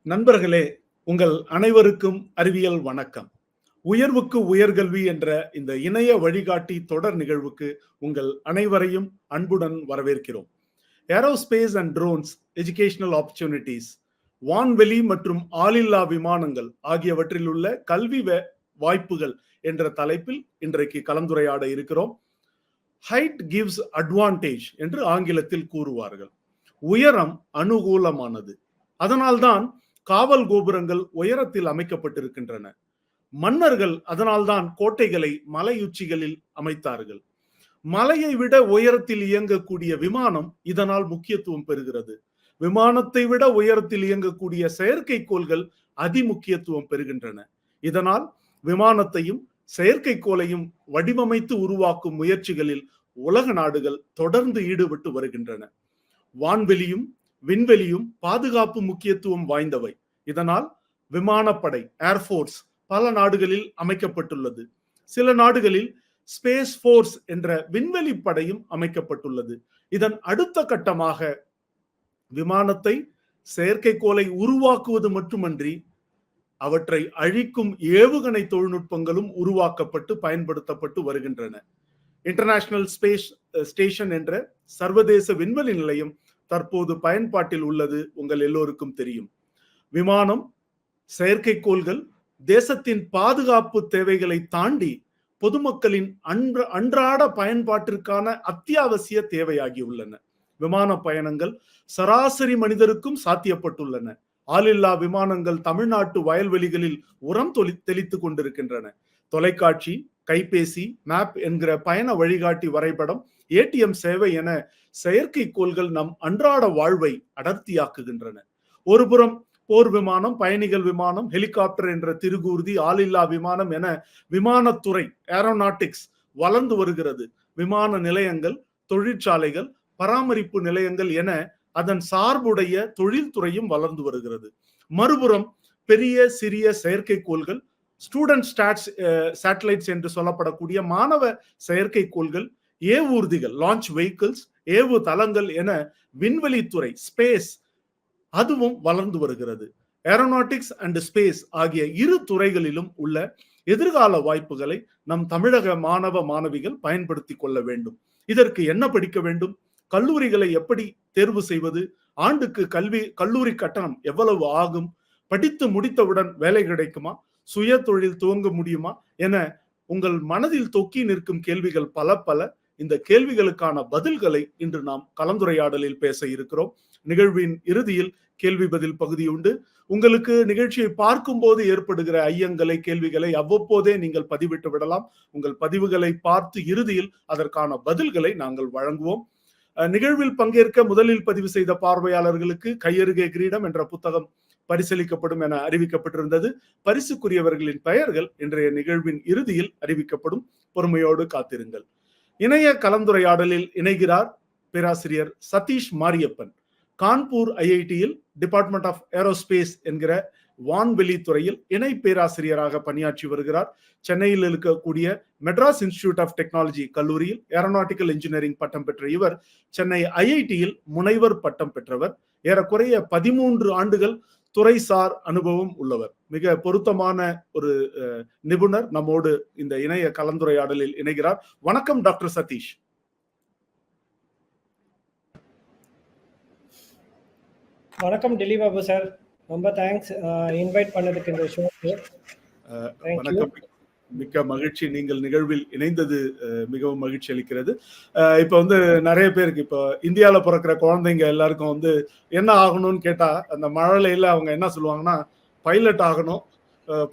நண்பர்களே, உங்கள் அனைவருக்கும் அறிவியல் வணக்கம். உயர்வுக்கு உயர்கல்வி என்ற இந்த இணைய வழிகாட்டி தொடர் நிகழ்வுக்கு உங்கள் அனைவரையும் அன்புடன் வரவேற்கிறோம். Aerospace and drones educational opportunities, வான்வெளி மற்றும் ஆளில்லா விமானங்கள் ஆகியவற்றில் உள்ள கல்வி வாய்ப்புகள் என்ற தலைப்பில் இன்றைக்கு கலந்துரையாட இருக்கிறோம். ஹைட் கிவ்ஸ் அட்வான்டேஜ் என்று ஆங்கிலத்தில் கூறுவார்கள். உயரம் அனுகூலமானது. அதனால்தான் காவல் கோபுரங்கள் உயரத்தில் அமைக்கப்பட்டிருக்கின்றன. மன்னர்கள் அதனால்தான் கோட்டைகளை மலையுச்சிகளில் அமைத்தார்கள். மலையை விட உயரத்தில் இயங்கக்கூடிய விமானம் இதனால் முக்கியத்துவம் பெறுகிறது. விமானத்தை விட உயரத்தில் இயங்கக்கூடிய செயற்கைக்கோள்கள் அதிமுக்கியத்துவம் பெறுகின்றன. இதனால் விமானத்தையும் செயற்கைக்கோளையும் வடிவமைத்து உருவாக்கும் முயற்சிகளில் உலக நாடுகள் தொடர்ந்து ஈடுபட்டு வருகின்றன. வான்வெளியும் விண்வெளியும் பாதுகாப்பு முக்கியத்துவம் வாய்ந்தவை. இதனால் விமானப்படை ஏர்போர்ஸ் பல நாடுகளில் அமைக்கப்பட்டுள்ளது. சில நாடுகளில் ஸ்பேஸ் போர்ஸ் என்ற விண்வெளி படையும் அமைக்கப்பட்டுள்ளது. இதன் அடுத்த கட்டமாக விமானத்தை செயற்கைக்கோளை உருவாக்குவது மட்டுமன்றி அவற்றை அழிக்கும் ஏவுகணை தொழில்நுட்பங்களும் உருவாக்கப்பட்டு பயன்படுத்தப்பட்டு வருகின்றன. இன்டர்நேஷனல் ஸ்பேஸ் ஸ்டேஷன் என்ற சர்வதேச விண்வெளி நிலையம் தற்போது பயன்பாட்டில் உள்ளது உங்கள் எல்லோருக்கும் தெரியும். விமானம், செயற்கைக்கோள்கள் தேசத்தின் பாதுகாப்பு தேவைகளை தாண்டி பொதுமக்களின் அன்றாட பயன்பாட்டிற்கான அத்தியாவசிய தேவையாகியுள்ளன. விமான பயணங்கள் சராசரி மனிதருக்கும் சாத்தியப்பட்டுள்ளன. ஆளில்லா விமானங்கள் தமிழ்நாட்டு வயல்வெளிகளில் உரம் தெளித்துக் கொண்டிருக்கின்றன. தொலைக்காட்சி, கைபேசி, மேப் என்கிற பயண வழிகாட்டி வரைபடம், ஏடிஎம் சேவை என செயற்கைக்கோள்கள் நம் அன்றாட வாழ்வை அடர்த்தியாக்குகின்றன. ஒருபுறம் போர் விமானம், பயணிகள் விமானம், ஹெலிகாப்டர் என்ற திருகூர்தி, ஆளில்லா விமானம் என விமானத்துறை ஏரோநாட்டிக்ஸ் வளர்ந்து வருகிறது. விமான நிலையங்கள், தொழிற்சாலைகள், பராமரிப்பு நிலையங்கள் என அதன் சார்புடைய தொழில்துறையும் வளர்ந்து வருகிறது. மறுபுறம் பெரிய சிறிய செயற்கைக்கோள்கள், ஸ்டூடெண்ட் சேட்டலைட்ஸ் என்று சொல்லப்படக்கூடிய மாணவ செயற்கைக்கோள்கள், ஏவூர்திகள் லான்ச் வெஹிக்கிள்ஸ், ஏவு தளங்கள் என விண்வெளித்துறை ஸ்பேஸ் அதுவும் வளர்ந்து வருகிறது. ஏரோநாட்டிக்ஸ் அண்ட் ஸ்பேஸ் ஆகிய இரு துறைகளிலும் உள்ள எதிர்கால வாய்ப்புகளை நம் தமிழக மாணவ மாணவிகள் பயன்படுத்தி கொள்ள வேண்டும். இதற்கு என்ன படிக்க வேண்டும்? கல்லூரிகளை எப்படி தேர்வு செய்வது? ஆண்டுக்கு கல்லூரி கட்டணம் எவ்வளவு ஆகும்? படித்து முடித்தவுடன் வேலை கிடைக்குமா? சுய தொழில் துவங்க முடியுமா? என உங்கள் மனதில் தொக்கி நிற்கும் கேள்விகள் பல. இந்த கேள்விகளுக்கான பதில்களை இன்று நாம் கலந்துரையாடலில் பேச இருக்கிறோம். நிகழ்வின் இறுதியில் கேள்வி பதில் பகுதி உண்டு. உங்களுக்கு நிகழ்ச்சியை பார்க்கும் போது ஏற்படுகிற ஐயங்களை, கேள்விகளை அவ்வப்போதே நீங்கள் பதிவிட்டு விடலாம். உங்கள் பதிவுகளை பார்த்து இறுதியில் அதற்கான பதில்களை நாங்கள் வழங்குவோம். நிகழ்வில் பங்கேற்க முதலில் பதிவு செய்த பார்வையாளர்களுக்கு கையருகே கிரீடம் என்ற புத்தகம் பரிசளிக்கப்படும் என அறிவிக்கப்பட்டிருந்தது. பரிசுக்குரியவர்களின் பெயர்கள் இன்றைய நிகழ்வின் இறுதியில் அறிவிக்கப்படும். பொறுமையோடு காத்திருங்கள். இணைய கலந்துரையாடலில் இணைகிறார் பேராசிரியர் சதீஷ் மாரியப்பன். கான்பூர் ஐஐடியில் டிபார்ட்மெண்ட் ஆஃப் ஏரோஸ்பேஸ் என்கிற வான்வெளி துறையில் இணை பேராசிரியராக பணியாற்றி வருகிறார். சென்னையில் இருக்கக்கூடிய மெட்ராஸ் இன்ஸ்டிடியூட் ஆஃப் டெக்னாலஜி கல்லூரியில் ஏரோநாட்டிக்கல் இன்ஜினியரிங் பட்டம் பெற்ற இவர் சென்னை ஐஐடியில் முனைவர் பட்டம் பெற்றவர். ஏறக்குறைய 13 ஆண்டுகள் துறைசார் அனுபவம் உள்ளவர். மிக பொருத்தமான ஒரு நிபுணர் நம்மோடு இந்த இணைய கலந்துரையாடலில் இணைகிறார். வணக்கம் டாக்டர் சதீஷ். வணக்கம் டெல்லி பாபு சார், ரொம்ப தேங்க்ஸ் இன்வைட் பண்ணதுக்கு இந்த ஷோக்கு. வணக்கம், மிக்க மகிழ்ச்சி. நீங்கள் நிகழ்வில் இணைந்தது மிகவும் மகிழ்ச்சி அளிக்கிறது. இப்ப நிறைய பேருக்கு இப்ப இந்தியாவில பிறக்கிற குழந்தைங்க எல்லாருக்கும் என்ன ஆகணும்னு கேட்டா அந்த மழலையில அவங்க என்ன சொல்லுவாங்கன்னா, பைலட் ஆகணும்,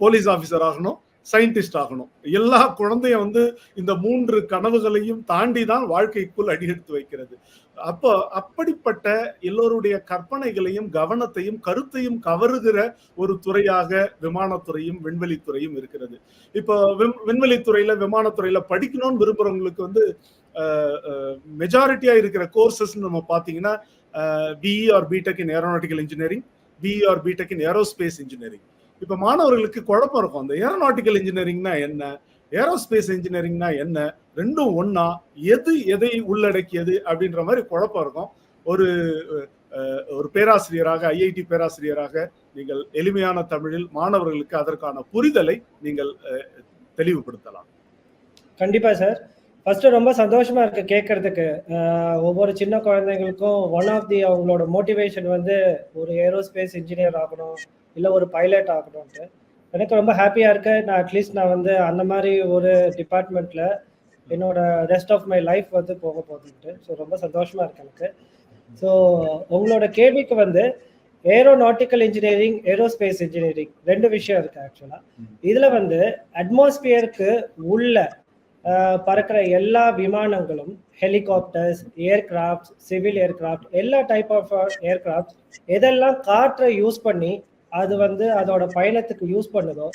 போலீஸ் ஆபீசர் ஆகணும், சயின்டிஸ்ட் ஆகணும். எல்லா குழந்தையும் இந்த 3 கனவுகளையும் தாண்டி தான் வாழ்க்கைக்குள் அடியெடுத்து வைக்கிறது. அப்போ அப்படிப்பட்ட எல்லோருடைய கற்பனைகளையும் கவனத்தையும் கருத்தையும் கவருகிற ஒரு துறையாக விமானத்துறையும் விண்வெளித்துறையும் இருக்கிறது. இப்போ விண்வெளித்துறையில விமானத்துறையில படிக்கணும்னு விரும்புறவங்களுக்கு மெஜாரிட்டியா இருக்கிற கோர்சஸ் நம்ம பாத்தீங்கன்னா BE or BTech in aeronautical engineering, BE or BTech in aerospace engineering. இப்ப மாணவர்களுக்கு குழப்பம் இருக்கும், அந்த ஏரோநாட்டிக்கல் இன்ஜினியரிங்னா என்ன, ஏரோஸ்பேஸ் இன்ஜினியரிங்னா என்ன, ரெண்டும் ஒன்னா, எதை உள்ளடக்கியது அப்படின்ற மாதிரி குழப்பம் இருக்கும். ஒரு பேராசிரியராக, ஐஐடி பேராசிரியராக நீங்கள் எளிமையான தமிழில் மாணவர்களுக்கு அதற்கான புரிதலை நீங்கள் தெளிவுபடுத்தலாம். கண்டிப்பா சார். ஃபர்ஸ்ட் ரொம்ப சந்தோஷமா இருக்கு கேட்கறதுக்கு. ஒவ்வொரு சின்ன குழந்தைங்களுக்கும் ஒன் ஆஃப் தி அவங்களோட மோட்டிவேஷன் வந்து ஒரு ஏரோஸ்பேஸ் இன்ஜினியர் ஆகணும், இல்லை ஒரு பைலட் ஆகணும்ட்டு. எனக்கு ரொம்ப ஹாப்பியா இருக்கு. நான் அட்லீஸ்ட் நான் வந்து அந்த மாதிரி ஒரு டிபார்ட்மெண்ட்ல என்னோட ரெஸ்ட் ஆஃப் மை லைஃப் வந்து போக போகுதுன்ட்டு. ஸோ ரொம்ப சந்தோஷமா இருக்கு எனக்கு. ஸோ உங்களோட கேள்விக்கு வந்து ஏரோநாட்டிக்கல் இன்ஜினியரிங், ஏரோஸ்பேஸ் இன்ஜினியரிங் 2 விஷயம் இருக்கு ஆக்சுவலா. இதுல வந்து அட்மாஸ்பியருக்கு உள்ள பறக்கிற எல்லா விமானங்களும், ஹெலிகாப்டர்ஸ், ஏர்கிராஃப்ட், சிவில் ஏர்கிராஃப்ட், எல்லா டைப் ஆஃப் ஏர்கிராஃப்ட் எதெல்லாம் காற்றை யூஸ் பண்ணி அது வந்து அதோட பயணத்துக்கு யூஸ் பண்ணுதோ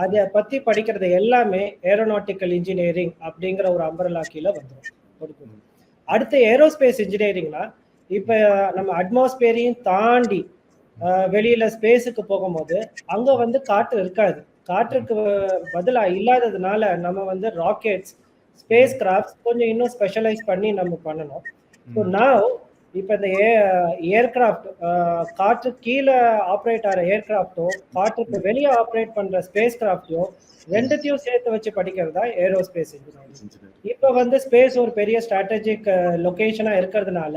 அதை பத்தி படிக்கிறது எல்லாமே ஏரோநாட்டிக்கல் இன்ஜினியரிங் அப்படிங்கிற ஒரு அம்பரலா கீழே வந்துடும். அடுத்து ஏரோஸ்பேஸ் இன்ஜினியரிங்னா இப்ப நம்ம அட்மாஸ்பியரையும் தாண்டி வெளியில ஸ்பேஸுக்கு போகும்போது அங்க வந்து காற்று இருக்காது. காற்றுக்கு பதிலா இல்லாததுனால நம்ம வந்து ராக்கெட்ஸ், ஸ்பேஸ் கிராஃப்ட் கொஞ்சம் இன்னும் ஸ்பெஷலைஸ் பண்ணி நம்ம பண்ணணும். ஸோ நான் இப்போ இந்த ஏர்கிராஃப்ட் காற்று கீழே ஆப்ரேட் ஆகிற ஏர்கிராஃப்டும் காற்றுக்கு வெளியே ஆப்ரேட் பண்ற ஸ்பேஸ் கிராஃப்டையும் ரெண்டுத்தையும் சேர்த்து வச்சு படிக்கிறது தான் ஏரோஸ்பேஸ் இன்ஜினியரிங். இப்போ வந்து ஸ்பேஸ் ஒரு பெரிய ஸ்ட்ராட்டஜிக் லொகேஷனா இருக்கிறதுனால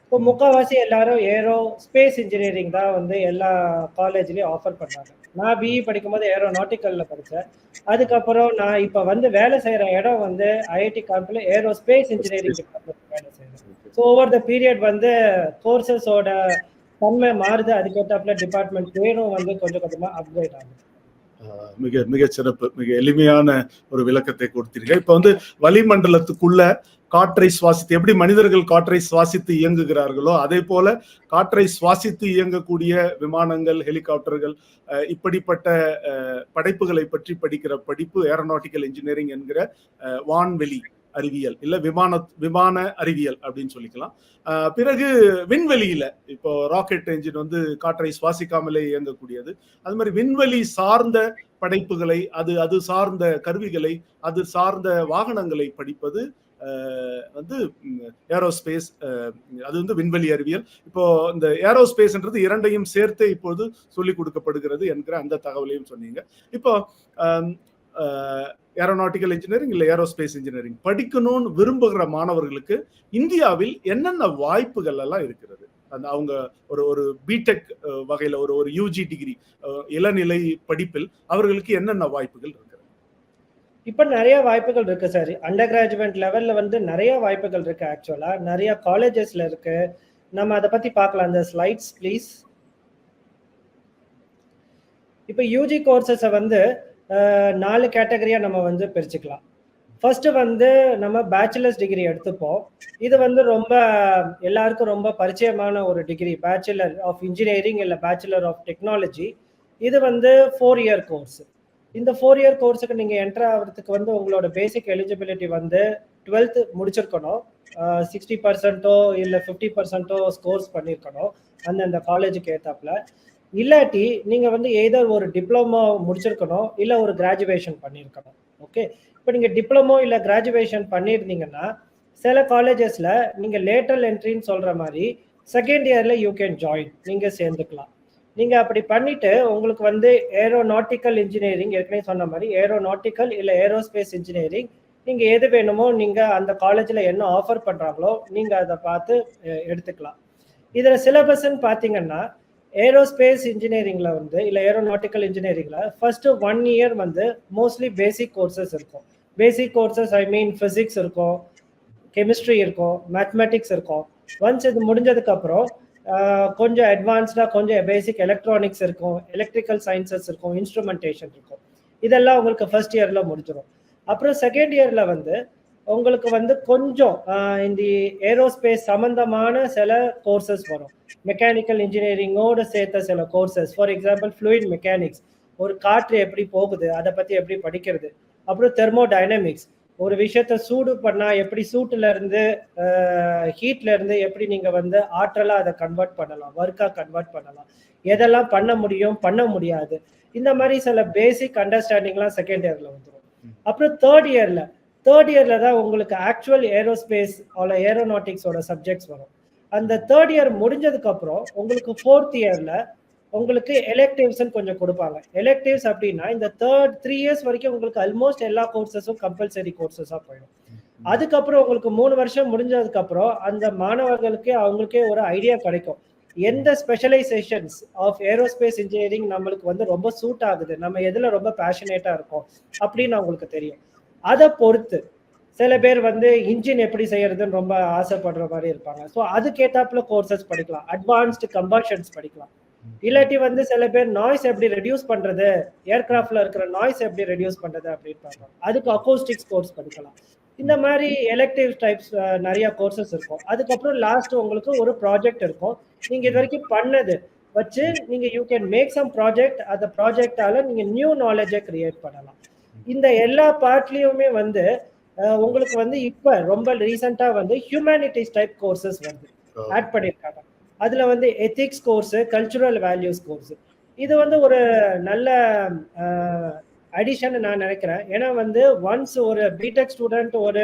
இப்போ முக்கால்வாசி எல்லாரும் ஏரோ ஸ்பேஸ் இன்ஜினியரிங் தான் வந்து எல்லா காலேஜ்லயும் ஆஃபர் பண்ணாங்க. நான் பிஇ படிக்கும்போது ஏரோநாட்டிக்கல்ல படித்தேன். அதுக்கப்புறம் நான் இப்போ வந்து வேலை செய்யற இடம் வந்து ஐஐடி கான்பூர்ல ஏரோஸ்பேஸ் இன்ஜினியரிங் டிபார்ட்மெண்ட் வேலை செய்யறேன். ஸோ ஓவர் த பீரியட் வந்து கோர்சஸோட தன்மை மாறுது, அதுக்கேற்றாப்புல டிபார்ட்மெண்ட் பேரும் வந்து கொஞ்சம் கொஞ்சமா அப்கிரேட் ஆகுது. மிக மிக சிறப்பு, மிக எளிமையான ஒரு விளக்கத்தை கொடுத்தீர்கள். இப்ப வந்து வளிமண்டலத்துக்குள்ள காற்றை சுவாசித்து, எப்படி மனிதர்கள் காற்றை சுவாசித்து இயங்குகிறார்களோ அதே போல காற்றை சுவாசித்து இயங்கக்கூடிய விமானங்கள், ஹெலிகாப்டர்கள், இப்படிப்பட்ட படைப்புகளை பற்றி படிக்கிற படிப்பு ஏரோநாட்டிக்கல் இன்ஜினியரிங் என்கிற வான்வெளி அறிவியல், இல்ல விமான அறிவியல் அப்படின்னு சொல்லிக்கலாம். பிறகு விண்வெளியில இப்போ ராக்கெட் என்ஜின் வந்து காற்றை சுவாசிக்காமலே இயங்கக்கூடியது. அது மாதிரி விண்வெளி சார்ந்த படைப்புகளை, அது சார்ந்த கருவிகளை, அது சார்ந்த வாகனங்களை படிப்பது வந்து ஏரோஸ்பேஸ், அது வந்து விண்வெளி அறிவியல். இப்போ இந்த ஏரோஸ்பேஸ்ன்றது இரண்டையும் சேர்த்து இப்போது சொல்லிக் கொடுக்கப்படுகிறது என்கிற அந்த தகவலையும் சொன்னீங்க. இப்போ ஏரோநாட்டிக்கல் இன்ஜினியரிங் இல்ல ஏரோஸ்பேஸ் இன்ஜினியரிங் படிக்கணும்னு விரும்புகிற மாணவர்களுக்கு இந்தியாவில் என்னென்ன வாய்ப்புகள் எல்லாம் இருக்கிறது? அந்த அவங்க ஒரு பிடெக் வகையில ஒரு யூஜி டிகிரி இளநிலை படிப்பில் அவர்களுக்கு என்னென்ன வாய்ப்புகள் இருக்கு? இப்ப நிறைய வாய்ப்புகள் இருக்கு சார். அண்டர் கிராஜுவேட் லெவல்ல வந்து நிறைய வாய்ப்புகள் இருக்கு. ஆக்சுவலா நிறைய காலேஜஸ்ல இருக்கு. நம்ம அதை பத்தி பார்க்கலாம். அந்த ஸ்லைட்ஸ் ப்ளீஸ். இப்ப யூஜி கோர்சஸை வந்து 4 கேட்டகரியா நம்ம வந்து பிரிச்சுக்கலாம். ஃபர்ஸ்ட் வந்து நம்ம பேச்சுலர்ஸ் டிகிரி எடுத்துப்போம். இது வந்து ரொம்ப எல்லாருக்கும் ரொம்ப பரிச்சயமான ஒரு டிகிரி, பேச்சுலர் ஆஃப் இன்ஜினியரிங் இல்லை பேச்சுலர் ஆஃப் டெக்னாலஜி. இது வந்து 4 இயர் கோர்ஸ். இந்த 4 இயர் கோர்ஸுக்கு நீங்க என்டர் ஆகிறதுக்கு வந்து உங்களோட பேசிக் எலிஜிபிலிட்டி வந்து 12th முடிச்சிருக்கணும். 60% இல்லை 50% ஸ்கோர்ஸ் பண்ணியிருக்கணும் அந்தந்த காலேஜுக்கு ஏத்தாப்புல. இல்லாட்டி நீங்க வந்து எய்தர் ஒரு டிப்ளமோ முடிச்சிருக்கணும் இல்லை ஒரு கிராஜுவேஷன் பண்ணியிருக்கணும். ஓகே, இப்போ நீங்க டிப்ளமோ இல்லை கிராஜுவேஷன் பண்ணியிருந்தீங்கன்னா சில காலேஜஸ்ல நீங்க லேட்டரல் என்ட்ரின்னு சொல்ற மாதிரி செகண்ட் இயர்ல யூ கேன் ஜாயின், நீங்க சேர்ந்துக்கலாம். நீங்க அப்படி பண்ணிட்டு உங்களுக்கு வந்து ஏரோநாட்டிக்கல் இன்ஜினியரிங், ஏற்கனவே சொன்ன மாதிரி ஏரோநாட்டிக்கல் இல்லை ஏரோஸ்பேஸ் இன்ஜினியரிங் நீங்க எது வேணுமோ நீங்க அந்த காலேஜ்ல என்ன ஆஃபர் பண்றாங்களோ நீங்க அதை பார்த்து எடுத்துக்கலாம். இதுல சிலபஸ்ன்னு பாத்தீங்கன்னா ஏரோஸ்பேஸ் இன்ஜினியரிங்ல வந்து இல்லை ஏரோநாட்டிக்கல் இன்ஜினியரிங்ல ஃபர்ஸ்ட் 1 இயர் வந்து மோஸ்ட்லி பேசிக் கோர்சஸ் இருக்கும். பேசிக் கோர்சஸ் ஐ மீன் பிசிக்ஸ் இருக்கும், கெமிஸ்ட்ரி இருக்கும், மேத்தமெட்டிக்ஸ் இருக்கும். ஒன்ஸ் இது முடிஞ்சதுக்கு அப்புறம் கொஞ்சம் அட்வான்ஸ்டா கொஞ்சம் பேசிக் எலக்ட்ரானிக்ஸ் இருக்கும், எலக்ட்ரிக்கல் சயின்சஸ் இருக்கும், இன்ஸ்ட்ருமெண்டேஷன் இருக்கும். இதெல்லாம் உங்களுக்கு ஃபர்ஸ்ட் இயர்ல முடிஞ்சிடும். அப்புறம் செகண்ட் இயர்ல வந்து உங்களுக்கு வந்து கொஞ்சம் இந்த ஏரோஸ்பேஸ் சம்பந்தமான சில கோர்சஸ் வரும். மெக்கானிக்கல் இன்ஜினியரிங்கோட சேர்த்த சில courses, for example fluid mechanics, ஒரு காற்று எப்படி போகுது அதை பத்தி எப்படி படிக்கிறது. அப்புறம் தெர்மோடைனமிக்ஸ், ஒரு விஷயத்த சூடு பண்ணா எப்படி சூட்டுல இருந்து ஹீட்ல இருந்து எப்படி நீங்க வந்து ஆற்றலா அதை கன்வெர்ட் பண்ணலாம், ஒர்க்கா கன்வெர்ட் பண்ணலாம், எதெல்லாம் பண்ண முடியும் பண்ண முடியாது, இந்த மாதிரி சில பேசிக் அண்டர்ஸ்டாண்டிங்லாம் செகண்ட் இயர்ல வந்துடும். அப்புறம் தேர்ட் இயர்ல தான் உங்களுக்கு ஆக்சுவல் ஏரோஸ்பேஸ் ஆல் ஏரோநாட்டிக்ஸோட சப்ஜெக்ட்ஸ் வரும். அந்த தேர்ட் இயர் முடிஞ்சதுக்கு அப்புறம் உங்களுக்கு ஃபோர்த் இயர்ல உங்களுக்கு எலெக்டிவ்ஸ்ன்னு கொஞ்சம் கொடுப்பாங்க. எலெக்டிவ்ஸ் அப்படின்னா இந்த 3 இயர்ஸ் வரைக்கும் உங்களுக்கு ஆல்மோஸ்ட் எல்லா கோர்சஸும் கம்பல்சரி கோர்சஸா போயிடும். அதுக்கப்புறம் உங்களுக்கு 3 வருஷம் முடிஞ்சதுக்கு அப்புறம் அந்த மாணவர்களுக்கு அவங்களுக்கே ஒரு ஐடியா கிடைக்கும். எந்த ஸ்பெஷலைசேஷன்ஸ் ஆஃப் ஏரோஸ்பேஸ் இன்ஜினியரிங் நம்மளுக்கு வந்து ரொம்ப சூட் ஆகுது, நம்ம எதுல ரொம்ப பேஷனேட்டா இருக்கோம் அப்படின்னு அவங்களுக்கு தெரியும். அதை பொறுத்து சில பேர் வந்து இன்ஜின் எப்படி செய்யறதுன்னு ரொம்ப ஆசைப்படுற மாதிரி இருப்பாங்க. ஸோ அதுக்கேத்தாப்புல கோர்சஸ் படிக்கலாம், அட்வான்ஸ்டு கம்பஷன்ஸ் படிக்கலாம். இல்லாட்டி வந்து சில பேர் நாய்ஸ் எப்படி ரெடியூஸ் பண்றது, ஏர்கிராஃப்ட்ல இருக்கிற நாய்ஸ் எப்படி ரெடியூஸ் பண்றது அப்படின்னு பார்ப்பாங்க. அதுக்கு அக்கோஸ்டிக்ஸ் கோர்ஸ் படிக்கலாம். இந்த மாதிரி எலெக்டிவ் டைப்ஸ் நிறைய கோர்சஸ் இருக்கும். அதுக்கப்புறம் லாஸ்ட் உங்களுக்கு ஒரு ப்ராஜெக்ட் இருக்கும். நீங்க இது வரைக்கும் பண்ணது வச்சு நீங்க you can make some project. அந்த ப்ராஜெக்டால நீங்க நியூ நாலேஜை கிரியேட் பண்ணலாம். இந்த எல்லா பார்ட்லயுமே வந்து உங்களுக்கு வந்து இப்ப ரொம்ப ரீசெண்டா வந்து ஹியூமனிட்டிஸ் டைப் கோர்சஸ் வந்து ஆட் பண்ணியிருக்காங்க. அதுல வந்து ethics course, cultural values course. இது வந்து ஒரு நல்ல அடிஷன் நான் நினைக்கிறேன். ஏன்னா வந்து ஒன்ஸ் ஒரு பிடெக் ஸ்டூடெண்ட் ஒரு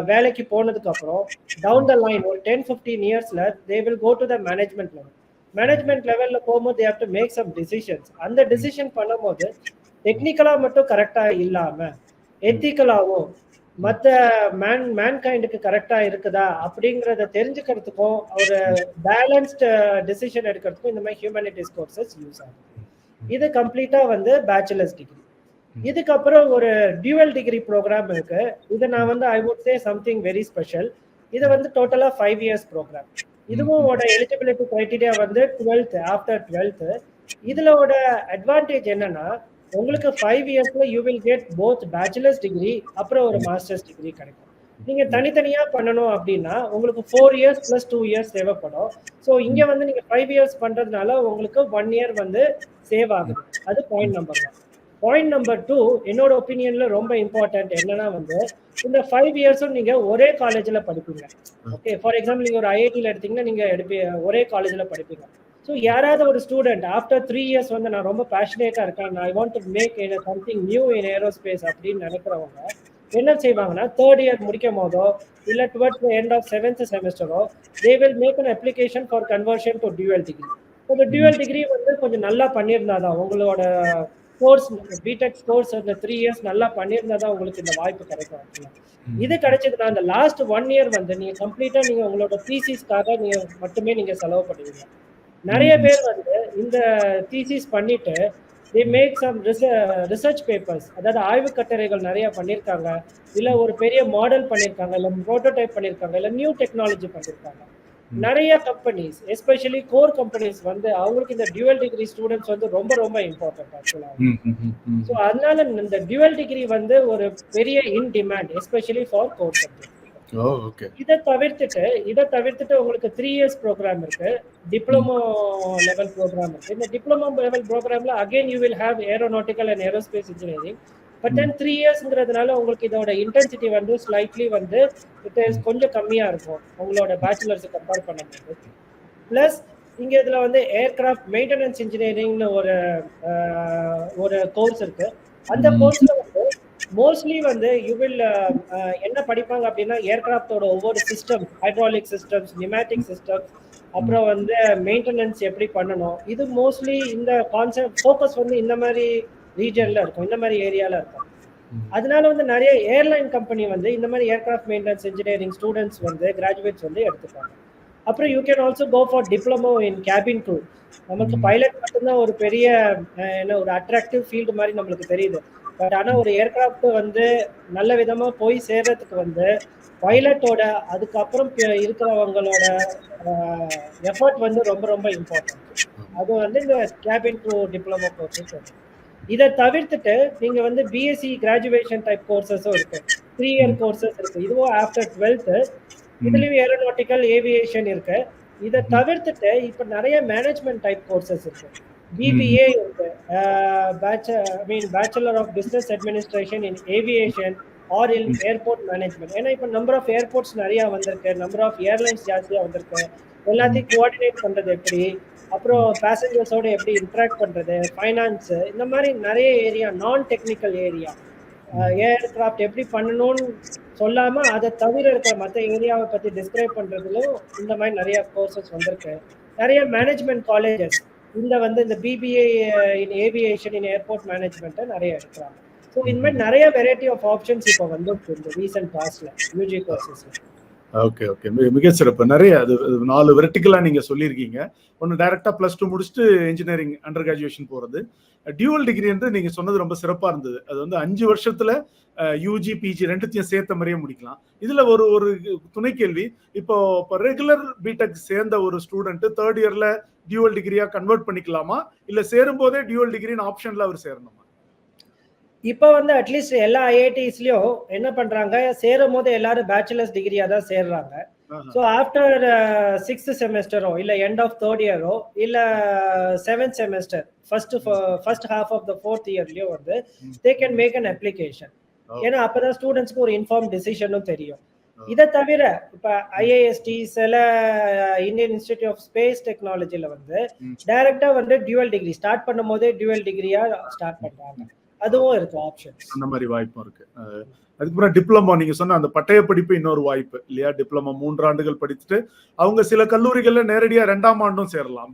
வேலைக்கு போனதுக்கு அப்புறம் டவுன் த லைன் ஒரு 10-15 இயர்ஸ்ல they will go to the management level. Management லெவல்ல போகும்போது they have to make some decisions. அந்த டிசிஷன் பண்ணும்போது டெக்னிக்கலா மட்டும் கரெக்டா இல்லாம எத்திக்கலாவும் மற்ற மேன்கைண்டுக்கு கரெக்டா இருக்குதா அப்படிங்கறத தெரிஞ்சுக்கிறதுக்கும் ஒரு பேலன்ஸ்ட் டிசிஷன் எடுக்கிறதுக்கும் இந்த மாதிரி ஹியூமனிட்டிஸ் கோர்சஸ் யூஸ் ஆகும். இது கம்ப்ளீட்டா வந்து பேச்சுலர்ஸ் டிகிரி. இதுக்கப்புறம் ஒரு டியூவல் டிகிரி ப்ரோக்ராம் இருக்கு. இதை நான் வந்து I would say something very special. இது வந்து டோட்டலா 5 இயர்ஸ் ப்ரோக்ராம். இதுவும் எலிஜிபிலிட்டி கிரைட்டீரியா வந்து 12th ஆஃப்டர் 12th. இதுலோட அட்வான்டேஜ் என்னன்னா உங்களுக்கு 5 இயர்ஸ்ல you will get both bachelor's degree அப்புறம் ஒரு மாஸ்டர்ஸ் டிகிரி கிடைக்கும். நீங்க தனித்தனியா பண்ணணும் அப்படின்னா உங்களுக்கு 4 இயர்ஸ் பிளஸ் 2 இயர்ஸ் தேவைப்படும். ஸோ இங்க வந்து நீங்க 5 இயர்ஸ் பண்றதுனால உங்களுக்கு 1 இயர் வந்து சேவ் ஆகுது. அது பாயிண்ட் நம்பர் 1. பாயிண்ட் நம்பர் 2 என்னோட ஒப்பீனியன்ல ரொம்ப இம்பார்ட்டன்ட் என்னன்னா வந்து இந்த 5 இயர்ஸும் நீங்க ஒரே காலேஜ்ல படிப்பீங்க. ஓகே, ஃபார் எக்ஸாம்பிள் நீங்க ஒரு ஐஐடியில் எடுத்தீங்கன்னா நீங்க ஒரே காலேஜ்ல படிப்பீங்க. ஸோ யாராவது ஒரு ஸ்டூடெண்ட் ஆஃப்டர் 3 இயர்ஸ் வந்து நான் ரொம்ப பேஷனேட்டா இருக்கேன், I want to make something new in aerospace அப்படின்னு நினைக்கிறவங்க என்ன செய்வாங்கன்னா 3rd இயர் முடிக்கும் போதோ இல்லை டுவர்ட்ஸ் எண்ட் ஆஃப் 7th செமஸ்டரோ they will make an application for conversion to dual degree. இந்த டியூவல் டிகிரி வந்து கொஞ்சம் நல்லா பண்ணியிருந்தாதான் உங்களோட கோர்ஸ் பிடெக் கோர்ஸ் அந்த 3 இயர்ஸ் நல்லா பண்ணியிருந்தாதான் உங்களுக்கு இந்த வாய்ப்பு கிடைக்கும். இது கிடைச்சதுன்னா அந்த லாஸ்ட் 1 இயர் வந்து நீங்க கம்ப்ளீட்டா நீங்க உங்களோட தீசிஸ்க்காக நீங்க மட்டுமே நீங்க செலவு பண்ணுவீங்க. நிறைய பேர் வந்து இந்த தீசிஸ் பண்ணிட்டு they make some research papers, அதாவது ஆய்வு கட்டுரைகள் நிறைய பண்ணியிருக்காங்க, இல்லை ஒரு பெரிய மாடல் பண்ணியிருக்காங்க, இல்லை ப்ரோட்டோடைப் பண்ணியிருக்காங்க, இல்லை நியூ டெக்னாலஜி பண்ணியிருக்காங்க. நிறைய கம்பெனிஸ் எஸ்பெஷலி கோர் கம்பெனிஸ் வந்து அவங்களுக்கு இந்த டியூவல் டிகிரி ஸ்டூடெண்ட்ஸ் வந்து ரொம்ப ரொம்ப இம்பார்ட்டன்ட் ஆக்சுவலாக. ஸோ அதனால இந்த டியூவல் டிகிரி வந்து ஒரு பெரிய in demand especially for core subject. இதை தவிர்த்துட்டு உங்களுக்கு 3 இயர்ஸ் ப்ரோக்ராம் இருக்கு, டிப்ளமோ லெவல் ப்ரோக்ராம் இருக்கு. இந்த டிப்ளமோ லெவல் ப்ரோக்ராம்ல again you will have aeronautical and aerospace engineering. But then 3 இயர்ஸ்ங்கிறதுனால உங்களுக்கு இதோட இன்டென்சிட்டி வந்து ஸ்லைட்லி வந்து கொஞ்சம் கம்மியா இருக்கும் உங்களோட பேச்சுலர்ஸ் கம்பேர் பண்ணும்போது. பிளஸ் இங்க இதுல வந்து ஏர்கிராஃப்ட் மெயின்டெனன்ஸ் இன்ஜினியரிங்னு ஒரு கோர்ஸ் இருக்கு. அந்த கோர்ஸ்ல வந்து மோஸ்ட்லி வந்து யூ வில் என்ன படிப்பாங்க அப்படின்னா ஏர்கிராஃப்டோட ஒவ்வொரு system, hydraulic systems, pneumatic systems, அப்புறம் வந்து மெயின்டெனன்ஸ் எப்படி பண்ணணும். இது மோஸ்ட்லி இந்த கான்செப்ட் ஃபோக்கஸ் வந்து இந்த மாதிரி ரீஜன்ல இருக்கும், இந்த மாதிரி ஏரியால இருக்கும். அதனால வந்து நிறைய ஏர்லைன் கம்பெனி வந்து இந்த மாதிரி ஏர்கிராஃப்ட் மெயின்டெனன்ஸ் இன்ஜினியரிங் ஸ்டூடெண்ட்ஸ் வந்து கிராஜுவேட்ஸ் வந்து எடுத்துப்பாங்க. அப்புறம் you can also go for diploma in cabin crew. நமக்கு பைலட் மட்டும்தான் ஒரு பெரிய ஒரு அட்ராக்டிவ் ஃபீல்டு மாதிரி நம்மளுக்கு தெரியுது. பட் ஆனால் ஒரு ஏர்கிராஃப்ட் வந்து நல்ல விதமா போய் சேர்றதுக்கு வந்து பைலட்டோட அதுக்கப்புறம் இருக்கிறவங்களோட எஃபர்ட் வந்து ரொம்ப ரொம்ப இம்பார்ட்டன்ட். அது வந்து இந்த கேபின் க்ரூ டிப்ளமோ கோர்சஸ். இதை தவிர்த்துட்டு நீங்க வந்து பிஎஸ்சி கிராஜுவேஷன் டைப் கோர்சஸும் இருக்கு, 3 இயர் கோர்சஸ் இருக்கு. இதுவும் ஆஃப்டர் 12th. இதுலயும் ஏரோநாட்டிக்கல் ஏவியேஷன் இருக்கு. இதை தவிர்த்துட்டு இப்ப நிறைய மேனேஜ்மெண்ட் டைப் கோர்சஸ் இருக்கு. பிபிஏ இருக்கு, bachelor of business administration in aviation or in airport management. ஏன்னா இப்போ நம்பர் ஆஃப் ஏர்போர்ட்ஸ் நிறைய வந்திருக்கு, நம்பர் ஆஃப் ஏர்லைன்ஸ் ஜாஸ்தியா வந்திருக்கு. எல்லாத்தையும் கோஆர்டினேட் பண்றது எப்படி, அப்புறம் பேசஞ்சர்ஸோட எப்படி இன்ட்ராக்ட் பண்றது, ஃபைனான்ஸ், இந்த மாதிரி நிறைய ஏரியா, நான் டெக்னிக்கல் ஏரியா, ஏர்கிராஃப்ட் எப்படி பண்ணணும்னு சொல்லாம அதை தவிர இருக்கிற மற்ற ஏரியாவை பத்தி டிஸ்கிரைப் பண்றதுலும் இந்த மாதிரி நிறைய கோர்சஸ் வந்திருக்கு. நிறைய மேனேஜ்மெண்ட் காலேஜஸ் இந்த வந்து இந்த BBA in aviation in airport மேனேஜ்மெண்ட்டை நிறைய எடுக்கிறாங்க. ஸோ இந்த மாதிரி நிறைய வெரைட்டி ஆஃப் ஆப்ஷன்ஸ் இப்போ வந்து இந்த ரீசெண்ட் பாஸ்ட்ல யூஜி கோர்சஸ்ல. ஓகே ஓகே, மிக சிறப்பு. நிறைய அது 4 வெர்டிகலா நீங்க சொல்லியிருக்கீங்க. ஒன்று டைரக்டா +2 முடிச்சுட்டு இன்ஜினியரிங் அண்டர் கிராஜுவேஷன் போறது, டியூவல் டிகிரி என்று நீங்க சொன்னது ரொம்ப சிறப்பா இருந்தது. அது வந்து 5 வருஷத்துல யூஜி பிஜி ரெண்டுத்தையும் சேர்த்த மாதிரியே முடிக்கலாம். இதுல ஒரு துணை கேள்வி, இப்போ ரெகுலர் பிடெக் சேர்ந்த ஒரு ஸ்டூடெண்ட் 3rd இயர்ல டியூவல் டிகிரியா கன்வெர்ட் பண்ணிக்கலாமா, இல்ல சேரும் போதே டியூவல் டிகிரின்னு ஆப்ஷன்ல அவர் சேரணுமா? இப்போ வந்து அட்லீஸ்ட் எல்லா ஐஐடிஸ்லயும் என்ன பண்றாங்க, சேரும் போது எல்லாரும் பேச்சுலர்ஸ் டிகிரியா தான் சேர்றாங்க. ஸோ ஆஃப்டர் 6th செமஸ்டரோ இல்ல எண்ட் ஆஃப் 3rd இயரோ இல்ல 7th semester first half of the 4th இயர்லயோ வந்து they can make an application. ஏன்னா அப்பதான் ஸ்டூடெண்ட்ஸ்க்கு ஒரு இன்ஃபார்ம் டிசிஷனும் தெரியும். இதை தவிர இப்ப ஐஏஎஸ்டி சில இந்தியன் இன்ஸ்டிடியூட் ஆஃப் ஸ்பேஸ் டெக்னாலஜில வந்து டைரக்டா வந்து டியூவல் டிகிரி ஸ்டார்ட் பண்ணும் போதே டியூவல் டிகிரியா ஸ்டார்ட் பண்றாங்க. அதுவும் இருக்கு ஆப்ஷன், அந்த மாதிரி வாய்ப்பும் இருக்கு. அதுக்கப்புறம் டிப்ளமோ நீங்க சொன்ன அந்த பட்டய படிப்பு இன்னொரு வாய்ப்பு இல்லையா? டிப்ளமோ 3 ஆண்டுகள் படிச்சுட்டு அவங்க சில கல்லூரிகள்ல நேரடியா 2ஆம் ஆண்டும் சேரலாம்.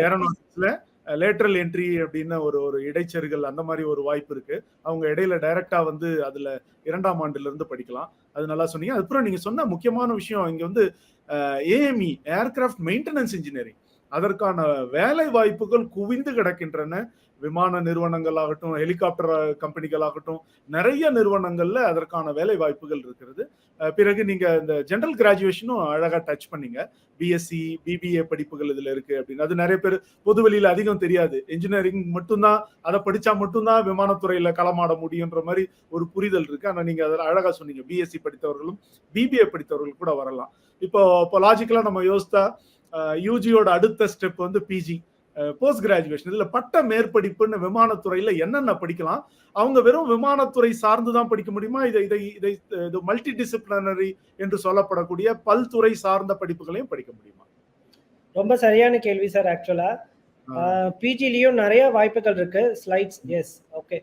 ஏரோநாட்டிக்ஸ்ல லேட்டரல் என்ட்ரி அப்படின்னு ஒரு இடைச்செருகல் அந்த மாதிரி ஒரு வாய்ப்பு இருக்கு. அவங்க இடையில டைரக்டா வந்து அதுல 2ஆம் ஆண்டுல இருந்து படிக்கலாம். அது நல்லா சொன்னீங்க. அதுக்கப்புறம் நீங்க சொன்ன முக்கியமான விஷயம் இங்க வந்து ஏஎம்இ ஏர்கிராஃப்ட் மெயின்டெனன்ஸ் இன்ஜினியரிங், அதற்கான வேலை வாய்ப்புகள் குவிந்து கிடக்கின்றன. விமான நிறுவனங்கள் ஆகட்டும், ஹெலிகாப்டர் கம்பெனிகள் ஆகட்டும், நிறைய நிறுவனங்கள்ல அதற்கான வேலை வாய்ப்புகள் இருக்கிறது. பிறகு நீங்க இந்த ஜெனரல் கிராஜுவேஷனும் அழகா டச் பண்ணீங்க. பிஎஸ்சி பிபிஏ படிப்புகள் இதுல இருக்கு அப்படின்னு. அது நிறைய பேர் பொது வெளியில அதிகம் தெரியாது. இன்ஜினியரிங் மட்டும்தான், அதை படிச்சா மட்டும்தான் விமானத்துறையில களமாட முடியுன்ற மாதிரி ஒரு புரிதல் இருக்கு. ஆனா நீங்க அதில் அழகா சொன்னீங்க, பிஎஸ்சி படித்தவர்களும் பிபிஏ படித்தவர்கள் கூட வரலாம். இப்போ லாஜிக்கலா நம்ம யோசித்தா யூஜியோட அடுத்த ஸ்டெப் வந்து பிஜி, போஸ்ட் கிராஜுவேஷன். இதுல பட்ட மேற்படிப்புன்னு விமானத்துறையில என்னென்ன படிக்கலாம்? அவங்க வெறும் விமானத்துறை சார்ந்துதான் படிக்க முடியுமா? இதை மல்டி டிசிப்ளினரி என்று சொல்லப்படக்கூடிய பல்துறை சார்ந்த படிப்புகளையும் படிக்க முடியுமா? ரொம்ப சரியான கேள்வி சார். ஆக்சுவலா பிஜிலயும் நிறைய வாய்ப்புகள் இருக்கு. ஸ்லைட்ஸ், எஸ், ஓகே,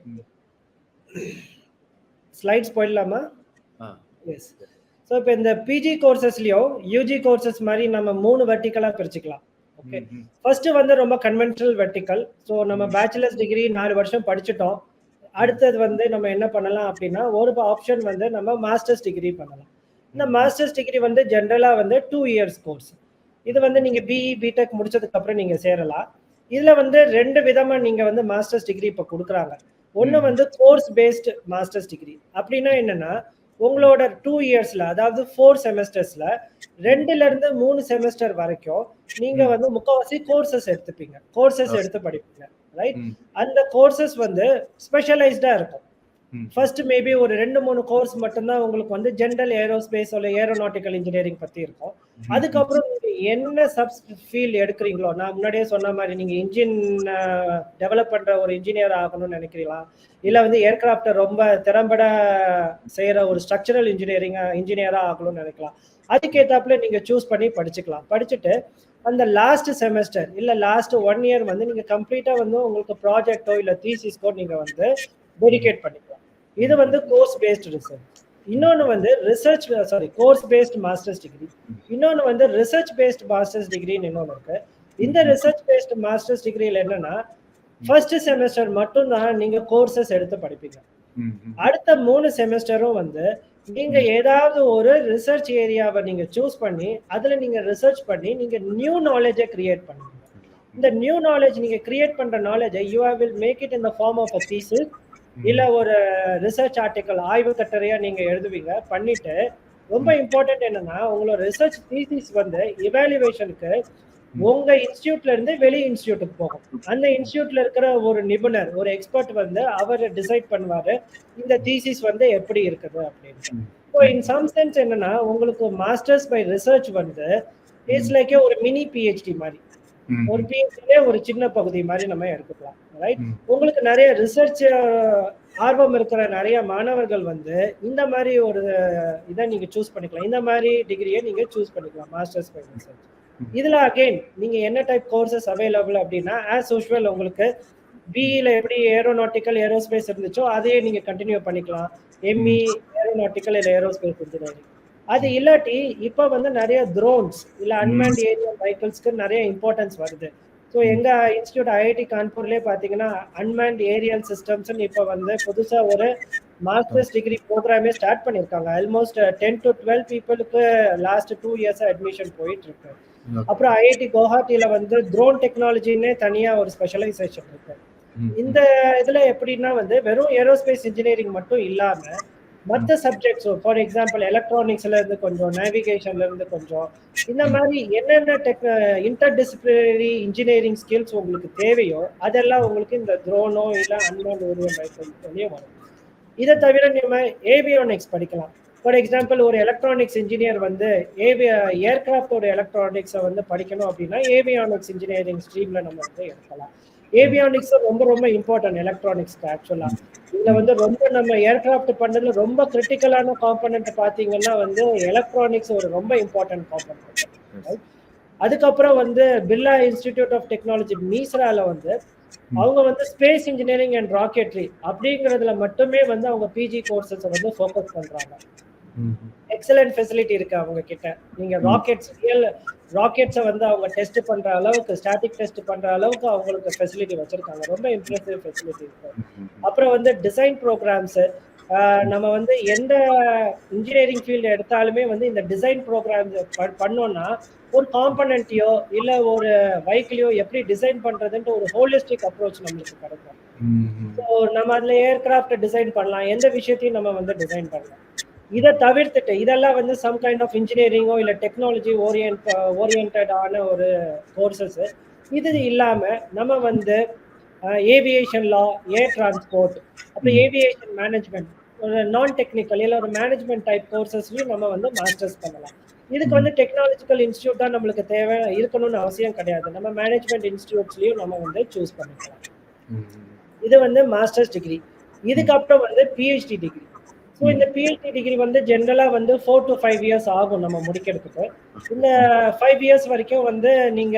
ஸ்லைட்ஸ் போயிடலாமா? எஸ். ஸோ இப்போ இந்த பிஜி கோர்சஸ்லயும் யூஜி கோர்சஸ் மாதிரி நம்ம 3 வெர்டிகலா பிரிச்சுக்கலாம். ஓகே, ஃபர்ஸ்ட் வந்து ரொம்ப கன்வென்ஷனல் வெர்டிகல். ஸோ நம்ம பேச்சுலர்ஸ் டிகிரி 4 வருஷம் படிச்சுட்டோம். அடுத்தது வந்து நம்ம என்ன பண்ணலாம் அப்படின்னா, ஒரு ஆப்ஷன் வந்து நம்ம மாஸ்டர்ஸ் டிகிரி பண்ணலாம். இந்த மாஸ்டர்ஸ் டிகிரி வந்து ஜென்ரலா வந்து 2 இயர்ஸ் கோர்ஸ். இது வந்து நீங்க பிஇ பிடெக் முடிச்சதுக்கு அப்புறம் நீங்க சேரலாம். இதுல வந்து 2 விதமா நீங்க வந்து மாஸ்டர்ஸ் டிகிரி இப்ப கொடுக்குறாங்க. ஒன்னு வந்து கோர்ஸ் பேஸ்ட் மாஸ்டர்ஸ் டிகிரி. அப்படின்னா என்னன்னா, உங்களோட 2 இயர்ஸ்ல, அதாவது 4 செமஸ்டர்ஸ்ல 2ல இருந்து 3 செமஸ்டர் வரைக்கும் நீங்க வந்து முக்காவாசி கோர்சஸ் எடுத்துப்பீங்க, கோர்சஸ் எடுத்து படிப்பீங்க, ரைட்? அந்த கோர்சஸ் வந்து ஸ்பெஷலைஸ்டா இருக்கும். ஃபர்ஸ்ட் மேபி ஒரு 2-3 கோர்ஸ் மட்டும்தான் உங்களுக்கு வந்து ஜெனரல் ஏரோஸ்பேஸ் இல்ல ஏரோநாட்டிக்கல் இன்ஜினியரிங் பத்தி இருக்கும். அதுக்கப்புறம் நீங்க என்ன சப் ஃபீல்ட் எடுக்கிறீங்களோ, நான் முன்னாடியே சொன்ன மாதிரி நீங்க இன்ஜின் டெவலப் பண்ற ஒரு இன்ஜினியர் ஆகணும்னு நினைக்கிறீங்களா, இல்ல வந்து ஏர்கிராஃப்ட் ரொம்ப திறம்பட செய்யற ஒரு ஸ்ட்ரக்சரல் இன்ஜினியரா ஆகணும்னு நினைக்கலாம். அதுக்கேத்தாப்புல நீங்க சூஸ் பண்ணி படிச்சுக்கலாம். படிச்சுட்டு அந்த லாஸ்ட் செமஸ்டர் இல்ல லாஸ்ட் 1 இயர் வந்து நீங்க கம்ப்ளீட்டா வந்து உங்களுக்கு ப்ராஜெக்டோ இல்ல தீசிஸ்க்கோ நீங்க வந்து டெடிகேட் பண்ணிக்கலாம். இது வந்து கோர்ஸ் பேஸ்ட் ரிசர்ச். இன்னொன்னு வந்து கோர்ஸ் பேஸ்ட் மாஸ்டர்ஸ் டிகிரி. இன்னொன்னு வந்து ரிசர்ச் பேஸ்ட் மாஸ்டர்ஸ் டிகிரின்னு இன்னொன்னு இருக்கு. இந்த ரிசர்ச் பேஸ்ட் மாஸ்டர்ஸ் டிகிரியில என்னன்னா, ஃபர்ஸ்ட் செமஸ்டர் மட்டும் தான் நீங்க கோர்சஸ் எடுத்து படிப்பீங்க. அடுத்த 3 செமஸ்டரும் வந்து நீங்க ஏதாவது ஒரு ரிசர்ச் ஏரியாவை நீங்க சூஸ் பண்ணி அதுல நீங்க ரிசர்ச் பண்ணி நீங்க நியூ நாலேஜை கிரியேட் பண்ணுவீங்க. இந்த நியூ நாலேஜ் நீங்க கிரியேட் பண்ற நாலேஜை you will make it in the form of a thesis இல்ல ஒரு ரிசர்ச் ஆர்டிக்கல், ஆய்வு கட்டுரையா நீங்க எழுதுவீங்க. பண்ணிட்டு ரொம்ப இம்பார்ட்டன்ட் என்னன்னா, உங்களோட ரிசர்ச் தீசிஸ் வந்து இவாலுவேஷனுக்கு உங்க இன்ஸ்டிடியூட்ல இருந்து வெளி இன்ஸ்டிடியூட்டுக்கு போகும். அந்த இன்ஸ்டிடியூட்ல இருக்கிற ஒரு நிபுணர், ஒரு எக்ஸ்பர்ட் வந்து அவர் டிசைட் பண்ணுவாரு இந்த தீசிஸ் வந்து எப்படி இருக்குது அப்படின்னு. ஸோ இன் சம் சென்ஸ் என்னன்னா, உங்களுக்கு மாஸ்டர்ஸ் பை ரிசர்ச் வந்து இட்ஸ் லைக் ஒரு மினி பிஹெச்டி மாதிரி, ஒரு பிஹெச்டியே ஒரு சின்ன பகுதி மாதிரி நம்ம எடுத்துக்கலாம், ரைட்? உங்களுக்கு நிறைய ரிசர்ச் ஆர்வம் இருக்கிற நிறைய மாணவர்கள் வந்து இந்த மாதிரி ஒரு இதை நீங்க சூஸ் பண்ணிக்கலாம். இந்த மாதிரி டிகிரியை நீங்க சூஸ் பண்ணிக்கலாம், மாஸ்டர்ஸ் பை ரிசர்ச். இதுல அகைன் நீங்க என்ன டைப் கோர்சஸ் அவைலபிள் அப்படின்னா, ஆஸ் யூஷுவல் உங்களுக்கு பிஇல எப்படி ஏரோநாட்டிக்கல் ஏரோஸ்பேஸ் இருந்துச்சோ அதையே நீங்க கண்டினியூ பண்ணிக்கலாம். எம்இ ஏரோநாட்டிக்கல் இல்ல ஏரோஸ்பேஸ் இன்ஜினியரிங். அது இல்லாட்டி இப்ப வந்து நிறைய ட்ரோன்ஸ் இல்ல அன்மேண்ட் ஏரியல் வெஹிக்கிள்ஸ்க்கு நிறைய இம்பார்ட்டன்ஸ் வருது. ஸோ எங்க இன்ஸ்டியூட் ஐஐடி கான்பூர்லேயே பார்த்தீங்கன்னா அன்மேன்ட் ஏரியல் சிஸ்டம்ஸ்ன்னு இப்போ வந்து புதுசா ஒரு மாஸ்டர்ஸ் டிகிரி ப்ரோக்ராமே ஸ்டார்ட் பண்ணியிருக்காங்க. ஆல்மோஸ்ட் 10 to 12 பீப்புளுக்கு லாஸ்ட் 2 இயர்ஸ் அட்மிஷன் போயிட்டு இருக்கு. அப்புறம் ஐஐடி குவஹாட்டியில வந்து ட்ரோன் டெக்னாலஜின்னே தனியா ஒரு ஸ்பெஷலைசேஷன் இருக்கு. இந்த இதுல எப்படின்னா வந்து வெறும் ஏரோஸ்பேஸ் இன்ஜினியரிங் மட்டும் இல்லாம மற்ற சப்ஜெக்ட்ஸ், ஃபார் எக்ஸாம்பிள் எலக்ட்ரானிக்ஸ்ல இருந்து கொஞ்சம், நேவிகேஷன்ல இருந்து கொஞ்சம், இந்த மாதிரி என்னென்ன இன்டர்டிசிப்ளினரி இன்ஜினியரிங் ஸ்கில்ஸ் உங்களுக்கு தேவையோ அதெல்லாம் உங்களுக்கு இந்த ட்ரோனோ இல்லை அன்மேன்ட் ஏரியல் வெஹிக்கிள்ஸ்லயே வரும். இதை தவிர நம்ம ஏவியானிக்ஸ் படிக்கலாம். ஃபார் எக்ஸாம்பிள் ஒரு எலக்ட்ரானிக்ஸ் இன்ஜினியர் வந்து ஏர்கிராஃப்டோட எலக்ட்ரானிக்ஸை வந்து படிக்கணும் அப்படின்னா ஏவியானிக்ஸ் இன்ஜினியரிங் ஸ்ட்ரீம்ல நம்ம வந்து எடுக்கலாம். ஏவியானிக்ஸ் ரொம்ப ரொம்ப இம்பார்ட்டன்ட் எலக்ட்ரானிக்ஸ்க்கு. ஆக்சுவலா இதுல வந்து ரொம்ப நம்ம ஏர்கிராஃப்ட் பண்றதுல ரொம்ப கிரிட்டிக்கலான காம்பனன்ட் பாத்தீங்கன்னா வந்து எலக்ட்ரானிக்ஸ் ஒரு ரொம்ப இம்பார்ட்டன்ட் காம்பனன்ட். அதுக்கப்புறம் வந்து பிர்லா இன்ஸ்டிடியூட் ஆஃப் டெக்னாலஜி மீஸ்ரால வந்து அவங்க வந்து ஸ்பேஸ் இன்ஜினியரிங் அண்ட் ராக்கெட்ரி அப்படிங்கிறதுல மட்டுமே வந்து அவங்க பிஜி கோர்சஸ் வந்து ஃபோக்கஸ் பண்றாங்க. எக்ஸலன்ட் ஃபெசிலிட்டி இருக்கு அவங்க கிட்ட. நீங்க ராக்கெட்ஸை வந்து அவங்க டெஸ்ட் பண்ற அளவுக்கு, ஸ்டாட்டிக் டெஸ்ட் பண்ற அளவுக்கு அவங்களுக்கு ஃபெசிலிட்டி வச்சிருக்காங்க. ரொம்ப இம்ப்ரெசிவ் ஃபெசிலிட்டி இருக்கு. அப்புறம் வந்து டிசைன் ப்ரோக்ராம்ஸ், நம்ம வந்து எந்த இன்ஜினியரிங் ஃபீல்டு எடுத்தாலுமே வந்து இந்த டிசைன் ப்ரோக்ராம் பண்ணோம்னா ஒரு காம்பனன்ட்டையோ இல்ல ஒரு வெஹிக்கிளையோ எப்படி டிசைன் பண்றதுன்ற ஒரு ஹோலிஸ்டிக் அப்ரோச் நம்மளுக்கு கிடைக்கும். ஸோ நம்ம அதுல ஏர்கிராஃப்ட் டிசைன் பண்ணலாம், எந்த விஷயத்தையும் நம்ம வந்து டிசைன் பண்ணலாம். இதை தவிர்த்துட்டு இதெல்லாம் வந்து சம் கைண்ட் ஆஃப் இன்ஜினியரிங்கோ இல்லை டெக்னாலஜி ஓரியன்டான ஒரு கோர்சஸ். இது இல்லாம நம்ம வந்து ஏவியேஷன் லா, ஏர் டிரான்ஸ்போர்ட், அப்புறம் ஏவியேஷன் மேனேஜ்மெண்ட், ஒரு நான் டெக்னிக்கல் இல்லை ஒரு மேனேஜ்மெண்ட் டைப் கோர்சஸ்லையும் நம்ம வந்து மாஸ்டர்ஸ் பண்ணலாம். இதுக்கு வந்து டெக்னாலஜிக்கல் இன்ஸ்டியூட் தான் நம்மளுக்கு தேவை இருக்கணும்னு அவசியம் கிடையாது. நம்ம மேனேஜ்மெண்ட் இன்ஸ்டியூட்ஸ்லையும் நம்ம வந்து சூஸ் பண்ணிக்கலாம். இது வந்து மாஸ்டர்ஸ் டிகிரி. இதுக்கப்புறம் வந்து பிஹெச்டி டிகிரி. ஸோ இந்த பிஹெச்டி டிகிரி வந்து ஜென்ரலா வந்து 4 to 5 இயர்ஸ் ஆகும் நம்ம முடிக்கிறதுக்கு. இந்த 5 இயர்ஸ் வரைக்கும் வந்து நீங்க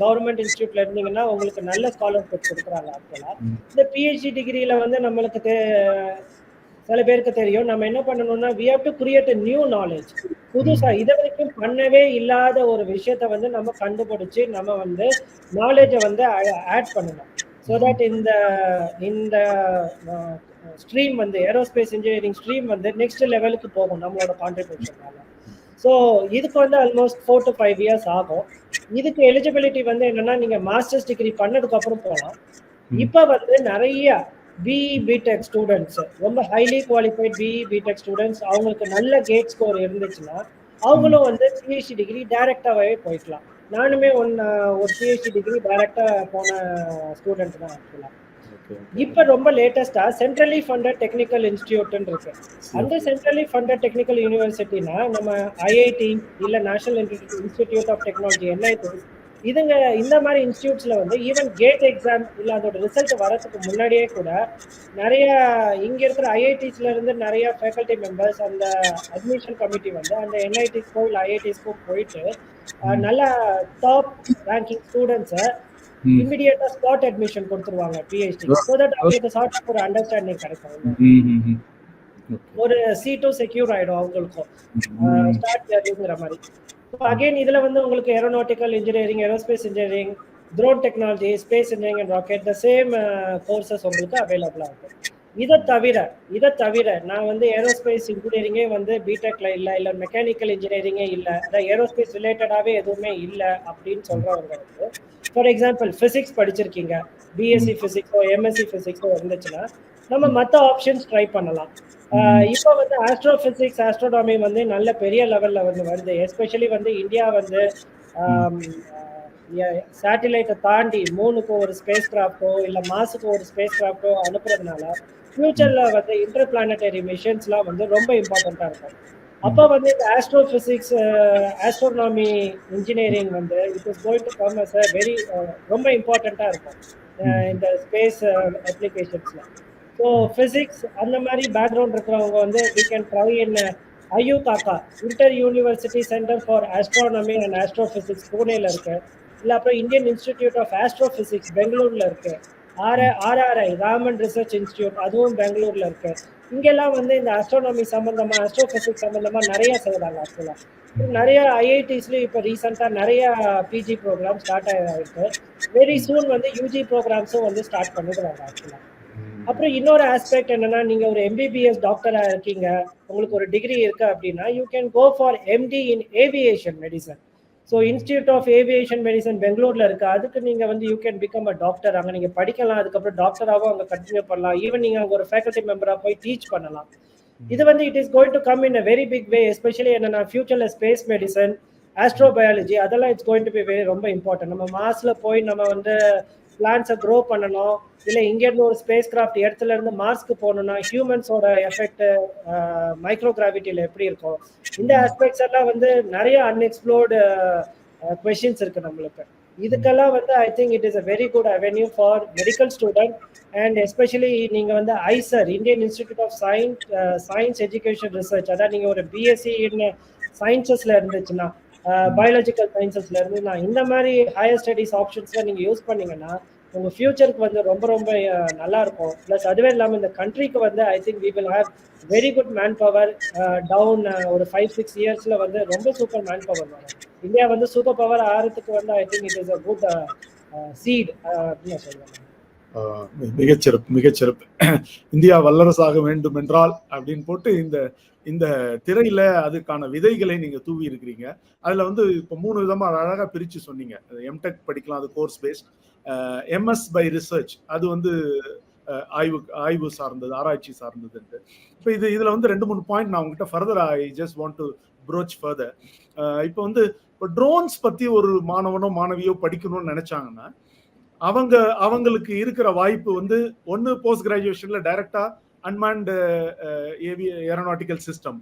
கவர்மெண்ட் இன்ஸ்டியூட்ல இருந்தீங்கன்னா உங்களுக்கு நல்ல ஸ்காலர்ஷிப் கொடுக்குறாங்க. ஆக்சுவலா இந்த பிஹெச்டி டிகிரியில வந்து நம்மளுக்கு சில பேருக்கு தெரியும் நம்ம என்ன பண்ணணும்னா we have to create a new knowledge. புதுசா இது வரைக்கும் பண்ணவே இல்லாத ஒரு விஷயத்த வந்து நம்ம கண்டுபிடிச்சு நம்ம வந்து நாலேஜை வந்து ஆட் பண்ணணும். ஸோ தட் இந்த ஸ்ட்ரீம் வந்து ஏரோஸ்பேஸ் இன்ஜினியரிங் ஸ்ட்ரீம் வந்து நெக்ஸ்ட் லெவலுக்கு போகும் நம்மளோட கான்ட்ரிபியூஷனால. ஸோ இதுக்கு வந்து ஆல்மோஸ்ட் 4 to 5 இயர்ஸ் ஆகும். இதுக்கு எலிஜிபிலிட்டி வந்து என்னன்னா நீங்க மாஸ்டர்ஸ் டிகிரி பண்ணதுக்கு அப்புறம் போகலாம். இப்போ வந்து நிறைய பிஇ பிடெக் ஸ்டூடெண்ட்ஸ், ரொம்ப highly qualified BE BTech students, அவங்களுக்கு நல்ல கேட் ஸ்கோர் இருந்துச்சுன்னா அவங்களும் வந்து பிஹெச்டி டிகிரி டைரக்டாவே போய்க்கலாம். நானுமே ஒரு பிஹெச்டி டிகிரி டைரக்டா போன ஸ்டூடெண்ட் தான். ஆக்சுவலா இப்ப ரொம்ப லேட்டஸ்டா சென்ட்ரலி ஃபண்டட் டெக்னிக்கல் இன்ஸ்டிடியூட்னு இருக்கு. அந்த சென்ட்ரலி ஃபண்டட் டெக்னிக்கல் யூனிவர்சிட்டினா நம்ம ஐஐடி இல்ல national institute of technology, NIT, இதுங்க இந்த மாதிரி இன்ஸ்டிடியூட்ஸ்ல வந்து ஈவன் கேட் எக்ஸாம் இல்ல அதோட ரிசல்ட் வரதுக்கு முன்னாடியே கூட நிறைய இங்க இருக்கிற ஐஐடிஸ்ல இருந்து நிறைய ஃபேக்கல்டி மெம்பர்ஸ் அந்த அட்மிஷன் கமிட்டி வந்து அந்த என்ஐடிஸ்க்கோ இல்ல ஐஐடிஸ்க்கோ போயிட்டு நல்ல டாப் ரேங்கிங் ஸ்டூடெண்ட்ஸை இமிடியேட்டா ஸ்பாட் அட்மிஷன் கொடுத்துருவாங்க பிஹெச்டி. சோ தட் அவங்களுக்கு சார்ட் ஆஃப் ஒரு அண்டர்ஸ்டாண்டிங் கிடைக்கும், ஒரு சீட்டும் செக்யூர் ஆயிடும் அவங்களுக்கும் ஸ்டார்ட் அப்படிங்கிற மாதிரி. அகைன் இதுல வந்து உங்களுக்கு aeronautical engineering, aerospace engineering, drone technology, space engineering and rocket, the same courses உங்களுக்கு அவைலபிளா இருக்கும். இதை தவிர நான் வந்து ஏரோஸ்பேஸ் இன்ஜினியரிங்கே வந்து பிடெக்ல இல்ல மெக்கானிக்கல் இன்ஜினியரிங்கே இல்ல, அதாவது ஏரோஸ்பேஸ் ரிலேட்டடாவே எதுவுமே இல்ல அப்படின்னு சொல்றவங்க வந்து ஃபார் எக்ஸாம்பிள் பிசிக்ஸ் படிச்சிருக்கீங்க, பிஎஸ்சி பிசிக்ஸோ எம்எஸ்சி பிசிக்ஸோ இருந்துச்சுன்னா நம்ம மற்ற ஆப்ஷன்ஸ் ட்ரை பண்ணலாம். இப்போ வந்து ஆஸ்ட்ரோபிசிக்ஸ், ஆஸ்ட்ரோனாமி வந்து நல்ல பெரிய லெவல்ல வந்து வருது. எஸ்பெஷலி வந்து இந்தியா வந்து சேட்டிலைட்டை தாண்டி மூணுக்கு ஒரு ஸ்பேஸ் கிராஃப்டோ இல்லை மாசுக்கு ஒரு ஸ்பேஸ் கிராஃப்டோ அனுப்புறதுனால ஃபியூச்சர்ல வந்து இன்டர் பிளானட்டரி மிஷன்ஸ்லாம் வந்து ரொம்ப இம்பார்ட்டண்டா இருக்கும். அப்போ வந்து இந்த ஆஸ்ட்ரோபிசிக்ஸ், ஆஸ்ட்ரோனாமி இன்ஜினியரிங் வந்து it is going to come as very ரொம்ப இம்பார்ட்டண்டா இருக்கும் இந்த ஸ்பேஸ் அப்ளிகேஷன்ஸ்ல. ஸோ ஃபிசிக்ஸ் அந்த மாதிரி பேக்ரவுண்ட் இருக்கிறவங்க வந்து we can try in IUCAA, inter university centre for astronomy and astrophysics புனேல இருக்கு. இல்லை அப்புறம் இந்தியன் இன்ஸ்டிடியூட் ஆஃப் ஆஸ்ட்ரோபிசிக்ஸ் பெங்களூர்ல இருக்கு. ஆர்ஆர்ஐ ராமன் ரிசர்ச் இன்ஸ்டிடியூட் அதுவும் பெங்களூர்ல இருக்கு. இங்கெல்லாம் வந்து இந்த ஆஸ்ட்ரோனமி சம்பந்தமா, ஆஸ்ட்ரோபிசிக்ஸ் சம்பந்தமா நிறைய செய்யறாங்க ஆக்சுவலா. நிறைய ஐஐடிஸ்லயும் இப்போ ரீசெண்டா நிறைய பிஜி ப்ரோக்ராம் ஸ்டார்ட் ஆயிருக்கு. வெரி சூன் வந்து யூஜி ப்ரோக்ராம்ஸும் வந்து ஸ்டார்ட் பண்ணிடுவாங்க ஆக்சுவலா. அப்புறம் இன்னொரு ஆஸ்பெக்ட் என்னன்னா, நீங்க ஒரு எம்பிபிஎஸ் டாக்டரா இருக்கீங்க, உங்களுக்கு ஒரு டிகிரி இருக்கு அப்படின்னா, you can go for MD in aviation medicine. So institute of aviation medicine பெங்களூர்ல இருக்கு. அதுக்கு நீங்க வந்து you can become a doctor. அங்க நீங்க படிக்கலாம், அதுக்கப்புறம் டாக்டராகவும் அங்க கண்டினியூ பண்ணலாம். ஈவன் நீங்க அங்க ஒரு ஃபேக்கல்டி மெம்பரா போய் டீச் பண்ணலாம். இது வந்து it is going to come in a very big way, especially என்னன்னா ஃபியூச்சர்ல ஸ்பேஸ் மெடிசன், ஆஸ்ட்ரோபயாலஜி அதெல்லாம் it's going to be very ரொம்ப இம்பார்ட்டன்ட். நம்ம மாஸ்ல போய் நம்ம வந்து பிளான்ஸை க்ரோ பண்ணணும், இல்லை இங்கேருந்து ஒரு ஸ்பேஸ் கிராஃப்ட் இடத்துல இருந்து மார்ஸ்க்கு போகணும்னா ஹியூமன்ஸோட எஃபெக்ட் மைக்ரோ கிராவிட்டியில் எப்படி இருக்கும், இந்த ஆஸ்பெக்ட்ஸ் எல்லாம் வந்து நிறைய அன்எக்ஸ்ப்ளோர்டு கொஷின்ஸ் இருக்கு நம்மளுக்கு. இதுக்கெல்லாம் வந்து I think it is a very good avenue for medical student. And especially நீங்கள் வந்து IISER, Indian institute of science education research, அதாவது நீங்கள் ஒரு பிஎஸ்சி இன் சயின்சஸ்ல இருந்துச்சுன்னா, பயாலஜிக்கல் சயின்சஸ்ல இருந்துன்னா, இந்த மாதிரி ஹையர் ஸ்டடீஸ் ஆப்ஷன்ஸ்ல நீங்கள் யூஸ் பண்ணீங்கன்னா உங்கள் ஃபியூச்சருக்கு வந்து ரொம்ப ரொம்ப நல்லா இருக்கும். ப்ளஸ் அதுவே இல்லாமல் இந்த கண்ட்ரிக்கு வந்து I think we will have very good man power down ஒரு 5-6 இயர்ஸ்ல வந்து ரொம்ப சூப்பர் மேன் பவர் வரும். இந்தியா வந்து சூப்பர் பவர் ஆகிறதுக்கு வந்து I think it is a good seat அப்படின்னு சொல்லுவாங்க. மிகச்சிறப்பு மிகச்சிறப்பு. இந்தியா வல்லரசாக வேண்டும் என்றால் அப்படின்னு போட்டு இந்த இந்த திரையில அதுக்கான விதைகளை நீங்க தூவி இருக்கிறீங்க. அதுல வந்து இப்போ 3 விதமா அழகா பிரிச்சு சொன்னீங்க. எம்டெக் படிக்கலாம், அது course based. MS by research, அது வந்து ஆய்வு சார்ந்தது, ஆராய்ச்சி சார்ந்தது. இப்போ இதுல வந்து 2-3 பாயிண்ட் நான் உங்ககிட்ட further I just want to brooch further. இப்போ வந்து இப்போ ட்ரோன்ஸ் பத்தி ஒரு மாணவனோ மாணவியோ படிக்கணும்னு நினைச்சாங்கன்னா அவங்களுக்கு இருக்கிற வாய்ப்பு வந்து ஒன்னு போஸ்ட் கிராஜுவேஷன்ல டைரக்டா அன்மேண்ட் ஏரோநாட்டிக்கல் சிஸ்டம்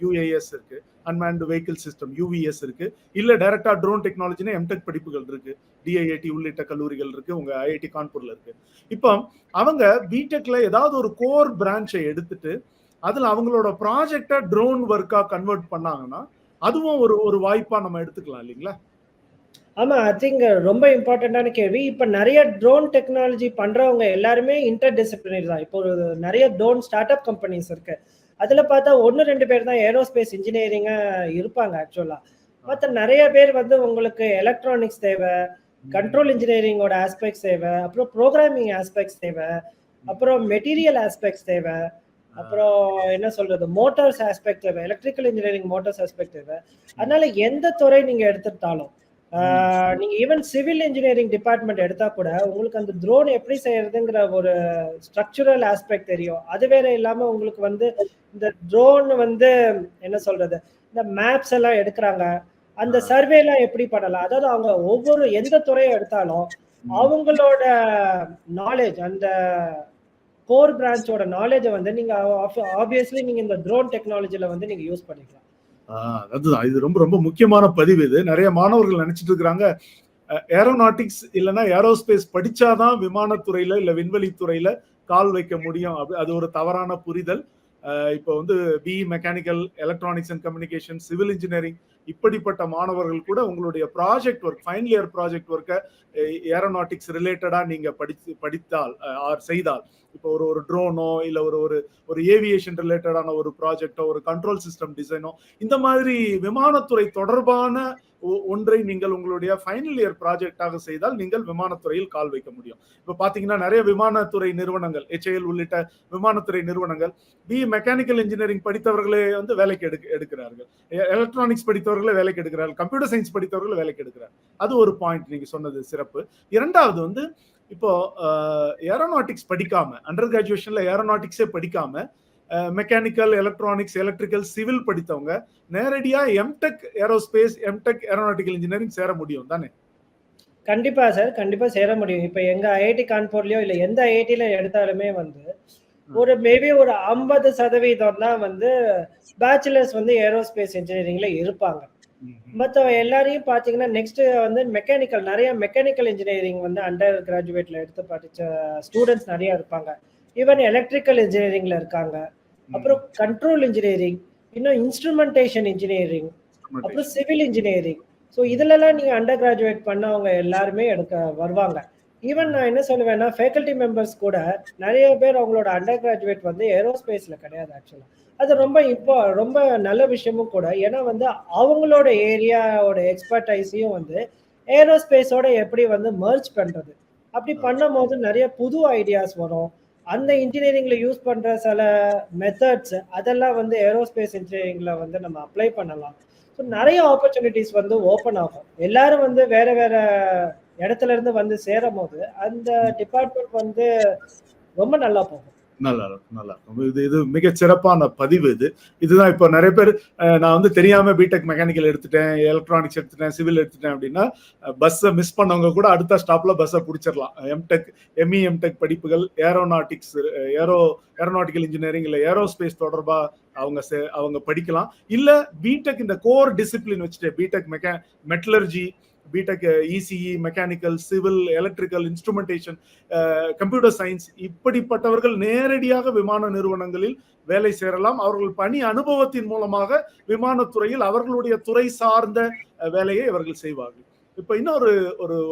யூஏஎஸ் இருக்கு, அன்மேண்ட் வெஹிக்கிள் சிஸ்டம் யூவிஎஸ் இருக்கு, இல்ல டைரக்டா ட்ரோன் டெக்னாலஜினா எம்டெக் படிப்புகள் இருக்கு, டிஐஐடி உள்ளிட்ட கல்லூரிகள் இருக்கு, உங்க ஐஐடி கான்பூர்ல இருக்கு. இப்போ அவங்க பிடெக்ல ஏதாவது ஒரு கோர் பிரான்ச்சை எடுத்துட்டு அதுல அவங்களோட ப்ராஜெக்டா ட்ரோன் ஒர்க்கா கன்வெர்ட் பண்ணாங்கன்னா அதுவும் ஒரு வாய்ப்பா நம்ம எடுத்துக்கலாம் இல்லைங்களா? ஆமா, ஐ திங்க் ரொம்ப இம்பார்ட்டன்டான கேள்வி. இப்ப நிறைய ட்ரோன் டெக்னாலஜி பண்றவங்க எல்லாருமே இன்டர் டிசிப்ளினரி தான். இப்போ ஒரு நிறைய ட்ரோன் ஸ்டார்ட் அப் கம்பெனிஸ் இருக்கு. அதுல பார்த்தா 1-2 பேர் தான் ஏரோஸ்பேஸ் இன்ஜினியரிங்கா இருப்பாங்க ஆக்சுவலா. மற்ற நிறைய பேர் வந்து உங்களுக்கு எலக்ட்ரானிக்ஸ் தேவை, கண்ட்ரோல் இன்ஜினியரிங்கோட ஆஸ்பெக்ட்ஸ் தேவை, அப்புறம் ப்ரோக்ராமிங் ஆஸ்பெக்ட்ஸ் தேவை, அப்புறம் மெட்டீரியல் ஆஸ்பெக்ட்ஸ் தேவை, அப்புறம் என்ன சொல்றது மோட்டார்ஸ் ஆஸ்பெக்ட் தேவை, எலக்ட்ரிக்கல் இன்ஜினியரிங் மோட்டார்ஸ் ஆஸ்பெக்ட் தேவை. அதனால எந்த துறை நீங்க எடுத்துட்டாலும், நீங்க ஈவன் சிவில் இன்ஜினியரிங் டிபார்ட்மெண்ட் எடுத்தா கூட உங்களுக்கு அந்த ட்ரோன் எப்படி செய்யறதுங்கிற ஒரு ஸ்ட்ரக்சரல் ஆஸ்பெக்ட் தெரியும். அது வேற இல்லாம உங்களுக்கு வந்து இந்த ட்ரோன் வந்து என்ன சொல்றது, இந்த மேப்ஸ் எல்லாம் எடுக்கிறாங்க, அந்த சர்வே எல்லாம் எப்படி பண்ணலாம். அதாவது அவங்க ஒவ்வொரு எந்த துறையை எடுத்தாலும் அவங்களோட நாலேஜ், அந்த கோர் பிரான்ச்சோட நாலேஜை வந்து நீங்க ஆப்வியஸ்லி நீங்க இந்த ட்ரோன் டெக்னாலஜில வந்து நீங்க யூஸ் பண்ணிக்கலாம். அதுதான் இது ரொம்ப ரொம்ப முக்கியமான பதிவு. இது நிறைய மாணவர்கள் நினைச்சிட்டு இருக்கிறாங்க ஏரோநாட்டிக்ஸ் இல்லைன்னா ஏரோஸ்பேஸ் படிச்சாதான் விமானத்துறையில இல்ல விண்வெளி துறையில கால் வைக்க முடியும். அது ஒரு தவறான புரிதல். இப்போ வந்து BE mechanical, electronics and communication, civil engineering இப்படிப்பட்ட மாணவர்கள் கூட உங்களுடைய project work, final year project ஒர்க்கை ஏரோநாட்டிக்ஸ் ரிலேட்டடா நீங்க படித்தால் செய்தால், இப்போ ஒரு ட்ரோனோ இல்ல ஒரு ஏவியேஷன் ரிலேட்டடான ஒரு ப்ராஜெக்டோ, ஒரு கண்ட்ரோல் சிஸ்டம் டிசைனோ, இந்த மாதிரி விமானத்துறை தொடர்பான ஒன்றை நீங்கள் உங்களுடைய ஃபைனல் இயர் ப்ராஜெக்டாக செய்தால் நீங்கள் விமானத்துறையில் கால் வைக்க முடியும். இப்போ பாத்தீங்கன்னா நிறைய விமானத்துறை நிறுவனங்கள், HAL உள்ளிட்ட விமானத்துறை நிறுவனங்கள் பிஇ மெக்கானிக்கல் இன்ஜினியரிங் படித்தவர்களே வந்து வேலைக்கு எடுக்கிறார்கள், எலக்ட்ரானிக்ஸ் படித்தவர்களே வேலைக்கு எடுக்கிறார்கள், கம்ப்யூட்டர் சயின்ஸ் படித்தவர்களே வேலைக்கு எடுக்கிறார். அது ஒரு பாயிண்ட் நீங்க சொன்னது சிறப்பு. இரண்டாவது வந்து இப்போ ஏரோநாட்டிக்ஸ் படிக்காம, அண்டர் கிராஜுவேஷன்ல ஏரோநாட்டிக்ஸே படிக்காம மெக்கானிக்கல், எலக்ட்ரானிக்ஸ், எலக்ட்ரிக்கல், சிவில் படித்தவங்க நேரடியா MTech aerospace, MTech aeronautical engineering சேர முடியும் தானே? கண்டிப்பா சார், கண்டிப்பா சேர முடியும். இப்ப எங்க ஐஐடி கான்பூர்லயோ இல்ல எந்த ஐஐடில எடுத்தாலுமே வந்து ஒரு மேபி ஒரு 50% தான் வந்து பேச்சுலர்ஸ் வந்து ஏரோஸ்பேஸ் இன்ஜினியரிங்ல இருப்பாங்க. மற்ற எல்லாரையும் பாத்தீங்கன்னா நெக்ஸ்ட் வந்து மெக்கானிக்கல், நிறைய மெக்கானிக்கல் இன்ஜினியரிங் வந்து அண்டர் கிராஜுவேட்ல எடுத்து படிச்ச ஸ்டூடெண்ட்ஸ் நிறைய இருப்பாங்க. ஈவன் எலக்ட்ரிக்கல் இன்ஜினியரிங்ல இருக்காங்க, அப்புறம் கண்ட்ரோல் இன்ஜினியரிங், இன்னும் இன்ஸ்ட்ருமெண்டேஷன் இன்ஜினியரிங், அப்புறம் சிவில் இன்ஜினியரிங். ஸோ இதுலலாம் நீங்க அண்டர் கிராஜுவேட் பண்ணவங்க எல்லாருமே வருவாங்க. ஈவன் நான் என்ன சொல்லுவேன்னா, ஃபேக்கல்டி மெம்பர்ஸ் கூட நிறைய பேர் அவங்களோட அண்டர் கிராஜுவேட் வந்து ஏரோஸ்பேஸ்ல கிடையாது ஆக்சுவலா. அது ரொம்ப நல்ல விஷயமும் கூட. ஏன்னா வந்து அவங்களோட ஏரியாவோட எக்ஸ்பர்டைஸையும் வந்து ஏரோஸ்பேஸோட எப்படி வந்து மெர்ஜ் பண்றது. அப்படி பண்ணும்போது நிறைய புது ஐடியாஸ் வரும். அந்த இன்ஜினியரிங்ல யூஸ் பண்ற சில மெத்தட்ஸ் அதெல்லாம் வந்து ஏரோஸ்பேஸ் இன்ஜினியரிங்ல வந்து நம்ம அப்ளை பண்ணலாம். ஸோ நிறைய ஆப்பர்ச்சுனிட்டிஸ் வந்து ஓப்பன் ஆகும். எல்லாரும் வந்து வேற வேற இடத்துல இருந்து வந்து சேரும் போது அந்த டிபார்ட்மெண்ட் வந்து ரொம்ப நல்லா போகும். நல்லா இருக்கும், நல்லா இருக்கும். இது மிக சிறப்பான பதிவு. இதுதான் இப்போ நிறைய பேர் நான் வந்து தெரியாம பிடெக் மெக்கானிக்கல் எடுத்துட்டேன், எலக்ட்ரானிக்ஸ் எடுத்துட்டேன், சிவில் எடுத்துட்டேன் அப்படின்னா பஸ்ஸை மிஸ் பண்ணவங்க கூட அடுத்த ஸ்டாப்ல பஸ்ஸை பிடிச்சிடலாம். எம்டெக் படிப்புகள், ஏரோநாட்டிக்கல் இன்ஜினியரிங் இல்ல ஏரோஸ்பேஸ் தொடர்பா அவங்க படிக்கலாம். இல்ல பிடெக் இந்த கோர் டிசிப்ளின் வச்சுட்டு BTech metallurgy, BTech ECE, mechanical, civil, electrical, instrumentation, computer science இப்படிப்பட்டவர்கள் நேரடியாக விமான நிறுவனங்களில் வேலை சேரலாம். அவர்கள் பணி அனுபவத்தின் மூலமாக விமானத்துறையில் அவர்களுடைய துறை சார்ந்த வேலையை அவர்கள் செய்வார்கள். இப்ப இன்னொரு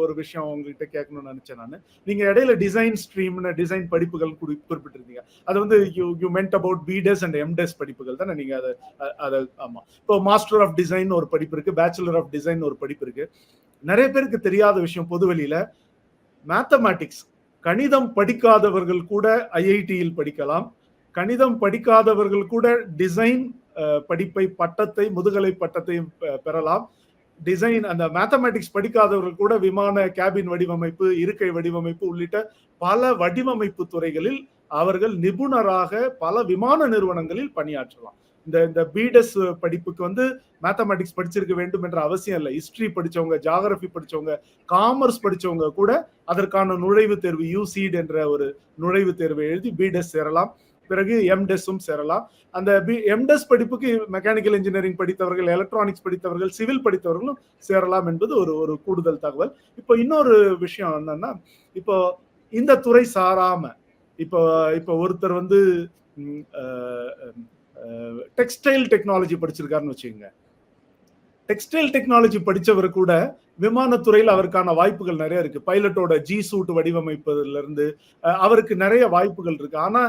ஒரு விஷயம் உங்ககிட்ட கேட்கணும்னு நினைச்சேன் நான். நீங்க இடையில டிசைன் ஸ்ட்ரீம்னு டிசைன் படிப்புகள் குறிப்பிட்டிருந்தீங்க. அது வந்து you meant about BTechs and MTechs படிப்புகள் தானே? நீங்க அதை ஆமா. இப்போ மாஸ்டர் ஆஃப் டிசைன் ஒரு படிப்பு இருக்கு, பேச்சுலர் ஆஃப் டிசைன் ஒரு படிப்பு இருக்கு. நிறைய பேருக்கு தெரியாத விஷயம், பொதுவெளியில மேத்தமேட்டிக்ஸ் கணிதம் படிக்காதவர்கள் கூட ஐஐடியில் படிக்கலாம். கணிதம் படிக்காதவர்கள் கூட டிசைன் பட்டத்தை, முதுகலை பட்டத்தை பெறலாம். டிசைன் அந்த மேத்தமேட்டிக்ஸ் படிக்காதவர்கள் கூட விமான கேபின் வடிவமைப்பு, இருக்கை வடிவமைப்பு உள்ளிட்ட பல வடிவமைப்பு துறைகளில் அவர்கள் நிபுணராக பல விமான நிறுவனங்களில் பணியாற்றலாம். இந்த பிடெஸ் படிப்புக்கு வந்து மேத்தமேட்டிக்ஸ் படிச்சிருக்க வேண்டும் என்ற அவசியம் இல்லை. ஹிஸ்டரி படிச்சவங்க, ஜியாகிரபி படிச்சவங்க, காமர்ஸ் படிச்சவங்க கூட அதற்கான நுழைவுத் தேர்வு யூசீட் என்ற ஒரு நுழைவுத் தேர்வை எழுதி பிடெஸ் சேரலாம். பிறகு எம்டெஸும் சேரலாம். அந்த எம்டெஸ் படிப்புக்கு மெக்கானிக்கல் இன்ஜினியரிங் படித்தவர்கள், எலக்ட்ரானிக்ஸ் படித்தவர்கள், சிவில் படித்தவர்களும் சேரலாம் என்பது ஒரு கூடுதல் தகவல். இப்போ இன்னொரு விஷயம் என்னன்னா, இப்போ இந்த துறை சாராம இப்போ ஒருத்தர் வந்து டெக்ஸ்டைல் டெக்னாலஜி படிச்சிருக்காருன்னு வச்சுக்கோங்க. டெக்ஸ்டைல் டெக்னாலஜி படிச்சவர் கூட விமானத்துறையில் அவருக்கான வாய்ப்புகள் நிறைய இருக்கு. பைலட்டோட ஜி சூட் வடிவமைப்பதுல இருந்து அவருக்கு நிறைய வாய்ப்புகள் இருக்கு. ஆனா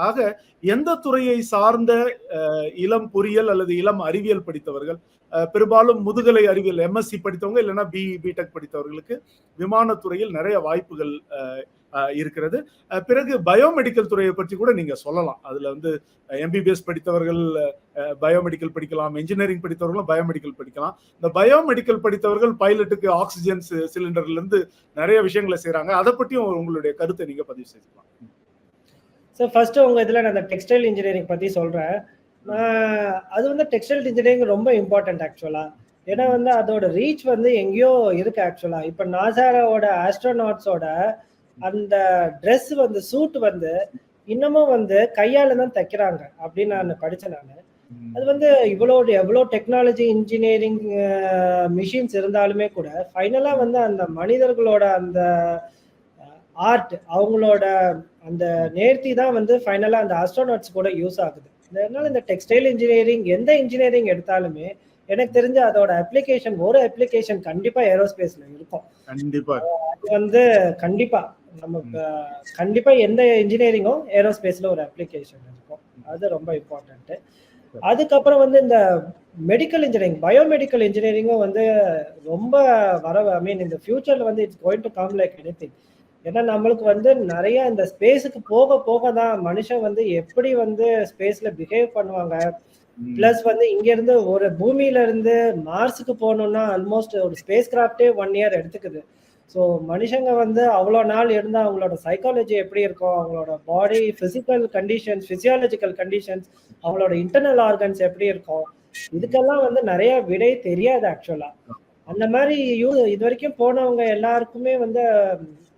ஆக எந்த துறையை சார்ந்த இளம் பொறியியல் அல்லது இளம் அறிவியல் படித்தவர்கள், பெரும்பாலும் முதுகலை அறிவியல் எம்எஸ்சி படித்தவங்க இல்லைன்னா பிடெக் படித்தவர்களுக்கு விமானத்துறையில் நிறைய வாய்ப்புகள் இருக்கிறது. பிறகு பயோமெடிக்கல் துறையை பற்றி கூட நீங்க சொல்லலாம். அதுல வந்து எம்பிபிஎஸ் படித்தவர்கள் பயோமெடிக்கல் படிக்கலாம், இன்ஜினியரிங் படித்தவர்களும் பயோமெடிக்கல் படிக்கலாம். இந்த பயோமெடிக்கல் படித்தவர்கள் பைலட்டுக்கு ஆக்சிஜன் சிலிண்டர்ல இருந்து நிறைய விஷயங்களை செய்யறாங்க. அதை பற்றியும் உங்களுடைய கருத்தை நீங்க பதிவு செய்யலாம். ஸோ ஃபர்ஸ்ட் உங்க இதுல நான் அந்த டெக்ஸ்டைல் இன்ஜினியரிங் பத்தி சொல்றேன். அது வந்து டெக்ஸ்டைல் இன்ஜினியரிங் ரொம்ப இம்பார்ட்டன்ட் ஆக்சுவலா. ஏன்னா வந்து அதோட ரீச் வந்து எங்கேயோ இருக்கு ஆக்சுவலா. இப்ப நாசாவோட ஆஸ்ட்ரோநாட்ஸோட அந்த ட்ரெஸ் வந்து சூட் வந்து இன்னமும் வந்து கையால தான் தைக்கிறாங்க அப்படின்னு நான் படிச்சேன். அது வந்து எவ்வளோ டெக்னாலஜி இன்ஜினியரிங் மிஷின்ஸ் இருந்தாலுமே கூட ஃபைனலா வந்து அந்த மனிதர்களோட அந்த ஆர்ட், அவங்களோட அந்த நேர்த்தி தான் வந்து ஃபைனலா அந்த ஆஸ்ட்ரோநாட்ஸ் கூட யூஸ் ஆகுது. அதனால இந்த டெக்ஸ்டைல் இன்ஜினியரிங் எந்த இன்ஜினியரிங் எடுத்தாலுமே எனக்கு தெரிஞ்ச அதோட அப்ளிகேஷன் கண்டிப்பா ஏரோஸ்பேஸ்ல இருக்கும். கண்டிப்பா அது வந்து கண்டிப்பா எந்த இன்ஜினியரிங்கும் ஏரோஸ்பேஸ்ல ஒரு அப்ளிகேஷன் இருக்கும். அது ரொம்ப இம்பார்ட்டன்ட். அதுக்கப்புறம் வந்து இந்த மெடிக்கல் இன்ஜினியரிங், பயோமெடிக்கல் இன்ஜினியரிங்கும் வந்து ரொம்ப இந்த ஃபியூச்சர்ல வந்து it's going to come like anything. ஏன்னா நம்மளுக்கு வந்து நிறைய இந்த ஸ்பேஸுக்கு போக தான் மனுஷன் வந்து எப்படி வந்து ஸ்பேஸ்ல பிஹேவ் பண்ணுவாங்க. பிளஸ் வந்து இங்க இருந்து ஒரு பூமியில இருந்து மார்ஸுக்கு போகணும்னா ஆல்மோஸ்ட் ஒரு ஸ்பேஸ் கிராஃப்டே 1 இயர் எடுத்துக்குது. ஸோ மனுஷங்க வந்து அவ்வளோ நாள் இருந்தால் அவங்களோட சைக்காலஜி எப்படி இருக்கும், அவங்களோட பாடி ஃபிசிக்கல் கண்டிஷன்ஸ், ஃபிசியாலஜிக்கல் கண்டிஷன்ஸ், அவங்களோட இன்டர்னல் ஆர்கன்ஸ் எப்படி இருக்கும், இதுக்கெல்லாம் வந்து நிறைய விடை தெரியாது ஆக்சுவலா. அந்த மாதிரி இது வரைக்கும் போனவங்க எல்லாருக்குமே வந்து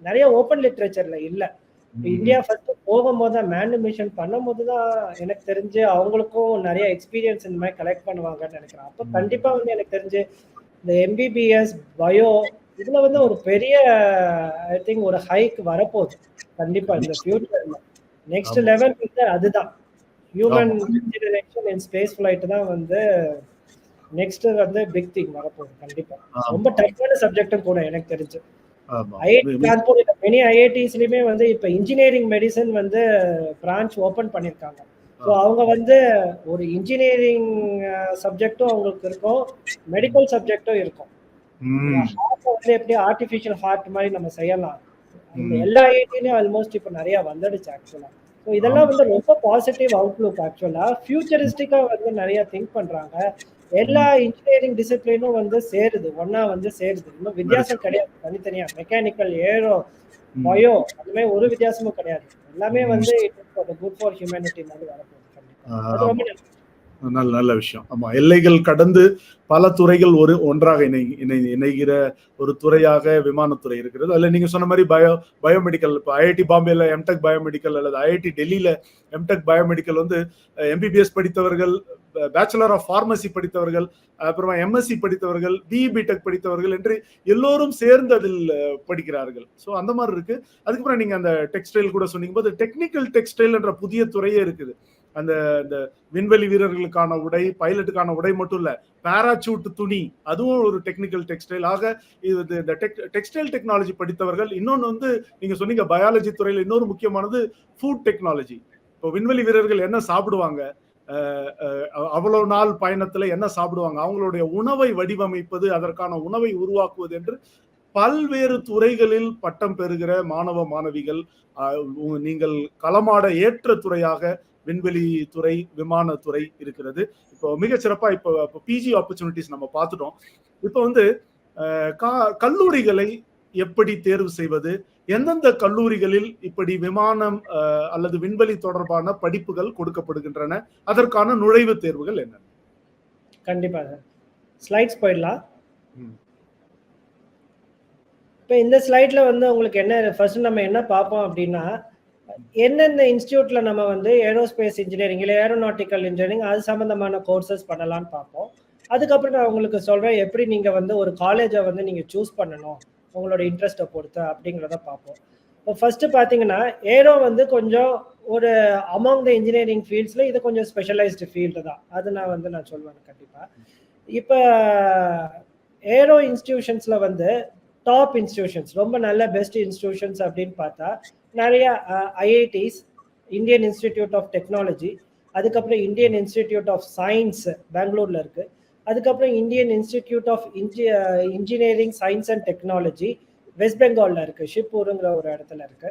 நிறைய ஓப்பன் லிட்ரேச்சர்ல இல்லை. இந்தியா ஃபர்ஸ்ட் போகும்போது தான் மேன் மிஷன் பண்ணும்போது தான் எனக்கு தெரிஞ்சு அவங்களுக்கும் நிறைய எக்ஸ்பீரியன்ஸ் இந்த மாதிரி கலெக்ட் பண்ணுவாங்கன்னு நினைக்கிறேன். அப்போ கண்டிப்பா வந்து எனக்கு தெரிஞ்சு இந்த எம்பிபிஎஸ் பயோ இதுல வந்து ஒரு பெரிய ஐ திங்க் ஒரு ஹைக் வரப்போகுது கண்டிப்பா இந்த ஃபியூச்சர்ல. நெக்ஸ்ட் லெவல் வந்து அதுதான் ஹியூமன் ஜெனரேஷன் இன் ஸ்பேஸ் ஃபிளைட் தான் வந்து நெக்ஸ்ட் வந்து பிக் திங் வரப்போகுது கண்டிப்பா. ரொம்ப டஃப்பான சப்ஜெக்டும் கூட எனக்கு தெரிஞ்சு. ஆமா. ஐஐடி கான்பூர் மெனி ஐஐடிஸ்லயுமே வந்து இப்ப இன்ஜினியரிங் மெடிசன் வந்து பிரான்ச் ஓபன் பண்ணிருக்காங்க. ஸோ அவங்க வந்து ஒரு இன்ஜினியரிங் சப்ஜெக்டும் அவங்களுக்கு இருக்கும், மெடிக்கல் சப்ஜெக்டும் இருக்கும். ஹார்ட் வந்து எப்படி ஆர்டிஃபிஷியல் ஹார்ட் மாதிரி நம்ம செய்யலாம், இந்த எல்லா ஐஐடிலையும் ஆல்மோஸ்ட் இப்போ நிறைய வந்துடுச்சு ஆக்சுவலா. ஸோ இதெல்லாம் வந்து ரொம்ப பாசிட்டிவ் அவுட்லுக். ஆக்சுவலா ஃபியூச்சரிஸ்டிக்கா வந்து நிறைய திங்க் பண்றாங்க. எல்லா இன்ஜினியரிங் டிசிப்ளினும் வந்து சேருது, ஒன்னா வந்து சேருது. இன்னும் வித்தியாசம் கிடையாது, தனித்தனியா மெக்கானிக்கல், ஏரோ, பயோ, அந்த மாதிரி ஒரு வித்தியாசமும் கிடையாது. எல்லாமே வந்து குட் ஃபார் ஹியூமனிட்டி மாதிரி வரப்போகுது. அது ரொம்ப நல்ல விஷயம். ஆமா, எல்லைகள் கடந்து பல துறைகள் ஒன்றாக இணைகிற ஒரு துறையாக விமானத்துறை இருக்கிறது. அதுல நீங்க சொன்ன மாதிரி பயோமெடிக்கல், இப்போ ஐஐடி பாம்பேல எம்டெக் பயோமெடிக்கல் அல்லது ஐஐடி டெல்லியில எம்டெக் பயோமெடிக்கல் வந்து எம்பிபிஎஸ் படித்தவர்கள், பேச்சுலர் ஆஃப் பார்மசி படித்தவர்கள், அப்புறமா எம்எஸ்சி படித்தவர்கள், பிடெக் படித்தவர்கள் என்று எல்லோரும் சேர்ந்து அதில் படிக்கிறார்கள். ஸோ அந்த மாதிரி இருக்கு. அதுக்கப்புறம் நீங்க அந்த டெக்ஸ்டைல் கூட சொன்னீங்க போது டெக்னிக்கல் டெக்ஸ்டைல் என்ற புதிய துறையே இருக்குது. அந்த விண்வெளி வீரர்களுக்கான உடை, பைலட்டுக்கான உடை மட்டும் இல்ல, பாராசூட் துணி, அதுவும் ஒரு டெக்னிக்கல் டெக்ஸ்டைல். ஆக இது இந்த டெக்ஸ்டைல் டெக்னாலஜி படித்தவர்கள். இன்னொன்னு வந்து நீங்க சொன்னீங்க பயாலஜி துறையில இன்னொரு முக்கியமானது ஃபுட் டெக்னாலஜி. இப்போ விண்வெளி வீரர்கள் என்ன சாப்பிடுவாங்க, அவ்வளவு நாள் பயணத்துல என்ன சாப்பிடுவாங்க, அவங்களுடைய உணவை வடிவமைப்பது, அதற்கான உணவை உருவாக்குவது என்று பல்வேறு துறைகளில் பட்டம் பெறுகிற மாணவ மாணவிகள் நீங்கள் களமாட ஏற்ற துறையாக விண்வெளி துறை, விமானத்துறை இருக்கிறது. இப்போ மிக சிறப்பா இப்போ பிஜி ஆப்பர்ச்சுனிட்டிஸ் நம்ம பார்த்துட்டோம். இப்போ வந்து கல்லூரிகளை எப்படி தேர்வு செய்வது, எந்தெந்த கல்லூரிகளில் இப்படி விமானம் அல்லது விண்வெளி தொடர்பான படிப்புகள் கொடுக்கப்படுகின்றன, அதற்கான நுழைவுத் தேர்வுகள் என்ன? கண்டிப்பாக ஸ்லைட்ஸ் போயிடலாம். இப்போ இந்த ஸ்லைட்ல வந்து உங்களுக்கு என்ன ஃபர்ஸ்ட் நம்ம என்ன பார்ப்போம் அப்படின்னா, என்னென்ன இன்ஸ்டியூட்ல நம்ம வந்து ஏரோஸ்பேஸ் இன்ஜினியரிங் இல்லை ஏரோநாட்டிக்கல் இன்ஜினியரிங் அது சம்பந்தமான கோர்சஸ் பண்ணலாம்னு பார்ப்போம். அதுக்கப்புறம் நான் உங்களுக்கு சொல்றேன் எப்படி நீங்க வந்து ஒரு காலேஜை வந்து நீங்க சூஸ் பண்ணணும் உங்களோட இன்ட்ரெஸ்ட்டை பொறுத்து அப்படிங்கிறத பார்ப்போம். இப்போ ஃபர்ஸ்ட் பார்த்தீங்கன்னா ஏரோ வந்து கொஞ்சம் ஒரு அமாங் த இன்ஜினியரிங் ஃபீல்ட்ஸில் இது கொஞ்சம் ஸ்பெஷலைஸ்டு ஃபீல்டு தான். அது நான் சொல்லுவேன் கண்டிப்பாக. இப்போ ஏரோ இன்ஸ்டிடியூஷன்ஸில் வந்து டாப் இன்ஸ்டிடியூஷன்ஸ், ரொம்ப நல்ல பெஸ்ட் இன்ஸ்டிடியூஷன்ஸ் அப்படின்னு பார்த்தா நிறைய IITs, Indian institute of technology, அதுக்கப்புறம் இந்தியன் இன்ஸ்டிடியூட் ஆஃப் சயின்ஸ் பெங்களூர்ல இருக்கு, அதுக்கப்புறம் Indian institute of engineering science and technology West பெங்கால்ல இருக்கு, ஷிப்பூருங்கிற ஒரு இடத்துல இருக்கு.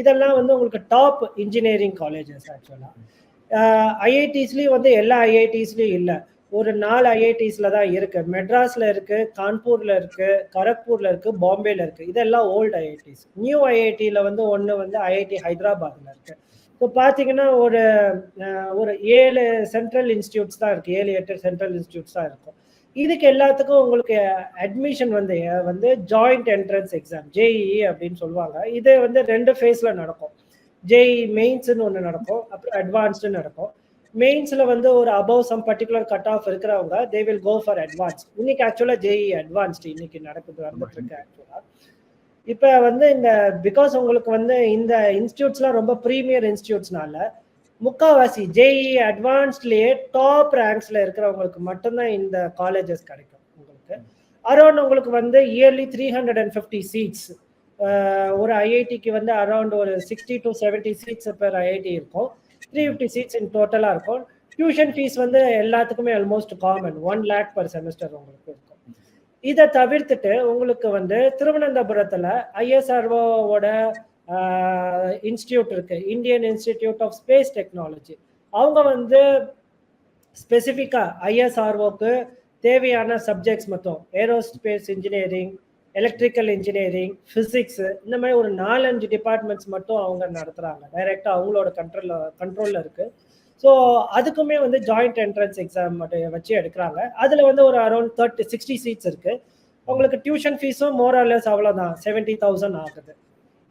இதெல்லாம் வந்து உங்களுக்கு டாப் இன்ஜினியரிங் காலேஜஸ். ஆக்சுவலா ஐஐடிஸ்லயும் வந்து எல்லா ஐஐடிஸ்லயும் இல்லை, ஒரு 4 ஐஐடிஸ்ல தான் இருக்கு. மெட்ராஸ்ல இருக்கு, கான்பூர்ல இருக்கு, கரக்பூர்ல இருக்கு, பாம்பேல இருக்கு. இதெல்லாம் ஓல்டு ஐஐடிஸ். நியூ ஐஐடியில வந்து ஒன்று வந்து ஐஐடி ஹைதராபாத்ல இருக்கு. இப்போ பார்த்தீங்கன்னா ஒரு 7 சென்ட்ரல் இன்ஸ்டியூட்ஸ் தான் இருக்கு, 7-8 சென்ட்ரல் இன்ஸ்டியூட்ஸ் தான் இருக்கும். இதுக்கு எல்லாத்துக்கும் உங்களுக்கு அட்மிஷன் வந்து ஜாயிண்ட் என்ட்ரன்ஸ் எக்ஸாம், ஜேஇஇ அப்படின்னு சொல்லுவாங்க. இது வந்து 2 ஃபேஸ்ல நடக்கும். ஜேஇஇ மெயின்ஸ்னு ஒன்று நடக்கும், அப்புறம் அட்வான்ஸ்டு நடக்கும். மெயின்ஸ்ல வந்து ஒரு above some particular cut off இருக்கிறவங்க they will go for advance. இன்னைக்கு ஆக்சுவலா ஜேஇ அட்வான்ஸ்டு இன்னைக்கு வந்துட்டு இருக்கு. ஆக்சுவலா இப்ப வந்து இந்த பிகாஸ் உங்களுக்கு வந்து இந்த இன்ஸ்டியூட்ஸ்லாம் ரொம்ப ப்ரீமியர் இன்ஸ்டியூட்ஸ்னால முக்காவாசி ஜேஇ அட்வான்ஸ்ட்லயே டாப் ரேங்க்ஸ்ல இருக்கிறவங்களுக்கு மட்டும்தான் இந்த காலேஜஸ் கிடைக்கும். உங்களுக்கு அரௌண்ட் உங்களுக்கு வந்து இயர்லி 350 சீட்ஸ், ஒரு ஐஐடிக்கு வந்து அரௌண்ட் ஒரு 60 to 70 சீட்ஸ் பெர் ஐஐடி இருக்கும். 350 சீட்ஸ் இன் டோட்டலாக இருக்கும். டியூஷன் ஃபீஸ் வந்து எல்லாத்துக்குமே almost common, 1 lakh per semester உங்களுக்கு இருக்கும். இதை தவிர்த்துட்டு உங்களுக்கு வந்து திருவனந்தபுரத்தில் ஐஎஸ்ஆர்ஓவோட இன்ஸ்டியூட் இருக்கு, Indian institute of space technology. அவங்க வந்து ஸ்பெசிஃபிக்காக ஐஎஸ்ஆர்ஓக்கு தேவையான சப்ஜெக்ட்ஸ் மொத்தம் aerospace engineering, electrical engineering, physics, இந்த மாதிரி ஒரு 4-5 டிபார்ட்மெண்ட்ஸ் மட்டும் அவங்க நடத்துறாங்க. டைரக்டா அவங்களோட கண்ட்ரோல்ல இருக்கு. ஸோ அதுக்குமே வந்து ஜாயிண்ட் என்ட்ரன்ஸ் எக்ஸாம் வச்சு எடுக்கிறாங்க. அதுல வந்து ஒரு அரௌண்ட் 60 சீட்ஸ் இருக்கு. உங்களுக்கு டியூஷன் ஃபீஸும் மோரலஸ் அவ்வளோதான், 70,000 ஆகுது.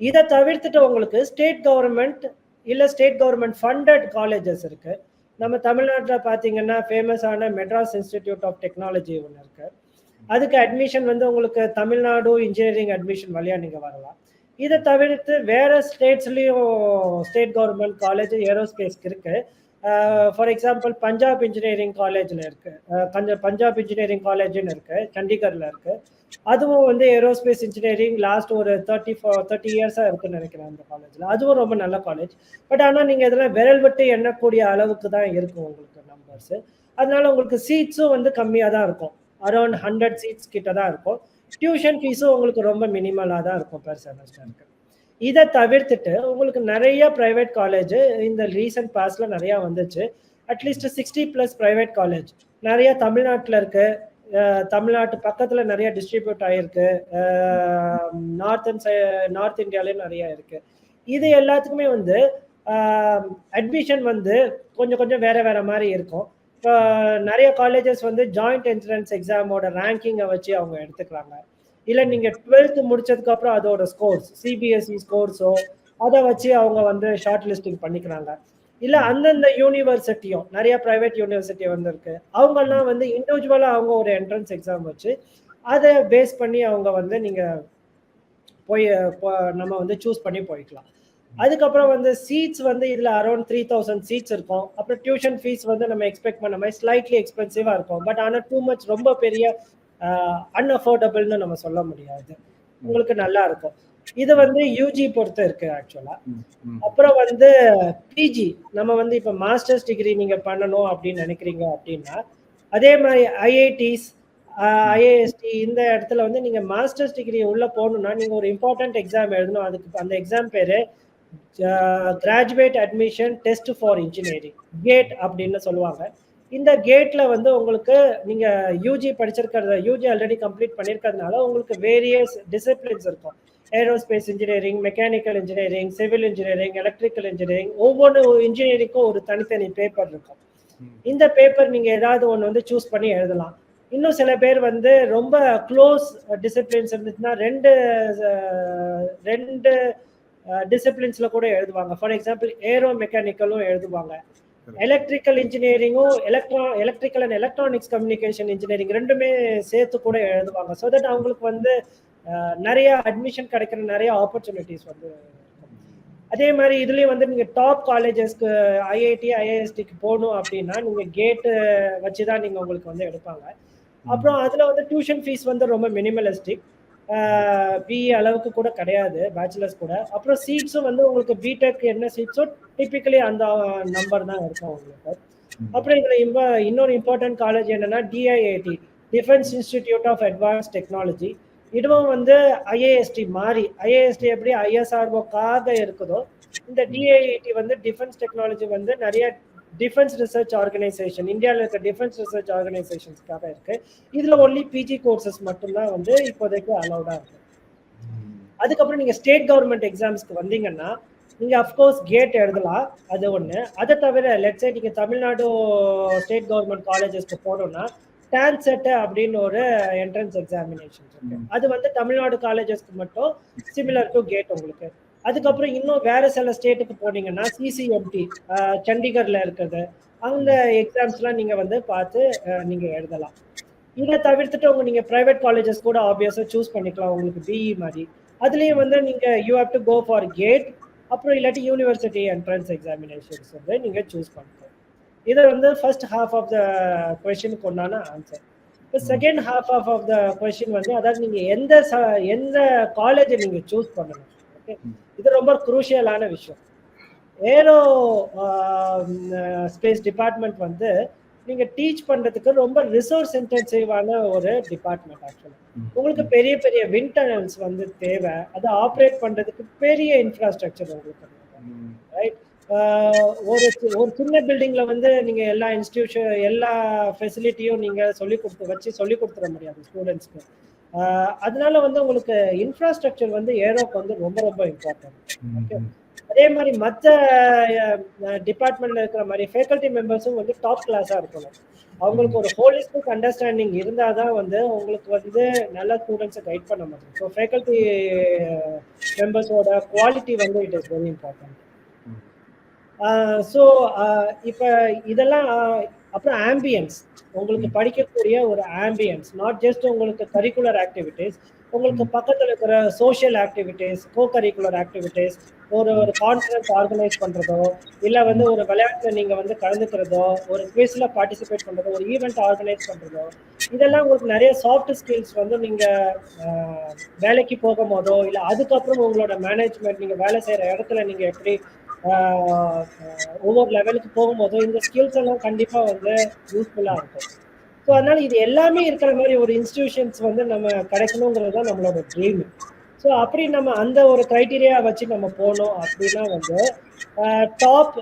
இதை தவிர்த்துட்டு உங்களுக்கு ஸ்டேட் கவர்மெண்ட் இல்லை ஸ்டேட் கவர்மெண்ட் ஃபண்டட் காலேஜஸ் இருக்கு. நம்ம தமிழ்நாட்டில் பார்த்தீங்கன்னா ஃபேமஸான மெட்ராஸ் இன்ஸ்டிடியூட் ஆஃப் டெக்னாலஜி ஒன்று இருக்கு. அதுக்கு அட்மிஷன் வந்து உங்களுக்கு தமிழ்நாடு இன்ஜினியரிங் அட்மிஷன் வழியா நீங்க வரலாம். இதை தவிர்த்து வேற ஸ்டேட்ஸ்லயும் ஸ்டேட் கவர்மெண்ட் காலேஜ் ஏரோஸ்பேஸ்க்கு இருக்கு. ஃபார் எக்ஸாம்பிள் பஞ்சாப் இன்ஜினியரிங் காலேஜில் இருக்கு, பஞ்சாப் இன்ஜினியரிங் காலேஜ்னு இருக்கு, சண்டிகர்ல இருக்கு. அதுவும் வந்து ஏரோஸ்பேஸ் இன்ஜினியரிங் லாஸ்ட் ஒரு 30 இயர்ஸாக இருக்குன்னு நினைக்கிறேன் அந்த காலேஜில். அதுவும் ரொம்ப நல்ல காலேஜ். பட் ஆனால் நீங்கள் இதெல்லாம் விரல் விட்டு எண்ணக்கூடிய அளவுக்கு தான் இருக்கும் உங்களுக்கு நம்பர்ஸு. அதனால உங்களுக்கு சீட்ஸும் வந்து கம்மியாக தான் இருக்கும், அரௌண்ட் 100 சீட்ஸ் கிட்ட தான் இருக்கும். டியூஷன் ஃபீஸும் உங்களுக்கு ரொம்ப மினிமலாக தான் இருக்கும் பெர் செமஸ்டருக்கு. இதை தவிர்த்துட்டு உங்களுக்கு நிறைய ப்ரைவேட் காலேஜ் இந்த ரீசன்ட் பாஸ்ட்ல நிறைய வந்துச்சு. அட்லீஸ்ட் 60+ ப்ரைவேட் காலேஜ் நிறைய தமிழ்நாட்டில் இருக்கு. தமிழ்நாட்டு பக்கத்துல நிறைய டிஸ்ட்ரிபியூட் ஆயிருக்கு. நார்த் இந்தியாலயும் நிறைய இருக்கு. இது எல்லாத்துக்குமே வந்து அட்மிஷன் வந்து கொஞ்சம் கொஞ்சம் வேற வேற மாதிரி இருக்கும். இப்போ நிறைய காலேஜஸ் வந்து ஜாயிண்ட் என்ட்ரன்ஸ் எக்ஸாமோட ரேங்கிங்கை வச்சு அவங்க எடுத்துக்கிறாங்க. இல்லை நீங்கள் 12th முடிச்சதுக்கு அப்புறம் அதோட ஸ்கோர்ஸ், சிபிஎஸ்இ ஸ்கோர்ஸோ அதை வச்சு அவங்க வந்து ஷார்ட் லிஸ்டிங் பண்ணிக்கிறாங்க. இல்லை அந்தந்த யூனிவர்சிட்டியும் நிறைய ப்ரைவேட் யூனிவர்சிட்டி வந்து இருக்கு, அவங்கெல்லாம் வந்து இண்டிவிஜுவலாக அவங்க ஒரு என்ட்ரன்ஸ் எக்ஸாம் வச்சு அதை பேஸ் பண்ணி அவங்க வந்து நீங்கள் நம்ம வந்து சூஸ் பண்ணி போய்க்கலாம். அதுக்கப்புறம் வந்து சீட்ஸ் வந்து இதில் அரௌண்ட் 3000 சீட்ஸ் இருக்கும். அப்புறம் டியூஷன் ஃபீஸ் வந்து நம்ம எக்ஸ்பெக்ட் பண்ண மாதிரி ஸ்லைட்லி எக்ஸ்பென்சிவாக இருக்கும். பட் ஆனால் டூ மச் ரொம்ப பெரிய அன்அஃபோர்டபுள்னு நம்ம சொல்ல முடியாது, உங்களுக்கு நல்லா இருக்கும். இது வந்து யூஜி பொறுத்து இருக்கு ஆக்சுவலா. அப்புறம் வந்து பிஜி, நம்ம வந்து இப்போ மாஸ்டர்ஸ் டிகிரி நீங்க பண்ணணும் அப்படின்னு நினைக்கிறீங்க அப்படின்னா, அதே மாதிரி ஐஐடிஸ், ஐஏஎஸ்டி இந்த இடத்துல வந்து நீங்க மாஸ்டர்ஸ் டிகிரி உள்ள போகணும்னா நீங்க ஒரு இம்பார்ட்டன்ட் எக்ஸாம் எழுதணும். அதுக்கு அந்த எக்ஸாம் பேரு graduate admission test for engineering, GATE அப்படின்னு சொல்லுவாங்க. இந்த கேட்ல வந்து உங்களுக்கு நீங்க யூஜி படிச்சிருக்கிறது, யூஜி ஆல்ரெடி கம்ப்ளீட் பண்ணியிருக்கிறதுனால உங்களுக்கு வேரியஸ் டிசிப்ளின்ஸ் இருக்கும். Aerospace engineering, mechanical engineering, civil engineering, electrical engineering, ஒவ்வொரு இன்ஜினியரிங்க்கும் ஒரு தனித்தனி பேப்பர் இருக்கும். இந்த பேப்பர் நீங்க ஏதாவது ஒன்று வந்து சூஸ் பண்ணி எழுதலாம். இன்னும் சில பேர் வந்து ரொம்ப க்ளோஸ் டிசிப்ளின்ஸ் இருந்துச்சுன்னா ரெண்டு டிசிப்ளின்ஸ்ல கூட எழுதுவாங்க. ஃபார் எக்ஸாம்பிள் ஏரோ மெக்கானிக்கலும் எழுதுவாங்க, எலக்ட்ரிக்கல் இன்ஜினியரிங்கும் electrical and electronics communication engineering ரெண்டுமே சேர்த்து கூட எழுதுவாங்க. ஸோ தட் அவங்களுக்கு வந்து நிறைய அட்மிஷன் கிடைக்கிற நிறைய ஆப்பர்ச்சுனிட்டிஸ் வந்து. அதே மாதிரி இதுலேயும் வந்து நீங்கள் டாப் காலேஜஸ்க்கு ஐஐடி ஐஐஎஸ்டிக்கு போகணும் அப்படின்னா நீங்கள் கேட்டு வச்சு தான் நீங்கள் உங்களுக்கு வந்து எடுப்பாங்க. அப்புறம் அதில் வந்து டியூஷன் ஃபீஸ் வந்து ரொம்ப மினிமலிஸ்டிக், பிஇ அளவுக்கு கூட கிடையாது, பேச்சுலர்ஸ் கூட. அப்புறம் சீட்ஸும் வந்து உங்களுக்கு பிடெக் என்ன சீட்ஸோ டிப்பிக்கலி அந்த நம்பர் தான் இருக்கும் உங்களுக்கு. அப்புறம் இதில் இன்னொரு இம்பார்ட்டன்ட் காலேஜ் என்னன்னா DIAT, defence institute of advance technology. இதுவும் வந்து ஐஏஎஸ்டி மாதிரி, ஐஏஎஸ்டி எப்படி ஐஎஸ்ஆர்ஓக்காக இருக்குதோ இந்த டிஐஐடி வந்து டிஃபென்ஸ் டெக்னாலஜி வந்து நிறைய டிஃபென்ஸ் ரிசர்ச் ஆர்கனைசேஷன், இந்தியாவில் இருக்க டிஃபென்ஸ் ரிசர்ச் ஆர்கனைசேஷன்ஸ்க்காக இருக்கு. இதுல ஒன்லி பிஜி கோர்சஸ் மட்டும்தான் வந்து இப்போதைக்கு அலௌடா இருக்கு. அதுக்கப்புறம் நீங்க ஸ்டேட் கவர்மெண்ட் எக்ஸாம்ஸ்க்கு வந்தீங்கன்னா நீங்க அஃப்கோர்ஸ் கேட் எழுதலாம், அது ஒண்ணு. அதை தவிர லெட்ஸே நீங்க தமிழ்நாடு ஸ்டேட் கவர்மெண்ட் காலேஜஸ்க்கு போனோம்னா டான்செட் அப்படின்னு ஒரு என்ட்ரன்ஸ் எக்ஸாமினேஷன் இருக்கு. அது வந்து தமிழ்நாடு காலேஜஸ்க்கு மட்டும் சிமிலர் டு கேட் உங்களுக்கு. அதுக்கப்புறம் இன்னும் வேற சில ஸ்டேட்டுக்கு போனீங்கன்னா சிசிஎம்டி சண்டிகர்ல இருக்குது, அந்த எக்ஸாம்ஸ்லாம் நீங்க வந்து பார்த்து நீங்க எழுதலாம். இதை தவிர்த்துட்டு நீங்க பிரைவேட் காலேஜஸ் கூட ஆப்வியஸா சூஸ் பண்ணிக்கலாம் உங்களுக்கு பிஇ மாதிரி. அதுலயும் வந்து நீங்க you have to go for GATE, அப்புறம் இல்லாட்டி யூனிவர்சிட்டி என்ட்ரன்ஸ் எக்ஸாமினேஷன்ஸ் வந்து நீங்க சூஸ் பண்ணிக்கலாம். இது வந்து ஃபர்ஸ்ட் ஹாஃப் ஆஃப் த கொஸ்டினுக்கு உண்டான ஆன்சர். இப்போ second half of the question வந்து அதாவது நீங்க எந்த காலேஜை நீங்க சூஸ் பண்ணணும். ஓகே, இது ரொம்ப குரூஷியலான விஷயம். ஏரோ ஸ்பேஸ் டிபார்ட்மெண்ட் வந்து நீங்க டீச் பண்றதுக்கு ரொம்ப ரிசோர்ஸ் இன்டென்சிவான ஒரு டிபார்ட்மெண்ட். ஆக்சுவலா உங்களுக்கு பெரிய பெரிய விண்ட் டனல்ஸ் வந்து தேவை, அதை ஆப்ரேட் பண்றதுக்கு பெரிய இன்ஃப்ராஸ்ட்ரக்சர் உங்களுக்கு, ரைட்? ஒரு சின்ன பில்டிங்ல வந்து நீங்க எல்லா இன்ஸ்டிடியூஷன் எல்லா ஃபெசிலிட்டியும் நீங்க சொல்லி கொடுத்துட முடியாது ஸ்டூடெண்ட்ஸ்க்கு. அதனால வந்து உங்களுக்கு இன்ஃப்ராஸ்ட்ரக்சர் வந்து ஏரோக்கு வந்து ரொம்ப ரொம்ப இம்பார்ட்டன்ட். ஓகே, அதே மாதிரி மற்ற டிபார்ட்மெண்ட்ல இருக்கிற மாதிரி ஃபேக்கல்டி மெம்பர்ஸும் வந்து டாப் கிளாஸா இருக்கணும். அவங்களுக்கு ஒரு ஹோலிஸ்டிக் அண்டர்ஸ்டாண்டிங் இருந்தாதான் வந்து உங்களுக்கு வந்து நல்ல ஸ்டூடெண்ட்ஸை கைட் பண்ண முடியும். ஸோ ஃபேக்கல்டி மெம்பர்ஸோட குவாலிட்டி வந்து it is very important. So இப்போ இதெல்லாம் அப்புறம் ஆம்பியன்ஸ், உங்களுக்கு படிக்கக்கூடிய ஒரு ஆம்பியன்ஸ், நாட் ஜஸ்ட் உங்களுக்கு கரிக்குலர் ஆக்டிவிட்டிஸ், உங்களுக்கு பக்கத்துல இருக்கிற சோஷியல் ஆக்டிவிட்டிஸ், கோ கரிக்குலர் ஆக்டிவிட்டிஸ், ஒரு ஒரு கான்ஃபரன்ஸ் ஆர்கனைஸ் பண்றதோ, இல்ல வந்து ஒரு விளையாட்டுல நீங்க வந்து கலந்துக்கிறதோ, ஒரு குவிஸ்ல பார்ட்டிசிபேட் பண்றதோ, ஒரு ஈவெண்ட் ஆர்கனைஸ் பண்றதோ, இதெல்லாம் உங்களுக்கு நிறைய சாஃப்ட் ஸ்கில்ஸ் வந்து நீங்க வேலைக்கு போகும் போதோ, இல்ல அதுக்கப்புறம் உங்களோட மேனேஜ்மெண்ட் நீங்க வேலை செய்யற இடத்துல நீங்க எப்படி ஒவ்வொரு லெவலுக்கு போகும்போதோ இந்த ஸ்கில்ஸ் எல்லாம் கண்டிப்பா வந்து யூஸ்ஃபுல்லா இருக்கும். ஸோ அதனால இது எல்லாமே இருக்கிற மாதிரி ஒரு இன்ஸ்டிடியூஷன்ஸ் வந்து நம்ம கிடைக்கணுங்கிறது தான் நம்மளோட ட்ரீம். ஸோ அப்படி நம்ம அந்த ஒரு கிரைட்டீரியா வச்சு நம்ம போனோம் அப்படின்னா வந்து டாப்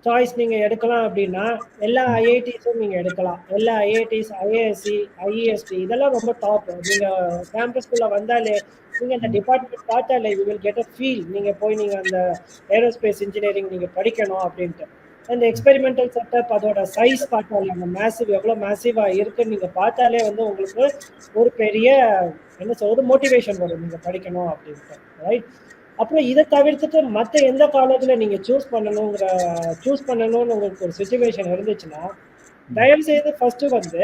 சாய்ஸ் நீங்க எடுக்கலாம் அப்படின்னா எல்லா ஐஐடிஸும் நீங்க எடுக்கலாம். எல்லா ஐஐடிஸ், ஐஏஎஸ்சி, ஐஇஎஸ்டி இதெல்லாம் ரொம்ப டாப். நீங்க கேம்பஸ்குள்ள வந்தாலே நீங்க அந்த டிபார்ட்மெண்ட் பார்த்தாலே you will get a feel. நீங்க போய் நீங்க அந்த ஏரோஸ்பேஸ் இன்ஜினியரிங் நீங்க படிக்கணும் அப்படின்ட்டு. அந்த எக்ஸ்பெரிமெண்டல் செட்டப் அதோட சைஸ் பார்த்தாலே அந்த மேசிவ் எவ்வளோ மேசிவா இருக்குன்னு நீங்க பார்த்தாலே வந்து உங்களுக்கு ஒரு பெரிய என்ன சொல்றது மோட்டிவேஷன் வரும் நீங்க படிக்கணும் அப்படின்ட்டு, ரைட்? அப்புறம் இதை தவிர்த்துட்டு மற்ற எந்த காலேஜில் நீங்கள் சூஸ் பண்ணணும்னு உங்களுக்கு ஒரு சுச்சுவேஷன் இருந்துச்சுன்னா தயவு செய்து ஃபர்ஸ்ட் வந்து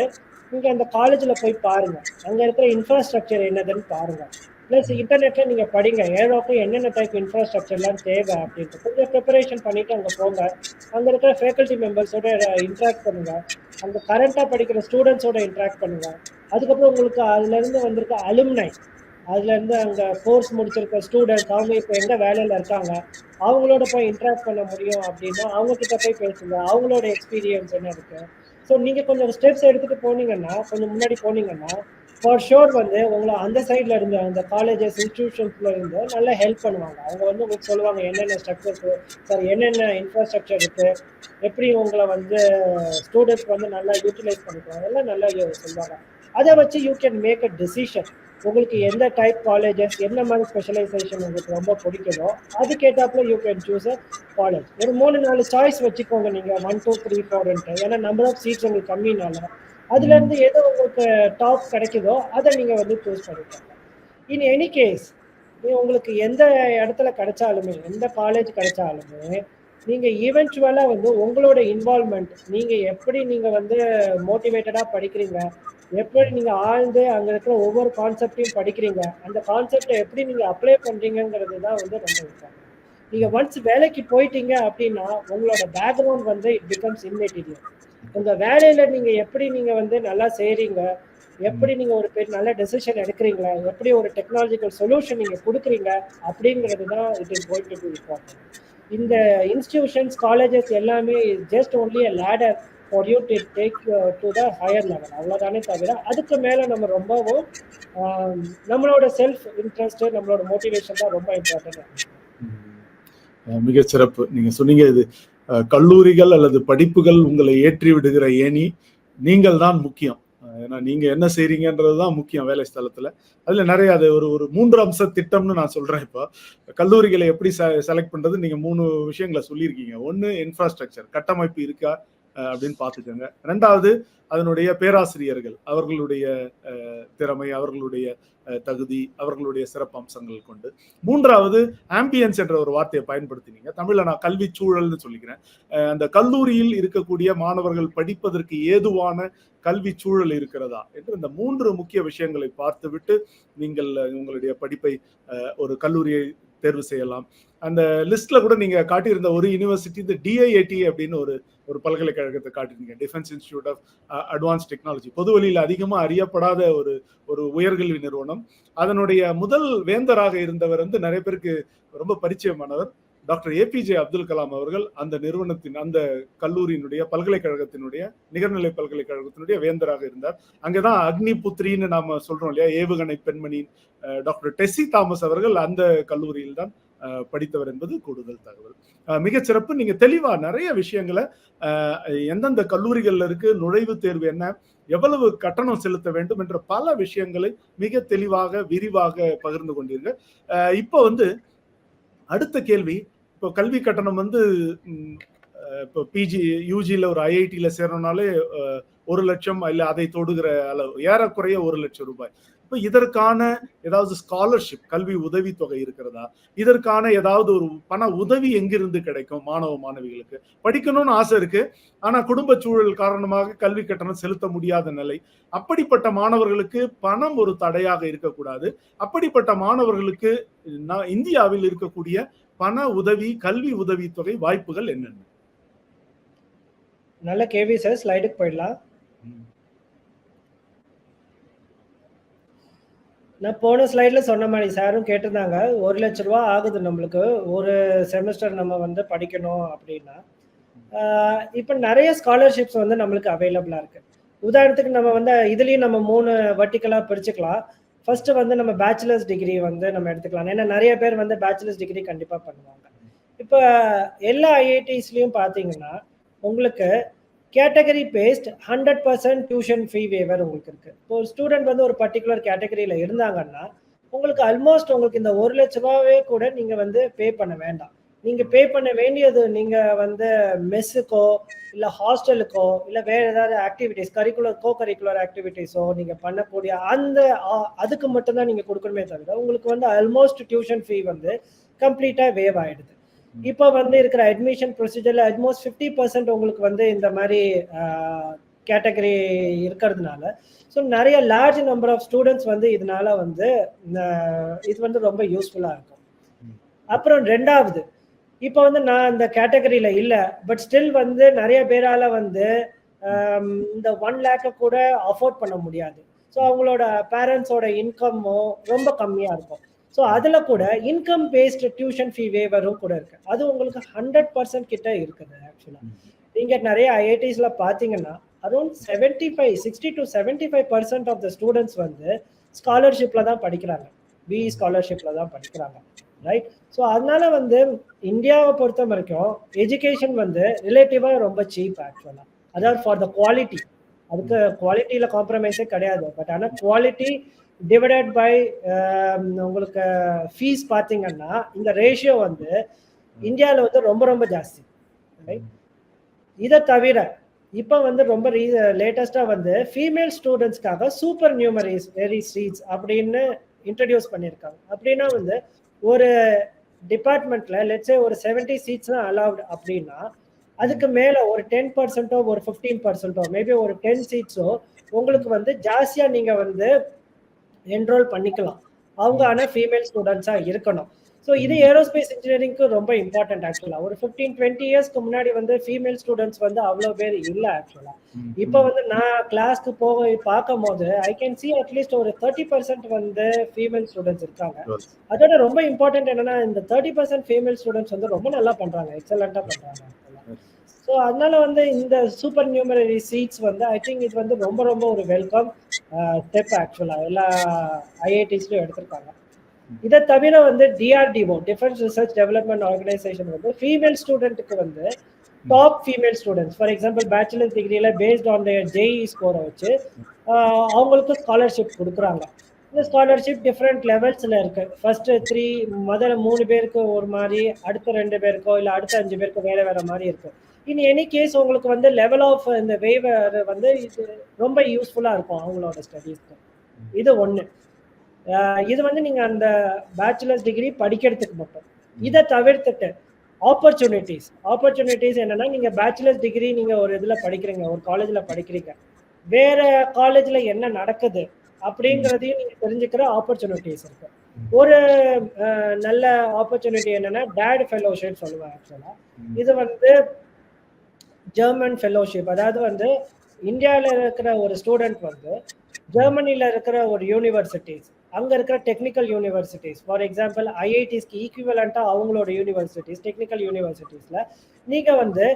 நீங்கள் அந்த காலேஜில் போய் பாருங்க, அங்கே இருக்கிற இன்ஃப்ராஸ்ட்ரக்சர் என்னதுன்னு பாருங்க. ப்ளஸ் இன்டர்நெட்டில் நீங்கள் படிங்க ஏரோக்கு என்னென்ன டைப் இன்ஃப்ராஸ்ட்ரக்சர்லாம் தேவை அப்படின்ட்டு கொஞ்சம் ப்ரிப்பரேஷன் பண்ணிட்டு அங்கே போங்க. அங்கே இருக்கிற ஃபேக்கல்ட்டி மெம்பர்ஸோட இன்ட்ராக்ட் பண்ணுங்க, அந்த கரண்ட்டாக படிக்கிற ஸ்டூடெண்ட்ஸோட இன்ட்ராக்ட் பண்ணுங்க. அதுக்கப்புறம் உங்களுக்கு அதுலேருந்து வந்திருக்க அலுமினை, அதுலேருந்து அங்கே கோர்ஸ் முடிச்சிருக்க ஸ்டூடெண்ட்ஸ் அவங்க இப்போ எங்கே வேலையில் இருக்காங்க அவங்களோட போய் இன்ட்ராக்ட் பண்ண முடியும் அப்படின்னா அவங்கக்கிட்ட போய் பேசுங்க, அவங்களோட எக்ஸ்பீரியன்ஸ் என்ன இருக்குது. ஸோ நீங்கள் கொஞ்சம் ஸ்டெப்ஸ் எடுத்துகிட்டு போனீங்கன்னா, கொஞ்சம் முன்னாடி போனீங்கன்னா ஃபார் ஷோர் வந்து உங்களை அந்த சைடில் இருந்து அந்த காலேஜஸ் இன்ஸ்டிடியூஷன்ஸில் இருந்து நல்லா ஹெல்ப் பண்ணுவாங்க. அவங்க வந்து உங்களுக்கு சொல்லுவாங்க என்னென்ன ஸ்ட்ரக்சர்ஸ் சார், என்னென்ன இன்ஃப்ராஸ்ட்ரக்சர் இருக்குது, எப்படி உங்களை வந்து ஸ்டூடெண்ட்ஸ் வந்து நல்லா யூட்டிலைஸ் பண்ணிக்குவாங்க, எல்லாம் நல்லா சொல்லுவாங்க. அதை வச்சு you can make a decision. உங்களுக்கு எந்த டைப் காலேஜஸ், என்ன மாதிரி ஸ்பெஷலைசேஷன் உங்களுக்கு ரொம்ப பிடிக்குதோ அதுக்கேற்றாப்புல you can choose a college. ஒரு 3-4 சாய்ஸ் வச்சுக்கோங்க நீங்கள் 1, 2, 3, 4ன்ட்டு. ஏன்னா நம்பர் ஆஃப் சீட்ஸ் உங்களுக்கு கம்மினால அதுலேருந்து எது உங்களுக்கு டாப் கிடைக்குதோ அதை நீங்கள் வந்து சூஸ் பண்ணிக்கோங்க. இன் எனி கேஸ் உங்களுக்கு எந்த இடத்துல கிடைச்சாலுமே, எந்த காலேஜ் கிடைச்சாலுமே நீங்கள் ஈவென்ச்சுவலாக வந்து உங்களோட இன்வால்மெண்ட், நீங்கள் எப்படி நீங்கள் வந்து மோட்டிவேட்டடாக படிக்கிறீங்க, எப்படி நீங்கள் ஆழ்ந்து அங்கே இருக்கிற ஒவ்வொரு கான்செப்டையும் படிக்கிறீங்க, அந்த கான்செப்டை எப்படி நீங்கள் அப்ளை பண்ணுறீங்கிறது தான் வந்து ரொம்ப இம்பார்ட்டன்ட். நீங்கள் ஒன்ஸ் வேலைக்கு போயிட்டீங்க அப்படின்னா உங்களோட பேக்ரவுண்ட் வந்து இட் பிகம்ஸ் இம்மெட்டீரியல். உங்கள் வேலையில் நீங்கள் எப்படி நீங்கள் வந்து நல்லா செய்கிறீங்க, எப்படி நீங்கள் ஒரு நல்ல டெசிஷன் எடுக்கிறீங்களா, எப்படி ஒரு டெக்னாலஜிக்கல் சொல்யூஷன் நீங்கள் கொடுக்குறீங்க அப்படிங்கிறது தான் it is going to B important. இந்த இன்ஸ்டிடியூஷன்ஸ், காலேஜஸ் எல்லாமே just only a ladder for you to take to the higher level, அவ்வளோதானே தவிர அதுக்கு மேலே நம்ம ரொம்பவும் நம்மளோட செல்ஃப் இன்ட்ரெஸ்ட், நம்மளோட மோட்டிவேஷன் தான் ரொம்ப இம்பார்ட்டன்ட். மிகச்சிறப்பு. நீங்க சொன்னீங்க இது கல்லூரிகள் அல்லது படிப்புகள் உங்களை ஏற்றி விடுகிற ஏணி, நீங்கள் தான் முக்கியம். ஏன்னா நீங்க என்ன செய்றீங்கன்றதுதான் முக்கியம் வேலை ஸ்தலத்துல. அதுல நிறைய அது ஒரு 3 அம்ச திட்டம்னு நான் சொல்றேன். இப்போ கல்லூரிகளை எப்படி செலக்ட் பண்றது, நீங்க 3 விஷயங்களை சொல்லியிருக்கீங்க. ஒன்னு இன்ஃப்ராஸ்ட்ரக்சர், கட்டமைப்பு இருக்கா அப்படின்னு பார்த்துக்கோங்க. 2வது அதனுடைய பேராசிரியர்கள், அவர்களுடைய திறமை, அவர்களுடைய தகுதி, அவர்களுடைய சிறப்பு அம்சங்கள் கொண்டு. 3வது ஆம்பியன்ஸ் என்ற ஒரு வார்த்தையை பயன்படுத்தினீங்க. தமிழ்ல நான் கல்வி சூழல்னு சொல்லிக்கிறேன். அந்த கல்லூரியில் இருக்கக்கூடிய மாணவர்கள் படிப்பதற்கு ஏதுவான கல்வி சூழல் இருக்கிறதா என்று இந்த 3 முக்கிய விஷயங்களை பார்த்துவிட்டு நீங்கள் உங்களுடைய படிப்பை ஒரு கல்லூரியை தேர்வு செய்யலாம். அந்த லிஸ்ட்ல கூட நீங்க காட்டியிருந்த ஒரு யூனிவர்சிட்டி, இந்த டிஐஐடி அப்படின்னு ஒரு பல்கலைக்கழகத்தை காட்டிருந்தீங்க, defence institute of advance technology. பொதுவெளியில் அதிகமா அறியப்படாத ஒரு உயர்கல்வி நிறுவனம். அதனுடைய முதல் வேந்தராக இருந்தவர் வந்து நிறைய பேருக்கு ரொம்ப பரிச்சயமானவர் டாக்டர் ஏபிஜே அப்துல் கலாம் அவர்கள். அந்த நிறுவனத்தின், அந்த கல்லூரியினுடைய பல்கலைக்கழகத்தினுடைய, நிகர்நிலை பல்கலைக்கழகத்தினுடைய வேந்தராக இருந்தார். அங்கதான் அக்னி புத்திரின்னு நாம சொல்றோம் இல்லையா, ஏவுகணை பெண்மணி டாக்டர் டெஸ்ஸி தாமஸ் அவர்கள் அந்த கல்லூரியில் தான் படித்தவர் என்பது கூடுதல் தகவல். மிகச்சிறப்பு. நீங்க தெளிவா நிறைய விஷயங்களை எந்தெந்த கல்லூரிகள்ல இருக்கு, நுழைவுத் தேர்வு என்ன, எவ்வளவு கட்டணம் செலுத்த வேண்டும் என்ற பல விஷயங்களை மிக தெளிவாக விரிவாக பகிர்ந்து கொண்டீர்கள். இப்போ வந்து அடுத்த கேள்வி, இப்போ கல்வி கட்டணம் வந்து இப்போ பிஜி யூஜியில் ஒரு ஐஐடியில் சேரணும்னாலே 1 லட்சம் இல்லை அதை தொடுகிற அளவு, ஏறக்குறைய 1 லட்சம் ரூபாய். இப்போ இதற்கான ஏதாவது ஸ்காலர்ஷிப், கல்வி உதவித்தொகை இருக்கிறதா? இதற்கான ஏதாவது ஒரு பண உதவி எங்கிருந்து கிடைக்கும் மாணவ மாணவிகளுக்கு? படிக்கணும்னு ஆசை இருக்கு, ஆனா குடும்ப சூழல் காரணமாக கல்வி கட்டணம் செலுத்த முடியாத நிலை. அப்படிப்பட்ட மாணவர்களுக்கு பணம் ஒரு தடையாக இருக்கக்கூடாது. அப்படிப்பட்ட மாணவர்களுக்கு இந்தியாவில் இருக்கக்கூடிய பண உதவி, கல்வி உதவித்தொகை வாய்ப்புகள் என்னென்ன? நல்ல கேள்வி சார். ஸ்லைடுக்கு போயிடலாம். நான் போன ஸ்லைட்ல சொன்ன மாதிரி சாரும் கேட்டிருந்தாங்க, 1,00,000 ரூபா ஆகுது நம்மளுக்கு ஒரு செமஸ்டர் நம்ம வந்து படிக்கணும் அப்படின்னா. இப்போ நிறைய ஸ்காலர்ஷிப்ஸ் வந்து நம்மளுக்கு அவைலபிளா இருக்கு. உதாரணத்துக்கு நம்ம வந்து இதுலயும் நம்ம 3 வர்டிகலா பிரிச்சுக்கலாம். ஃபர்ஸ்ட் வந்து நம்ம பேச்சுலர்ஸ் டிகிரி வந்து நம்ம எடுத்துக்கலாம். ஏன்னா நிறைய பேர் வந்து பேச்சுலர்ஸ் டிகிரி கண்டிப்பா பண்ணுவாங்க. இப்போ எல்லா ஐஐடிஸ்லயும் பார்த்தீங்கன்னா உங்களுக்கு category based 100% tuition fee waiver உங்களுக்கு இருக்கு. இப்போ ஒரு ஸ்டூடெண்ட் வந்து ஒரு பர்டிகுலர் கேட்டகரியில இருந்தாங்கன்னா உங்களுக்கு ஆல்மோஸ்ட் உங்களுக்கு இந்த 1,00,000 ரூபாவே கூட நீங்க வந்து பே பண்ண வேண்டாம். நீங்க பே பண்ண வேண்டியது நீங்க வந்து மெஸ்ஸுக்கோ இல்ல ஹாஸ்டலுக்கோ இல்ல வேற ஏதாவது ஆக்டிவிட்டிஸ் கரிக்குலர் ஆக்டிவிட்டிஸோ நீங்க பண்ணக்கூடிய அந்த அதுக்கு மட்டும்தான் நீங்க கொடுக்கணுமே தவிர உங்களுக்கு வந்து ஆல்மோஸ்ட் டியூஷன் ஃபீ வந்து கம்ப்ளீட்டா வேவ் ஆயிடுது. இப்போ வந்து இருக்கிற அட்மிஷன் ப்ரொசீஜர்ல ஆல்மோஸ்ட் 50% உங்களுக்கு வந்து இந்த மாதிரி கேட்டகரி இருக்கிறதுனால ஸோ நிறைய லார்ஜ் நம்பர் ஆஃப் ஸ்டூடெண்ட்ஸ் வந்து இதனால வந்து இது வந்து ரொம்ப யூஸ்ஃபுல்லா இருக்கும். அப்புறம் ரெண்டாவது, இப்போ வந்து நான் இந்த கேட்டகரியில இல்லை, பட் ஸ்டில் வந்து நிறைய பேரால வந்து இந்த 1 lakh கூட அஃபோர்ட் பண்ண முடியாது. ஸோ அவங்களோட பேரண்ட்ஸோட இன்கம்மோ ரொம்ப கம்மியா இருக்கும். ஸோ அதுல கூட இன்கம் பேஸ்டு டியூஷன் ஃபீ வேவரும் கூட இருக்கு. அது உங்களுக்கு 100% கிட்ட இருக்குது. ஆக்சுவலா நீங்க நிறைய ஐஐடிஸ்ல பாத்தீங்கன்னா around 60 to 75% of the students வந்து ஸ்காலர்ஷிப்ல தான் படிக்கிறாங்க, பிஇ ஸ்காலர்ஷிப்ல தான் படிக்கிறாங்க, ரைட்? ஸோ அதனால வந்து இந்தியாவை பொறுத்த வரைக்கும் எஜுகேஷன் வந்து ரிலேட்டிவா ரொம்ப சீப் ஆக்சுவலா. அதாவது ஃபார் த குவாலிட்டி, அதுக்கு குவாலிட்டியில காம்ப்ரமைஸே கிடையாது. பட் ஆனால் குவாலிட்டி டிவைடட் பை உங்களுக்கு ஃபீஸ் பார்த்தீங்கன்னா இந்த ரேஷியோ வந்து இந்தியாவில் வந்து ரொம்ப ரொம்ப ஜாஸ்தி. இதை தவிர இப்போ வந்து ரொம்ப லேட்டஸ்டா வந்து ஃபீமேல் ஸ்டூடெண்ட்ஸ்க்காக சூப்பர் நியூமரி சீட்ஸ் அப்படின்னு இன்ட்ரடியூஸ் பண்ணியிருக்காங்க. அப்படின்னா வந்து ஒரு டிபார்ட்மெண்ட்ல லெட்ஸே ஒரு 70 சீட்ஸ் தான் அலவுட் அப்படின்னா அதுக்கு மேல ஒரு 10% ஒரு 15% மேபி ஒரு 10 சீட்ஸோ உங்களுக்கு வந்து ஜாஸ்தியா நீங்க வந்து என்ரோல் பண்ணிக்கலாம். அவங்க ஆனால் ஃபீமேல் ஸ்டூடெண்ட்ஸா இருக்கணும். ஸோ இது ஏரோஸ்பேஸ் இன்ஜினியரிங்க்கு ரொம்ப இம்பார்ட்டன்ட் ஆக்சுவலா. ஒரு 15-20 இயர்ஸ்க்கு முன்னாடி வந்து ஃபீமேல் ஸ்டூடெண்ட்ஸ் வந்து அவ்வளோ பேர் இல்லை ஆக்சுவலா. இப்போ வந்து நான் கிளாஸ்க்கு போய் பார்க்கும் போது ஐ கேன் சி அட்லீஸ்ட் ஒரு 30% வந்து ஃபீமேல் ஸ்டூடெண்ட்ஸ் இருக்காங்க. அதோட ரொம்ப இம்பார்ட்டன்ட் என்னன்னா இந்த 30% ஃபீமேல் ஸ்டூடெண்ட்ஸ் வந்து ரொம்ப நல்லா பண்றாங்க, எக்ஸலண்டா பண்றாங்க. ஸோ அதனால வந்து இந்த சூப்பர் நியூமரரி சீட்ஸ் வந்து ஐ திங்க் இது வந்து ரொம்ப ரொம்ப ஒரு வெல்கம் ஸ்டெப் ஆக்சுவலா எல்லா ஐஐடிஸ்லயும் எடுத்திருக்காங்க. இதை தவிர வந்து DRDO, defence research development organisation வந்து ஃபீமேல் ஸ்டூடெண்ட்டுக்கு வந்து top female students for example bachelors டிகிரியில பேஸ்ட் ஆன் ஜேஇ ஸ்கோரை வச்சு அவங்களுக்கு ஸ்காலர்ஷிப் கொடுக்குறாங்க. இந்த ஸ்காலர்ஷிப் டிஃப்ரெண்ட் லெவல்ஸ்ல இருக்கு. ஃபர்ஸ்ட் 3 முதல்ல 3 பேருக்கு ஒரு மாதிரி, அடுத்த 2 பேருக்கோ இல்லை அடுத்த 5 பேருக்கோ வேற வேற மாதிரி இருக்கு. இன் எனி கேஸ் உங்களுக்கு வந்து லெவல் ஆஃப் இந்த வேவர் வந்து இது ரொம்ப யூஸ்ஃபுல்லா இருக்கும் அவங்களோட ஸ்டடீஸ்க்கு. இது ஒன்று. இது வந்து நீங்க அந்த பேச்சுலர்ஸ் டிகிரி படிக்கிறதுக்கு மட்டும். இதை தவிர்த்துட்டு ஆப்பர்ச்சுனிட்டிஸ் என்னன்னா நீங்க பேச்சுலர்ஸ் டிகிரி நீங்க ஒரு இதுல படிக்கிறீங்க, ஒரு காலேஜ்ல படிக்கிறீங்க, வேற காலேஜ்ல என்ன நடக்குது அப்படிங்கிறதையும் நீங்க தெரிஞ்சுக்கிற ஆப்பர்ச்சுனிட்டிஸ் இருக்கு. ஒரு நல்ல ஆப்பர்ச்சுனிட்டி என்னன்னா டேட் ஃபெலோஷிப் சொல்லுவேன் ஆக்சுவலா. இது வந்து ஜெர்மன் ஃபெலோஷிப். அதாவது வந்து இந்தியாவில் இருக்கிற ஒரு ஸ்டூடெண்ட் வந்து ஜெர்மனியில் இருக்கிற ஒரு யூனிவர்சிட்டிஸ், அங்கே இருக்கிற டெக்னிக்கல் யூனிவர்சிட்டிஸ், ஃபார் எக்ஸாம்பிள் ஐஐடிஸ்க்கு ஈக்குவலண்ட்டாக அவங்களோட யூனிவர்சிட்டிஸ், டெக்னிக்கல் யூனிவர்சிட்டிஸில் நீங்கள் வந்து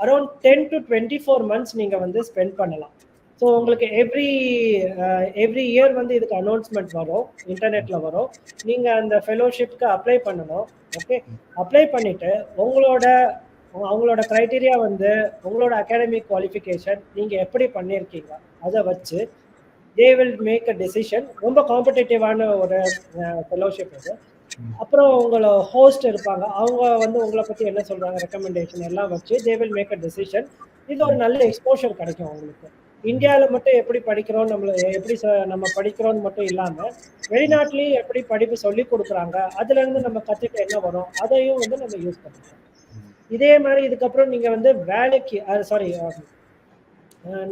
அரௌண்ட் 10 to 24 months நீங்கள் வந்து ஸ்பெண்ட் பண்ணலாம். ஸோ உங்களுக்கு எவ்ரி இயர் வந்து இதுக்கு அனௌன்ஸ்மெண்ட் வரும், இன்டர்நெட்டில் வரும். நீங்கள் அந்த ஃபெலோஷிப்க்கு அப்ளை பண்ணணும். ஓகே, அப்ளை பண்ணிவிட்டு அவங்களோட க்ரைட்டீரியா வந்து உங்களோட அகாடமிக் குவாலிஃபிகேஷன் நீங்கள் எப்படி பண்ணியிருக்கீங்க அதை வச்சு they will make a decision. ரொம்ப காம்படிட்டிவான ஒரு ஃபெலோஷிப் இது. அப்புறம் உங்களை ஹோஸ்ட் இருப்பாங்க, அவங்க வந்து உங்களை பற்றி என்ன சொல்கிறாங்க, ரெக்கமெண்டேஷன் எல்லாம் வச்சு they will make a decision. இது ஒரு நல்ல எக்ஸ்போஷர் கிடைக்கும் உங்களுக்கு. இந்தியால மட்டும் எப்படி படிக்கிறோம், நம்ம படிக்கிறோம்னு மட்டும் இல்லாம வெளிநாட்டிலயும் எப்படி படிப்பு சொல்லி கொடுக்குறாங்க, அதுல இருந்து நம்ம கத்துட்டு என்ன வரும் அதையும் வந்து நம்ம யூஸ் பண்ணிக்கலாம். இதே மாதிரி இதுக்கப்புறம் நீங்க வந்து வேலைக்கு சாரி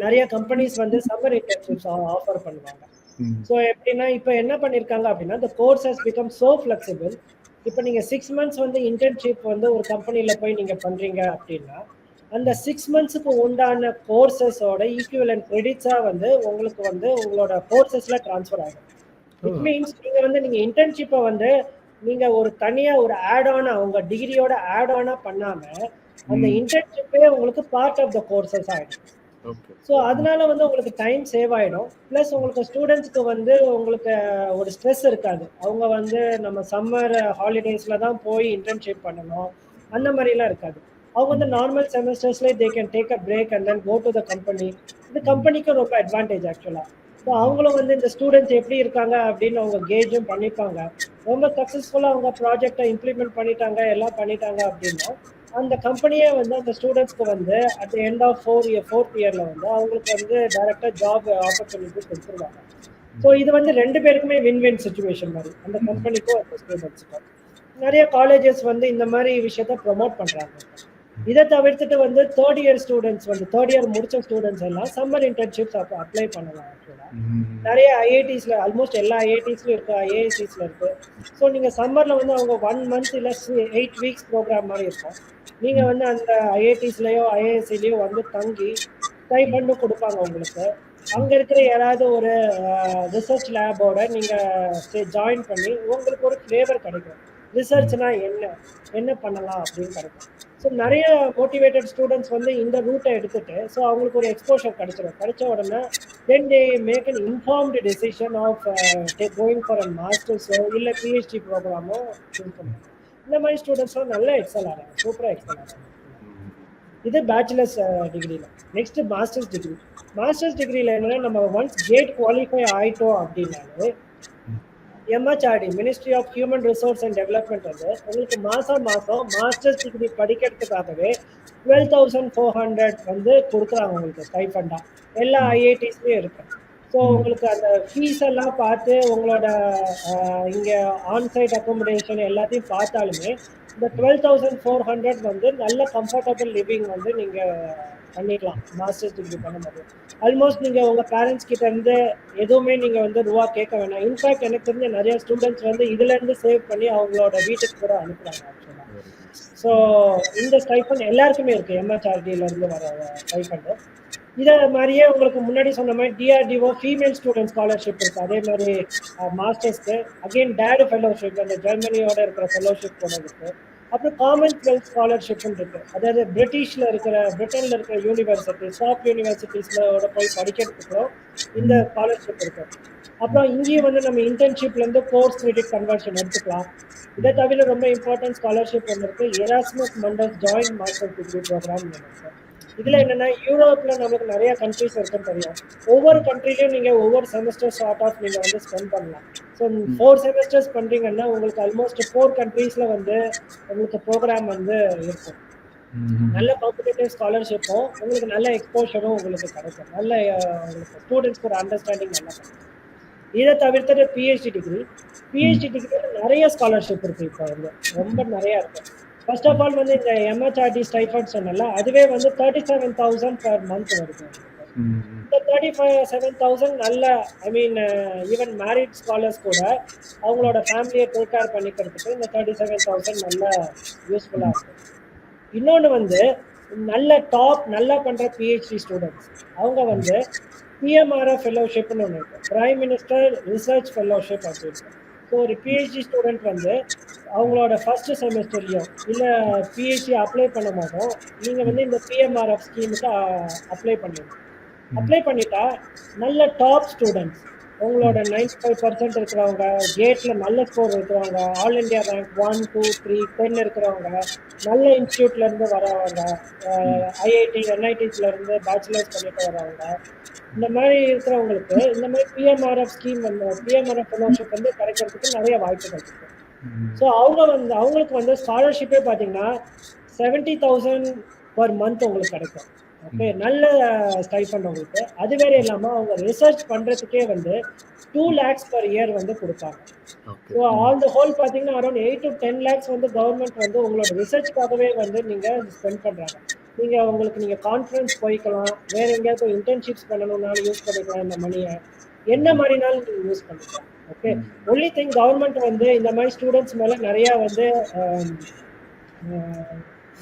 நிறைய கம்பெனிஸ் வந்து சம்மர் இன்டர்ன்ஷிப்ஸ் ஆஃபர் பண்ணுவாங்க. ஸோ எப்படின்னா இப்போ என்ன பண்ணியிருக்காங்க அப்படின்னா the course has become so flexible. இப்போ நீங்க 6 months வந்து இன்டர்ன்ஷிப் வந்து ஒரு கம்பெனில போய் நீங்க பண்றீங்க அப்படின்னா அந்த 6 monthsக்கு உண்டான கோர்சஸோட ஈக்குவலன்ட் கிரெடிட்ஸா வந்து உங்களுக்கு வந்து உங்களோட கோர்சஸ்ல டிரான்ஸ்ஃபர் ஆகும். இட் மீன்ஸ் நீங்க இன்டர்ன்ஷிப்பை வந்து நீங்க ஒரு தனியா ஒரு ஆட் ஆனா உங்க டிகிரியோட ஆட் ஆனா பண்ணாம அந்த இன்டர்ன்ஷிப்பே உங்களுக்கு பார்ட் ஆஃப் த கோர்சஸ் ஆயிடும். ஸோ அதனால வந்து உங்களுக்கு டைம் சேவ் ஆயிடும். பிளஸ் உங்களுக்கு ஸ்டூடெண்ட்ஸ்க்கு வந்து உங்களுக்கு ஒரு ஸ்ட்ரெஸ் இருக்காது. அவங்க வந்து நம்ம சம்மர் ஹாலிடேஸ்ல தான் போய் இன்டர்ன்ஷிப் பண்ணணும் அந்த மாதிரிலாம் இருக்காது. அவங்க வந்து நார்மல் செமஸ்டர்ஸ்ல they can take a break and then go to the company. இந்த கம்பெனிக்கு ரொம்ப அட்வான்டேஜ் ஆக்சுவலா. ஸோ அவங்களும் வந்து இந்த ஸ்டூடெண்ட்ஸ் எப்படி இருக்காங்க அப்படின்னு அவங்க கேஜும் பண்ணிப்பாங்க. ரொம்ப சக்ஸஸ்ஃபுல்லாக அவங்க ப்ராஜெக்டை இம்ப்ளிமெண்ட் பண்ணிட்டாங்க, எல்லாம் பண்ணிட்டாங்க அப்படின்னா அந்த கம்பெனியே வந்து அந்த ஸ்டூடெண்ட்ஸ்க்கு வந்து at the end of fourth இயர்ல வந்து அவங்களுக்கு வந்து டைரக்டா ஜாப் ஆப்பர்ச்சுனிட்டி கொடுத்துருவாங்க. ஸோ இது வந்து 2 பேருக்குமே வின் சுச்சுவேஷன் மாதிரி, அந்த கம்பெனிக்கும் அந்த ஸ்டூடெண்ட்ஸுக்கும். நிறைய காலேஜஸ் வந்து இந்த மாதிரி விஷயத்த ப்ரொமோட் பண்றாங்க. இதை தவிர்த்துட்டு வந்து தேர்ட் இயர் முடிச்ச ஸ்டூடெண்ட்ஸ் எல்லாம் சம்மர் இன்டர்ன்ஷிப்ஸ் அப்ளை பண்ணலாம். ஆக்சுவலா நிறைய ஐஐடிஸ்ல ஆல்மோஸ்ட் எல்லா ஐஐடிஸ்லயும் இருக்கு, ஐஏஎஸ்சிஸ்ல இருக்கு. ஸோ நீங்க சம்மர்ல வந்து அவங்க 1 month இல்ல 8 weeks ப்ரோக்ராம் மாதிரி இருக்கும். நீங்க வந்து அந்த ஐஐடிஸ்லயோ ஐஏஎஸ்சிலயோ வந்து தங்கி ஸ்டைபண்ட் கொடுப்பாங்க உங்களுக்கு. அங்க இருக்கிற யாராவது ஒரு ரிசர்ச் லேபோட நீங்க ஜாயின் பண்ணி உங்களுக்கு ஒரு ஃபிளேவர் கிடைக்கும். ரிசர்ச்னா என்ன பண்ணலாம் அப்படின்னு கிடைக்கும். ஸோ நிறைய மோட்டிவேட்டட் ஸ்டூடெண்ட்ஸ் வந்து இந்த ரூட்டை எடுத்துட்டு ஸோ அவங்களுக்கு ஒரு எக்ஸ்போஷர் கிடைச்ச உடனே then they make an informed decision of going for a மாஸ்டர்ஸோ இல்லை பிஹெச்டி ப்ரோக்ராமோ சூஸ் பண்ணுவாங்க. இந்த மாதிரி ஸ்டூடெண்ட்ஸ்லாம் நல்லா எக்ஸல் ஆகிறாங்க, சூப்பராக எக்ஸல் ஆகிறாங்க. இது பேச்சுலர்ஸ் டிகிரியில். நெக்ஸ்ட் மாஸ்டர்ஸ் டிகிரியில் என்னன்னா நம்ம ஒன்ஸ் கேட் குவாலிஃபை ஆயிட்டோம் அப்படின்னாலே MHRD ministry of human resource and development வந்து உங்களுக்கு மாதம் மாஸ்டர்ஸ் டிகிரி படிக்கிறதுக்காகவே 12,400 வந்து கொடுக்குறாங்க உங்களுக்கு ஸ்டைஃபண்டா. எல்லா ஐஐடிஸ்லயும் இருக்கு. ஸோ உங்களுக்கு அந்த ஃபீஸ் எல்லாம் பார்த்து உங்களோட இங்கே ஆன்சைட் அக்கோமடேஷன் எல்லாத்தையும் பார்த்தாலுமே இந்த 12,400 வந்து நல்ல கம்ஃபர்டபுள் லிவிங் வந்து நீங்கள் பண்ணிக்கலாம் மாஸ்டர்ஸ் டிகிரி பண்ணும்போது. ஆல்மோஸ்ட் நீங்கள் உங்கள் பேரண்ட்ஸ் கிட்ட இருந்து எதுவுமே நீங்கள் வந்து ரூபா கேட்க வேணாம். இன்ஃபேக்ட் எனக்கு தெரிஞ்ச நிறைய ஸ்டூடெண்ட்ஸ் வந்து இதுலேருந்து சேவ் பண்ணி அவங்களோட வீட்டுக்கு கூட அனுப்புகிறாங்க ஆக்சுவலாக. ஸோ இந்த ஸ்டைஃபண்ட் எல்லாருக்குமே இருக்குது, எம்ஹெச்ஆர்டியிலேருந்து வர ஸ்டைஃபண்டு. இதை மாதிரியே உங்களுக்கு முன்னாடி சொன்ன மாதிரி டிஆர்டிஓ ஃபீமேல் ஸ்டூடெண்ட் ஸ்காலர்ஷிப் இருக்குது. அதே மாதிரி மாஸ்டர்ஸ்க்கு அகெயின் டேடு ஃபெலோஷிப் அந்த ஜெர்மனியோட இருக்கிற ஃபெலோஷிப் கூட இருக்குது. அப்புறம் காமன்வெல்த் ஸ்காலர்ஷிப்னு இருக்கு. அதாவது பிரிட்டன்ல இருக்கிற யூனிவர்சிட்டி டாப் யூனிவர்சிட்டிஸ்ல போய் படிக்கிறதுக்கும் இந்த ஸ்காலர்ஷிப் இருக்கு. அப்புறம் இங்கேயும் வந்து நம்ம இன்டர்ன்ஷிப்ல இருந்து கோர்ஸ் கிரெடிட் கன்வர்ஷன் எடுத்துக்கலாம். இதை தவிர ரொம்ப இம்பார்ட்டன்ட் ஸ்காலர்ஷிப் ஒன்று இருக்கு, Erasmus Mundus joint master degree programme இருக்கு. இதுல என்னன்னா யூரோப்ல நமக்கு நிறைய கண்ட்ரிஸ் இருக்குன்னு தெரியும். ஒவ்வொரு கண்ட்ரிலையும் நீங்க ஒவ்வொரு செமஸ்டர் ஷார்ட் ஆஃப் நீங்க வந்து ஸ்பெண்ட் பண்ணலாம். ஸோ 4 செமஸ்டர்ஸ் பண்றீங்கன்னா உங்களுக்கு ஆல்மோஸ்ட் 4 கண்ட்ரீஸ்ல வந்து உங்களுக்கு ப்ரோக்ராம் வந்து இருக்கும். நல்ல காம்படிட்டிவ் ஸ்காலர்ஷிப்பும் உங்களுக்கு நல்ல எக்ஸ்போஷரும் உங்களுக்கு கிடைக்கும். நல்ல உங்களுக்கு ஸ்டூடெண்ட்ஸ்க்கு ஒரு அண்டர்ஸ்டாண்டிங் நல்லா கிடைக்கும். இதை தவிர்த்துட்டு பிஹெச்டி டிகிரி நிறைய ஸ்காலர்ஷிப் இருக்கு. இப்போ வந்து ரொம்ப நிறைய இருக்கு. ஃபர்ஸ்ட் ஆஃப் ஆல் வந்து இந்த எம்ஹெச்ஆர்டி ஸ்டைஃபண்ட் சொன்னல அதுவே வந்து 37,000 per month வருது. இந்த 37,000 நல்ல ஈவன் மேரிட் ஸ்காலர்ஸ் கூட அவங்களோட ஃபேமிலியை டேக் கேர் பண்ணிக்கிறதுக்கு இந்த 37,000 நல்ல யூஸ்ஃபுல்லாக இருக்கு. இன்னொன்று வந்து நல்லா பண்ற பிஹெச்டி ஸ்டூடெண்ட்ஸ் அவங்க வந்து பிஎம்ஆர்எஃப் ஃபெலோஷிப்னு ஒன்று இருக்கு, பிரைம் மினிஸ்டர் ரிசர்ச் ஃபெலோஷிப் அப்படின்னு. ஸோ ஒரு பிஹெச்டி ஸ்டூடெண்ட் வந்து அவங்களோட ஃபர்ஸ்ட் செமஸ்டர்லையும் இல்லை பிஹெச்டி அப்ளை பண்ண மாட்டோம், நீங்கள் வந்து இந்த பிஎம்ஆர்எஃப் ஸ்கீமுக்கு அப்ளை பண்ணிட்டா நல்ல டாப் ஸ்டூடெண்ட்ஸ் உங்களோட 95% இருக்கிறவங்க, கேட்ல நல்ல ஸ்கோர் இருக்கிறவங்க, ஆல் இண்டியா ரேங்க் 1, 2, 3, 10 இருக்கிறவங்க, நல்ல இன்ஸ்டியூட்ல இருந்து வரவங்க, ஐஐடி என்ஐடிஸ்ல இருந்து பேச்சுலர்ஸ் பண்ணிட்டு வரவங்க, இந்த மாதிரி இருக்கிறவங்களுக்கு இந்த மாதிரி பிஎம்ஆர்எஃப் ஸ்கீம் வந்து பிஎம்ஆர்எஃப் ஃபெலோஷிப் வந்து கிடைக்கிறதுக்கு நிறைய வாய்ப்புகள் இருக்கு. ஸோ அவங்களுக்கு வந்து ஸ்காலர்ஷிப்பே பார்த்தீங்கன்னா 70,000 per month உங்களுக்கு கிடைக்கும். ஓகே, நல்ல ஸ்டைபண்ட் உங்களுக்கு. அது வேற இல்லாம அவங்க ரிசர்ச் பண்றதுக்கே வந்து 2 lakhs per year வந்து கொடுப்பாங்க. ஸோ ஆல் த ஹோல் பார்த்தீங்கன்னா அரௌண்ட் 8 to 10 lakhs வந்து கவர்மெண்ட் வந்து உங்களோட ரிசர்ச்காகவே வந்து நீங்க ஸ்பெண்ட் பண்றாங்க. நீங்க கான்ஃபரன்ஸ் போய்க்கலாம், வேற எங்கேயாவது இன்டர்ன்ஷிப்ஸ் பண்ணணும்னாலும் யூஸ் பண்ணிக்கலாம் இந்த மணியை. என்ன மாதிரினாலும் நீங்க யூஸ் பண்ணிக்கலாம். ஓகே, ஒன்லி திங் கவர்மெண்ட் வந்து இந்த மாதிரி ஸ்டூடெண்ட்ஸ் மேல நிறைய வந்து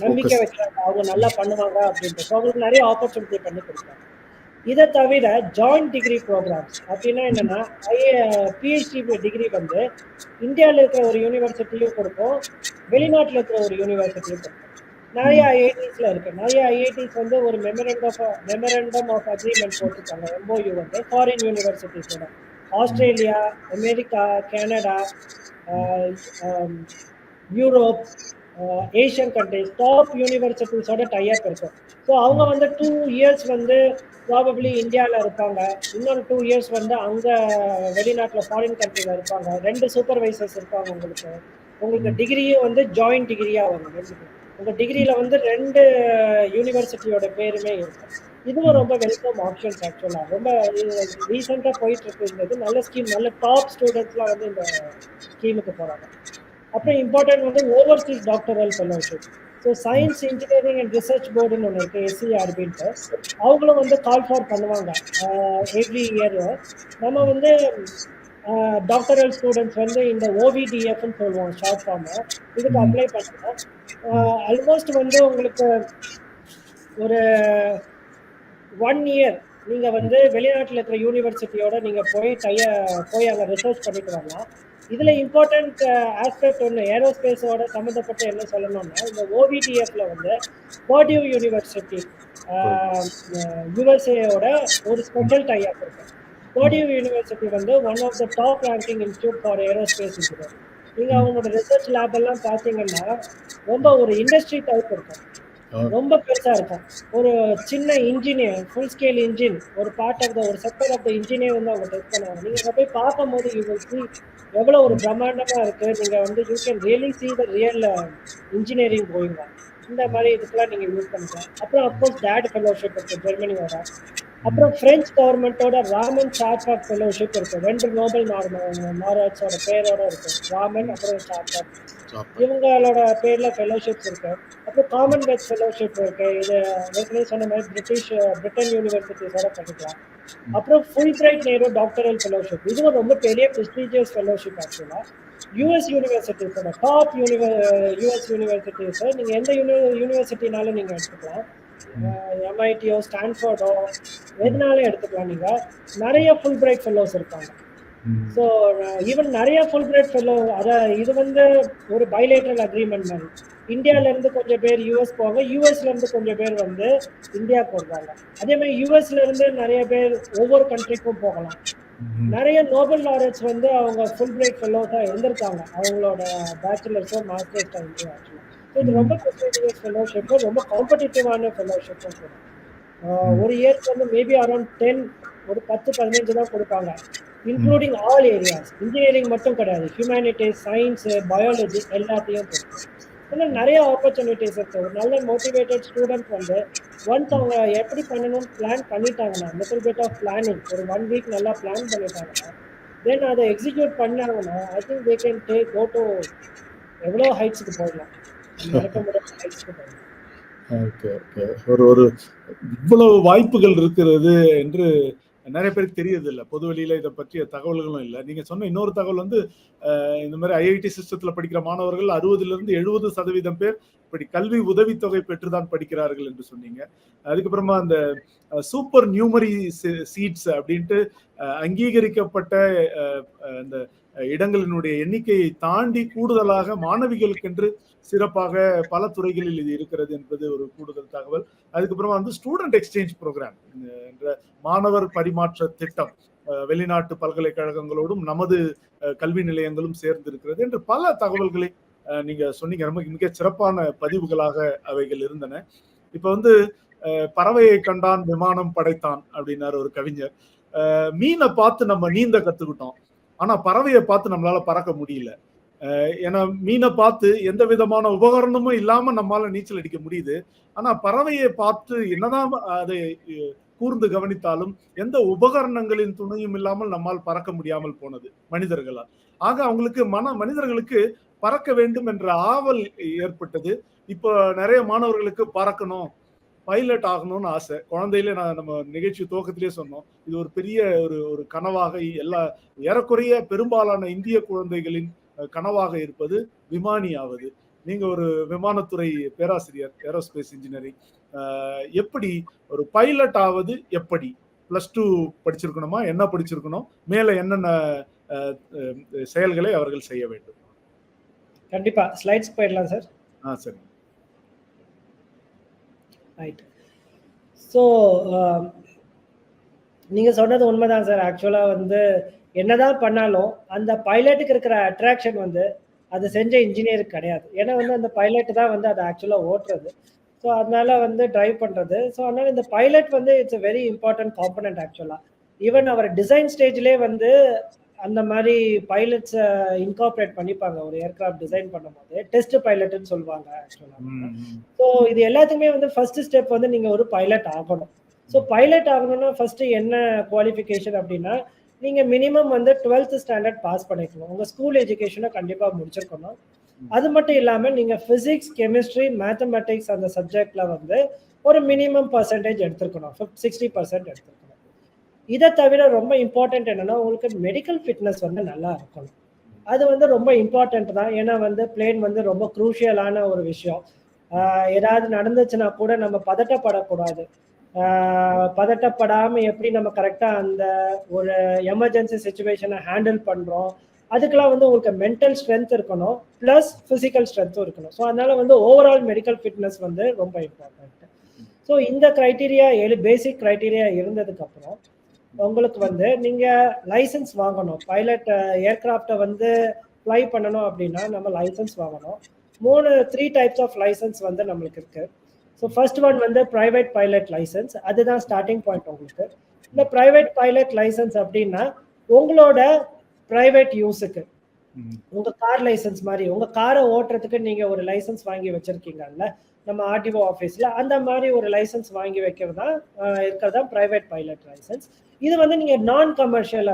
நம்பிக்கை வைக்கிறாங்க, அவங்க நல்லா பண்ணுவாங்க அப்படின்ட்டு. ஸோ அவங்களுக்கு நிறைய ஆப்பர்ச்சுனிட்டி பண்ணி கொடுப்பாங்க. இதை தவிர ஜாயிண்ட் டிகிரி ப்ரோக்ராம்ஸ் அப்படின்னா என்னன்னா, பிஹெச்டி டிகிரி வந்து இந்தியாவில் இருக்கிற ஒரு யூனிவர்சிட்டியும் கொடுக்கும், வெளிநாட்டில் இருக்கிற ஒரு யூனிவர்சிட்டியும் கொடுக்கும். நிறைய ஐஐடிஸ்ல இருக்கு. நிறைய ஐஐடிஸ் வந்து ஒரு மெமரண்டம் ஆஃப் அக்ரிமெண்ட் போட்டிருக்காங்க, எம்ஓயு வந்து ஃபாரின் யூனிவர்சிட்டிஸோட. Australia, America, Canada, Europe, Asian countries top யூனிவர்சிட்டிஸோட டைப் இருக்கும். ஸோ அவங்க வந்து 2 years வந்து ப்ராபப்ளி இந்தியாவில் இருப்பாங்க, இன்னொரு 2 years வந்து அங்கே வெளிநாட்டில் ஃபாரின் கண்ட்ரியில் இருப்பாங்க. 2 சூப்பர்வைசர்ஸ் இருப்பாங்க உங்களுக்கு டிகிரியும் வந்து ஜாயிண்ட் டிகிரியாக வரும். உங்கள் டிகிரியில் வந்து 2 யூனிவர்சிட்டியோட பேருமே இருக்கும். இதுவும் ரொம்ப வெல்கம் ஆப்ஷன்ஸ். ஆக்சுவலாக ரொம்ப ரீசெண்டாக போயிட்டு இருக்கு. நல்ல ஸ்கீம், நல்ல டாப் ஸ்டூடெண்ட்ஸ்லாம் வந்து இந்த ஸ்கீமுக்கு போகிறாங்க. அப்புறம் இம்பார்ட்டன்ட் வந்து overseas doctoral fellowship. So science engineering and research போர்டுன்னு ஒன்று இருக்குது, SCRBன்ட்டு. அவங்களும் வந்து கால் ஃபார் பண்ணுவாங்க எவ்ரி இயர். நம்ம வந்து டாக்டரல் ஸ்டூடெண்ட்ஸ் வந்து இந்த OVDFன்னு சொல்லுவோம் ஷார்ட் ஃபார்மை, இதுக்கு அப்ளை பண்ணுறோம். ஆல்மோஸ்ட் வந்து உங்களுக்கு ஒரு 1 year நீங்கள் வந்து வெளிநாட்டில் இருக்கிற யூனிவர்சிட்டியோட நீங்கள் போய் அங்கே ரிசர்ச் பண்ணிட்டு வரலாம். இதில் இம்பார்ட்டன்ட் ஆஸ்பெக்ட் ஒன்று ஏரோஸ்பேஸோட சம்மந்தப்பட்ட என்ன சொல்லணும்னா, இந்த OVDFல வந்து பர்டியூ யூனிவர்சிட்டி யூஎஸ்ஏயோட ஒரு ஸ்பெஷல் டைப் இருக்கு. பர்டியூ யூனிவர்சிட்டி வந்து one of the top ranking institute for aerospace engineering. நீங்கள் அவங்களோட ரிசர்ச் லேப் எல்லாம் பார்த்தீங்கன்னா ரொம்ப ஒரு இண்டஸ்ட்ரி டைப் இருக்கும், ரொம்ப பெருசாக இருக்கும். ஒரு சின்ன இன்ஜினியர், ஃபுல் ஸ்கேல் இன்ஜின், ஒரு பார்ட் ஆஃப் த ஒரு செக்டர் ஆஃப் த இன்ஜினே வந்து அவங்க டெஸ்ட் பண்ணுவாங்க. நீங்கள் அங்கே போய் பார்க்கும்போது யூ வில் see எவ்வளோ ஒரு பிரம்மாண்டமாக இருக்குது. நீங்கள் வந்து you can really see the real engineering going on. இந்த மாதிரி இதுக்கெல்லாம் நீங்கள் யூஸ் பண்ணிக்கலாம். அப்புறம் அப்கோர்ஸ் டேட் ஃபெலோஷிப் இருக்குது ஜெர்மனியோட. அப்புறம் பிரெஞ்சு கவர்மெண்ட்டோட ராமன் சார்பாக் ஃபெலோஷிப் இருக்குது. 2 நோபல் நாராட்ஸோட பேரோட இருக்குது, ராமன் அப்புறம் சார்பாக். இவங்களோட பேரில் ஃபெலோஷிப்ஸ் இருக்குது. அப்புறம் காமன்வெல்த் ஃபெலோஷிப் இருக்குது. இது ஏற்கனவே சொன்ன மாதிரி பிரிட்டன் யூனிவர்சிட்டிஸோட பண்ணிக்கலாம். அப்புறம் Fulbright Nehru doctoral fellowship, இதுவும் ரொம்ப பெரிய ப்ரெஸ்டீஜியஸ் ஃபெலோஷிப். ஆக்சுவலாக யூஎஸ் யூனிவர்சிட்டிஸோட டாப் யூஎஸ் யூனிவர்சிட்டிஸை நீங்கள் எந்த யூனிவர்சிட்டினாலும் நீங்கள் எடுத்துக்கலாம். MITயோ ஸ்டான்ஃபோர்டோ எதுனாலும் எடுத்துக்கலாம். நீங்கள் நிறைய ஃபுல் பிரைட் ஃபெல்லோஸ் இருக்காங்க. ஸோ ஈவன் நிறைய ஃபுல் பிரைட் ஃபெல்லோ, இது வந்து ஒரு பைலேட்ரல் அக்ரிமெண்ட் மாதிரி. இந்தியாவிலேருந்து கொஞ்சம் பேர் யூஎஸ் போவாங்க, யூஎஸ்லேருந்து கொஞ்சம் பேர் வந்து இந்தியாவுக்கு வருவாங்க. அதே மாதிரி யூஎஸ்லேருந்து நிறைய பேர் ஒவ்வொரு கண்ட்ரிக்கும் போகலாம். நிறைய நோபல் லாரட்ஸ் வந்து அவங்க ஃபுல் பிரைட் ஃபெல்லோஸாக இருந்திருக்காங்க, அவங்களோட பேச்சுலர்ஸோ மாஸ்டர்ஸ் வந்து. ஆக்சுவலாக இது ரொம்ப ப்ரெஸ்டீஜியஸ் ஃபெலோஷிப்பு, ரொம்ப காம்படிட்டிவான ஃபெலோஷிப்பும் கூட. ஒரு இயர்க்கு வந்து மேபி அரௌண்ட் 10, ஒரு 10-15 தான் கொடுப்பாங்க, இன்க்ளூடிங் ஆல் ஏரியாஸ். இன்ஜினியரிங் மட்டும் கிடையாது, ஹியூமனிட்டிஸ், சயின்ஸு, பயாலஜி எல்லாத்தையும் கொடுக்கும். இன்னும் நிறைய ஆப்பர்ச்சுனிட்டிஸ் இருக்குது. ஒரு நல்ல மோட்டிவேட்டட் ஸ்டூடெண்ட் வந்து ஒன்ஸ் அவங்க எப்படி பண்ணணும்னு பிளான் பண்ணிட்டாங்கன்னா, லிட்டில் பிட் ஆஃப் பிளானிங், ஒரு 1 week நல்லா பிளான் பண்ணிட்டாங்கன்னா, தென் அதை எக்ஸிக்யூட் பண்ணாங்கன்னா I think they can go to எவ்வளோ ஹைட்ஸுக்கு போயிடலாம். ஓகே ஓகே, ஒரு இவ்வளவு வாய்ப்புகள் இருக்கிறது என்று நிறைய பேருக்கு தெரியறது இல்லை. பொது வெளியில இதை பற்றிய தகவல்களும் இல்லை. நீங்க சொன்ன இன்னொரு தகவல் வந்து இந்த மாதிரி IIT சிஸ்டத்துல படிக்கிற மாணவர்கள் 60-70% பேர் இப்படி கல்வி உதவித்தொகை பெற்றுதான் படிக்கிறார்கள் என்று சொன்னீங்க. அதுக்கப்புறமா அந்த சூப்பர் நியூமரி சீட்ஸ் அப்படின்ட்டு அங்கீகரிக்கப்பட்ட அந்த இடங்களினுடைய எண்ணிக்கையை தாண்டி கூடுதலாக மாணவிகளுக்கென்று சிறப்பாக பல துறைகளில் இது இருக்கிறது என்பது ஒரு கூடுதல் தகவல். அதுக்கப்புறமா வந்து ஸ்டூடெண்ட் எக்ஸ்சேஞ்ச் ப்ரோக்ராம் என்ற மாணவர் பரிமாற்ற திட்டம் வெளிநாட்டு பல்கலைக்கழகங்களோடும் நமது கல்வி நிலையங்களும் சேர்ந்து இருக்கிறது என்று பல தகவல்களை நீங்க சொன்னீங்க. ரொம்ப மிக சிறப்பான பதிவுகளாக அவைகள் இருந்தன. இப்ப வந்து பறவையை கண்டான் விமானம் படைத்தான் அப்படின்னாரு ஒரு கவிஞர். மீனை பார்த்து நம்ம நீந்த கத்துக்கிட்டோம், ஆனா பறவையை பார்த்து நம்மளால பறக்க முடியல. ஏன்னா மீனை பார்த்து எந்த விதமான உபகரணமும் இல்லாம நம்மால நீச்சல் அடிக்க முடியுது. ஆனா பறவையை பார்த்து என்னதான் அதை கூர்ந்து கவனித்தாலும் எந்த உபகரணங்களின் துணையும் இல்லாமல் நம்மால் பறக்க முடியாமல் போனது மனிதர்களால். ஆக அவங்களுக்கு மனிதர்களுக்கு பறக்க வேண்டும் என்ற ஆவல் ஏற்பட்டது. இப்போ நிறைய மாணவர்களுக்கு பறக்கணும், பைலட் ஆகணும்னு ஆசை. குழந்தையில நம்ம நிகழ்ச்சி துவக்கத்திலே சொன்னோம், இது ஒரு பெரிய ஒரு கனவாக ஏறக்குறைய பெரும்பாலான இந்திய குழந்தைகளின் கனவாக இருப்பது விமானி ஆவது. நீங்க ஒரு விமானத்துறை பேராசிரியர், ஏரோஸ்பேஸ் இன்ஜினியரிங், எப்படி ஒரு பைலட் ஆவது? எப்படி +2 படிச்சிருக்கணுமா, என்ன படிச்சிருக்கணும், மேல என்னென்ன செயல்களை அவர்கள் செய்ய வேண்டும்? கண்டிப்பா ஸ்லைட்ஸ் போயிடலாம் சார். சரி. ரைட். ஸோ நீங்க சொன்னது உண்மைதான் சார். ஆக்சுவலா வந்து என்னதான் பண்ணாலும் அந்த பைலட்டுக்கு இருக்கிற அட்ராக்ஷன் வந்து அது செஞ்ச இன்ஜினியருக்கு கிடையாது. ஏன்னா வந்து அந்த பைலட் தான் வந்து அதை ஆக்சுவலா ஓட்டுறது. ஸோ அதனால வந்து டிரைவ் பண்றது. ஸோ அதனால இந்த பைலட் வந்து it's a very important component ஆக்சுவலா. ஈவன் அவர் டிசைன் ஸ்டேஜ்லேயே வந்து அந்த மாதிரி பைலட்ஸ் இன்கார்பரேட் பண்ணிப்பாங்க. ஒரு ஏர்கிராஃப்ட் டிசைன் பண்ணும்போது டெஸ்ட் பைலட்னு சொல்லுவாங்க ஆக்சுவலா. ஸோ இது எல்லாத்துக்குமே வந்து ஃபர்ஸ்ட் ஸ்டெப் வந்து நீங்க ஒரு பைலட் ஆகணும். ஸோ பைலட் ஆகணும்னா ஃபர்ஸ்ட் என்ன குவாலிஃபிகேஷன் அப்படின்னா, நீங்க மினிமம் வந்து 12th ஸ்டாண்டர்ட் பாஸ் பண்ணிக்கணும். உங்க ஸ்கூல் எஜுகேஷனை கண்டிப்பா முடிச்சிருக்கணும். அது மட்டும் இல்லாம நீங்க பிசிக்ஸ், கெமிஸ்ட்ரி, மேத்தமெட்டிக்ஸ் அந்த சப்ஜெக்ட்ல வந்து ஒரு மினிமம் பர்சன்டேஜ் எடுத்திருக்கணும். 60% எடுத்திருக்கணும். இதை தவிர ரொம்ப இம்பார்ட்டன்ட் என்னன்னா, உங்களுக்கு மெடிக்கல் ஃபிட்னஸ் வந்து நல்லா இருக்கணும். அது வந்து ரொம்ப இம்பார்ட்டன்ட் தான். ஏன்னா வந்து பிளேன் வந்து ரொம்ப குரூஷியலான ஒரு விஷயம். ஏதாவது நடந்துச்சுன்னா கூட நம்ம பதட்டப்படக்கூடாது. பதட்டப்படாம எப்படி நம்ம கரெக்டா அந்த ஒரு எமர்ஜென்சி சுச்சுவேஷனை ஹேண்டில் பண்றோம், அதுக்கெல்லாம் வந்து உங்களுக்கு மென்டல் ஸ்ட்ரென்த் இருக்கணும், பிளஸ் பிசிக்கல் ஸ்ட்ரென்த்தும் இருக்கணும். ஸோ அதனால வந்து ஓவரால் மெடிக்கல் ஃபிட்னஸ் வந்து ரொம்ப இம்பார்ட்டன்ட். ஸோ இந்த கிரைட்டீரியா பேசிக் கிரைட்டீரியா இருந்ததுக்கு அப்புறம் உங்களுக்கு வந்து நீங்க லைசன்ஸ் வாங்கணும். பைலட் ஏர்கிராஃப்டை வந்து ஃப்ளை பண்ணணும் அப்படின்னா நம்ம லைசன்ஸ் வாங்கணும். 3 டைப்ஸ் ஆஃப் லைசன்ஸ் வந்து நம்மளுக்கு இருக்கு. ஸோ ஃபர்ஸ்ட் ஒன் வந்து பிரைவேட் பைலட் லைசன்ஸ். அதுதான் ஸ்டார்டிங் பாயிண்ட் உங்களுக்கு. இந்த பிரைவேட் பைலட் லைசன்ஸ் அப்படின்னா உங்களோட பிரைவேட் யூஸுக்கு, உங்க கார் லைசன்ஸ் மாதிரி உங்க காரை ஓட்டுறதுக்கு நீங்க ஒரு லைசன்ஸ் வாங்கி வச்சிருக்கீங்கல்ல நம்ம ஆர்டிஓ ஆஃபீஸ்ல, அந்த மாதிரி ஒரு லைசன்ஸ் வாங்கி வைக்கிறதா இருக்கிறதா பிரைவேட் பைலட் லைசன்ஸ். இது வந்து நீங்க நான் கமர்ஷியல்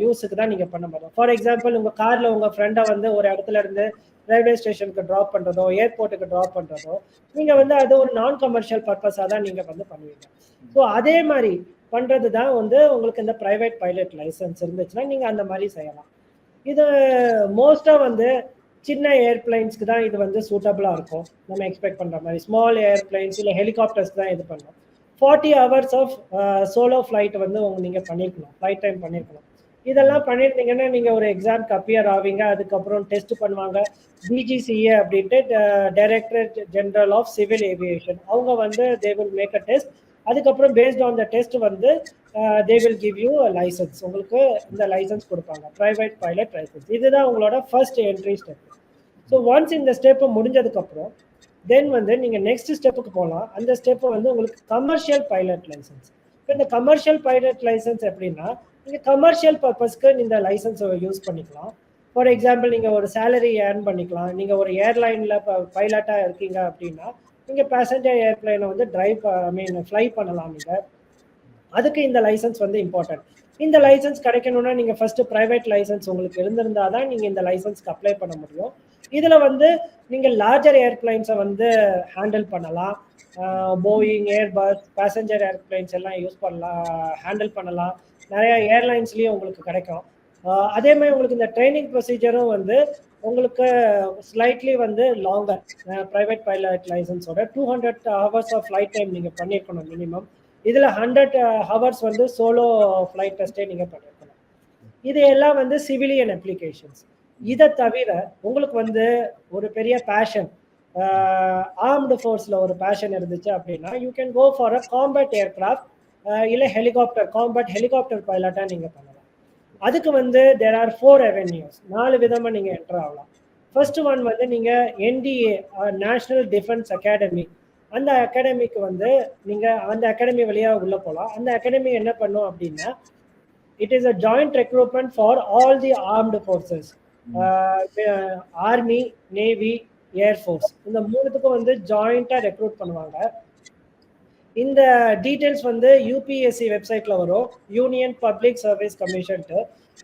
யூஸுக்கு தான் நீங்க பண்ண முடியும். ஃபார் எக்ஸாம்பிள், உங்க கார்ல உங்க ஃப்ரெண்டை வந்து ஒரு இடத்துல இருந்து ரயில்வே ஸ்டேஷனுக்கு ட்ராப் பண்றதோ, ஏர்போர்ட்டுக்கு ட்ராப் பண்றதோ, நீங்க வந்து அது ஒரு நான் கமர்ஷியல் பர்பஸா தான் நீங்க வந்து பண்ணுவீங்க. ஸோ அதே மாதிரி பண்றது தான் வந்து உங்களுக்கு இந்த பிரைவேட் பைலட் லைசன்ஸ் இருந்துச்சுன்னா நீங்க அந்த மாதிரி செய்யலாம். இது மோஸ்டா வந்து சின்ன ஏர்பிளைன்ஸ்க்கு தான் இது வந்து சூட்டபிளா இருக்கும். நம்ம எக்ஸ்பெக்ட் பண்ற மாதிரி ஸ்மால் ஏர்பிளைன்ஸ் இல்லை ஹெலிகாப்டர்ஸ் தான் இது பண்ணணும். 40 hours ஆஃப் சோலோ ஃப்ளைட் வந்து நீங்க பண்ணிருக்கணும், ஃப்ளைட் டைம் பண்ணிருக்கணும். இதெல்லாம் பண்ணியிருந்தீங்கன்னா நீங்க ஒரு எக்ஸாம்க்கு அப்பியர் ஆவீங்க. அதுக்கப்புறம் டெஸ்ட் பண்ணுவாங்க. டிஜிசிஏ அப்படின்ட்டு directorate general of civil aviation, அவங்க வந்து they will make a test. அதுக்கப்புறம் பேஸ்ட் ஆன் த டெஸ்ட் வந்து they will give you license. உங்களுக்கு இந்த லைசன்ஸ் கொடுப்பாங்க, பிரைவேட் பைலட் லைசன்ஸ். இதுதான் உங்களோட first entry step. So once இந்த ஸ்டெப்பு முடிஞ்சதுக்கப்புறம் தென் வந்து நீங்கள் நெக்ஸ்ட் ஸ்டெப்புக்கு போகலாம். அந்த ஸ்டெப்பு வந்து உங்களுக்கு கமர்ஷியல் பைலட் லைசன்ஸ். இப்போ இந்த கமர்ஷியல் பைலட் லைசன்ஸ் எப்படின்னா, நீங்கள் கமர்ஷியல் பர்பஸ்க்கு இந்த லைசன்ஸை யூஸ் பண்ணிக்கலாம். ஃபார் எக்ஸாம்பிள், நீங்கள் ஒரு சேலரி ஏர்ன் பண்ணிக்கலாம். நீங்கள் ஒரு ஏர்லைனில் பைலட்டாக இருக்கீங்க அப்படின்னா நீங்கள் பேசஞ்சர் ஏர்பிளைனை வந்து ஃப்ளை பண்ணலாம். நீங்கள் அதுக்கு இந்த லைசன்ஸ் வந்து இம்பார்ட்டன்ட். இந்த லைசன்ஸ் கிடைக்கணும்னா நீங்கள் ஃபர்ஸ்ட் பிரைவேட் லைசன்ஸ் உங்களுக்கு இருந்திருந்தா தான் நீங்கள் இந்த லைசன்ஸ்க்கு அப்ளை பண்ண முடியும். இதில் வந்து நீங்கள் லார்ஜர் ஏர்பிளைன்ஸை வந்து ஹேண்டில் பண்ணலாம். போயிங், ஏர்பஸ், பேசஞ்சர் ஏர்பிளைன்ஸ் எல்லாம் யூஸ் பண்ணலாம், ஹேண்டில் பண்ணலாம். நிறைய ஏர்லைன்ஸ்லேயும் உங்களுக்கு கிடைக்கும். அதே மாதிரி உங்களுக்கு இந்த ட்ரைனிங் ப்ரொசீஜரும் வந்து உங்களுக்கு ஸ்லைட்லி வந்து லாங்கர். ப்ரைவேட் பைலட் லைசன்ஸோட 200 hours ஆஃப் ஃப்ளைட் டைம் நீங்கள் பண்ணியிருக்கணும் மினிமம். இதில் 100 hours வந்து சோலோ ஃப்ளைட் டெஸ்ட்டே நீங்கள் பண்ணியிருக்கணும். இது எல்லாம் வந்து சிவிலியன் அப்ளிகேஷன்ஸ். இதை தவிர உங்களுக்கு வந்து ஒரு பெரிய பேஷன், ஆர்ம்டு ஃபோர்ஸில் ஒரு பேஷன் இருந்துச்சு அப்படின்னா you can go for a combat aircraft, இல்லை ஹெலிகாப்டர், காம்பேட் ஹெலிகாப்டர் பைலட்டாக நீங்கள் பண்ணலாம். அதுக்கு வந்து தேர் ஆர் 4 avenues, 4 விதமாக நீங்கள் என்டர் ஆகலாம். ஃபர்ஸ்ட் ஒன் வந்து நீங்கள் NDA, நேஷனல் டிஃபென்ஸ் அகாடமி, அந்த அகாடமிக்கு வந்து நீங்கள் அந்த அகாடமி வழியாக உள்ளே போகலாம். அந்த அகாடமி என்ன பண்ணும் அப்படின்னா, it is a joint recruitment for all the armed forces. Army, navy, air force இந்த மூணுத்துக்கும் வந்து ஜாயிண்டா ரெக்ரூட் பண்ணுவாங்க. இந்த டீடைல்ஸ் வந்து யூபிஎஸ்சி வெப்சைட்ல வரும், யூனியன் பப்ளிக் சர்வீஸ் கமிஷன்ட்டு.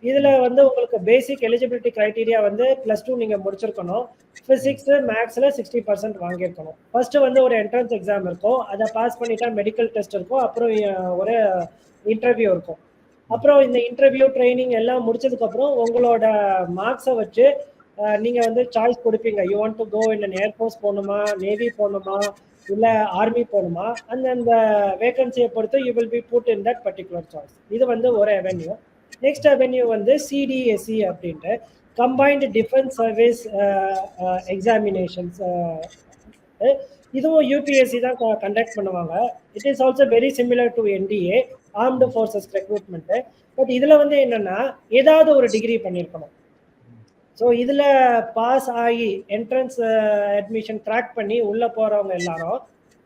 இதுல வந்து உங்களுக்கு பேசிக் எலிஜிபிலிட்டி கிரைட்டீரியா வந்து +2 நீங்க முடிச்சிருக்கணும். பிசிக்ஸ் மேக்ஸ்ல 60% வாங்கியிருக்கணும். ஃபர்ஸ்ட் வந்து ஒரு என்ட்ரன்ஸ் எக்ஸாம் இருக்கும், அதை பாஸ் பண்ணிட்டா மெடிக்கல் டெஸ்ட் இருக்கும், அப்புறம் ஒரு இன்டர்வியூ இருக்கும். அப்புறம் இந்த இன்டர்வியூ ட்ரைனிங் எல்லாம் முடிச்சதுக்கு அப்புறம் உங்களோட மார்க்ஸை வச்சு நீங்க வந்து சாய்ஸ் கொடுப்பீங்க. You want to go in air force போகணுமா, நேவி போகணுமா, இல்ல ஆர்மி போகணுமா, அந்த வேகன்சியை பொறுத்து you will be put in that particular choice. இது வந்து ஒரு அவென்யூ. நெக்ஸ்ட் அவென்யூ வந்து சிடிஎஸ்சி அப்படின்ட்டு கம்பைன்டு டிஃபென்ஸ் சர்வீஸ் எக்ஸாமினேஷன்ஸ். இதுவும் யூபிஎஸ்சி தான் கண்டக்ட் பண்ணுவாங்க. It is also very similar to NDA, armed forces recruitment. But இதுல வந்து என்னன்னா ஏதாவது ஒரு டிகிரி பண்ணியிருக்கணும். ஸோ இதில் பாஸ் ஆகி என்ட்ரன்ஸ் அட்மிஷன் கிராக் பண்ணி உள்ளே போகிறவங்க எல்லாரும்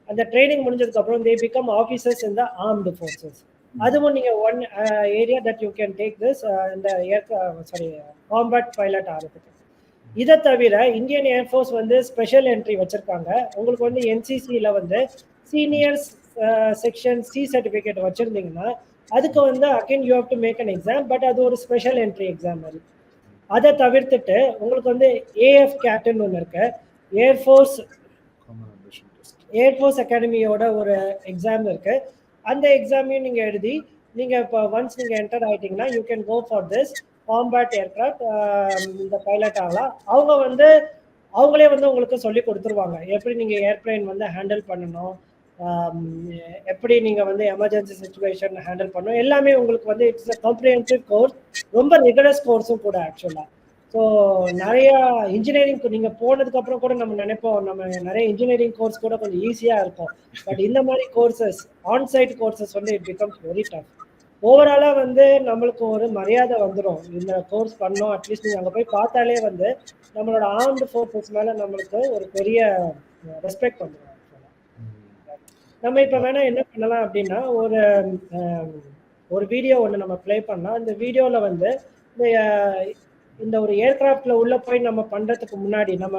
அந்த ட்ரைனிங் முடிஞ்சதுக்கப்புறம் they become officers in the armed forces. அதுவும் நீங்கள் one area that you can take this இந்த காம்பேட் பைலட் ஆகிறதுக்கு. இதை தவிர இந்தியன் ஏர்ஃபோர்ஸ் வந்து ஸ்பெஷல் என்ட்ரி வச்சுருக்காங்க. உங்களுக்கு வந்து என்சிசியில் வந்து சீனியர் செக்ஷன் சி சர்டிஃபிகேட் வச்சுருந்தீங்கன்னா அதுக்கு வந்து again you have to make an exam, but அது ஒரு ஸ்பெஷல் என்ட்ரி எக்ஸாம் மாதிரி. அதை தவிர்த்துட்டு உங்களுக்கு வந்து ஏஎஃப் கேப்டன் ஒன்று இருக்கு, ஏர்ஃபோர்ஸ் அகாடமியோட ஒரு எக்ஸாம் இருக்கு. அந்த எக்ஸாமையும் நீங்க எழுதி நீங்க இப்போ ஒன்ஸ் நீங்க என்டர் ஆயிட்டீங்கன்னா you can go for this combat aircraft இந்த பைலட் ஆகலாம். அவங்க வந்து அவங்களே வந்து உங்களுக்கு சொல்லி கொடுத்துருவாங்க எப்படி நீங்க ஏர்பிளைன் வந்து ஹேண்டில் பண்ணணும், எப்படி நீங்க வந்து எமர்ஜென்சி சிச்சுவேஷன் ஹேண்டில் பண்ணணும், எல்லாமே உங்களுக்கு வந்து இட்ஸ் அ காம்ப்ரிஹென்சிவ் கோர்ஸ், ரொம்ப ரிகரஸ் கோர்ஸும் கூட ஆக்சுவலா. ஸோ நிறைய இன்ஜினியரிங் நீங்க போனதுக்கு அப்புறம் கூட நம்ம நினைப்போம் நம்ம நிறைய இன்ஜினியரிங் கோர்ஸ் கூட கொஞ்சம் ஈஸியா இருக்கும். பட் இந்த மாதிரி கோர்சஸ், ஆன்சைட் கோர்சஸ் வந்து இட் பிகம்ஸ் வெரி டஃப். ஓவராலா வந்து நம்மளுக்கு ஒரு மரியாதை வந்துடும் இந்த கோர்ஸ் பண்ணோம். அட்லீஸ்ட் நீங்க அங்க போய் பார்த்தாலே வந்து நம்மளோட ஆர்ம்டு ஃபோர்ஸஸ் மேல நம்மளுக்கு ஒரு பெரிய ரெஸ்பெக்ட் வந்துடும். நம்ம இப்ப வேணா என்ன பண்ணலாம் அப்படின்னா ஒரு வீடியோ ஒன்று நம்ம பிளே பண்ணலாம். இந்த வீடியோல வந்து இந்த ஒரு ஏர்கிராஃப்ட்ல உள்ள போய் நம்ம பண்றதுக்கு முன்னாடி நம்ம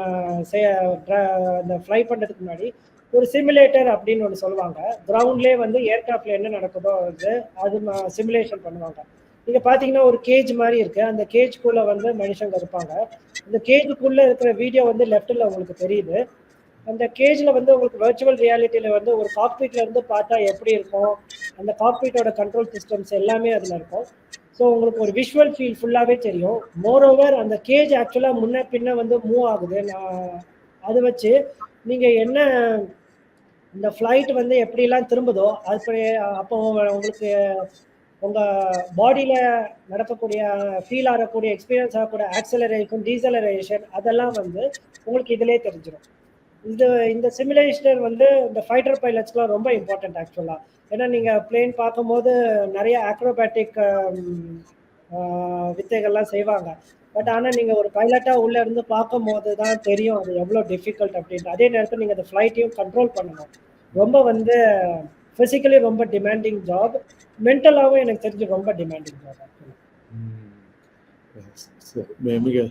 இந்த ஃப்ளை பண்றதுக்கு முன்னாடி ஒரு சிமுலேட்டர் அப்படின்னு ஒன்று சொல்லுவாங்க. கிரவுண்ட்லேயே வந்து ஏர்கிராஃப்ட்ல என்ன நடக்குதோ வந்து அது சிமுலேஷன் பண்ணுவாங்க. நீங்க பாத்தீங்கன்னா ஒரு கேஜ் மாதிரி இருக்கு, அந்த கேஜ்குள்ள வந்து மனுஷங்க இருப்பாங்க. அந்த கேஜுக்குள்ள இருக்கிற வீடியோ வந்து லெஃப்ட்ல உங்களுக்கு தெரியுது. அந்த கேஜ்ல வந்து உங்களுக்கு வர்ச்சுவல் ரியாலிட்டியில வந்து ஒரு காக்பீட்ல இருந்து பார்த்தா எப்படி இருக்கும், அந்த காக்பீட்டோட கண்ட்ரோல் சிஸ்டம்ஸ் எல்லாமே அதுல இருக்கும். ஸோ உங்களுக்கு ஒரு விஷுவல் ஃபீல் ஃபுல்லாவே தெரியும். மோரோவர் அந்த கேஜ் ஆக்சுவலா முன்ன பின்ன வந்து மூவ் ஆகுது. அதை வச்சு நீங்க என்ன இந்த ஃப்ளைட் வந்து எப்படிலாம் திரும்புதோ அப்படி அப்போ உங்களுக்கு உங்க பாடியில நடக்கக்கூடிய ஃபீல் ஆகக்கூடிய எக்ஸ்பீரியன்ஸ் ஆகக்கூடிய ஆக்சலரேஷன், டீசலரேஷன் அதெல்லாம் வந்து உங்களுக்கு இதுலயே தெரிஞ்சிடும். இந்த சிமுலேஷன் வந்து இந்த ஃபைட்டர் பைலட்ஸ்க்குலாம் ரொம்ப இம்பார்ட்டன்ட் ஆக்சுவலா. ஏன்னா நீங்க பிளேன் பார்க்கும்போது நிறைய ஆக்ரோபேட்டிக் வித்தைகள்லாம் செய்வாங்க. பட் ஆனா நீங்க ஒரு பைலட்டா உள்ள இருந்து பார்க்கும் போது தான் தெரியும் அது எவ்வளவு டிஃபிகல்ட் அப்படின்ட்டு. அதே நேரத்தில் நீங்க அந்த ஃபிளைட்டையும் கண்ட்ரோல் பண்ணணும். ரொம்ப வந்து பிசிக்கலி ரொம்ப டிமாண்டிங் ஜாப், மென்டலாவும் எனக்கு தெரிஞ்சு ரொம்ப டிமாண்டிங் ஜாப். மிக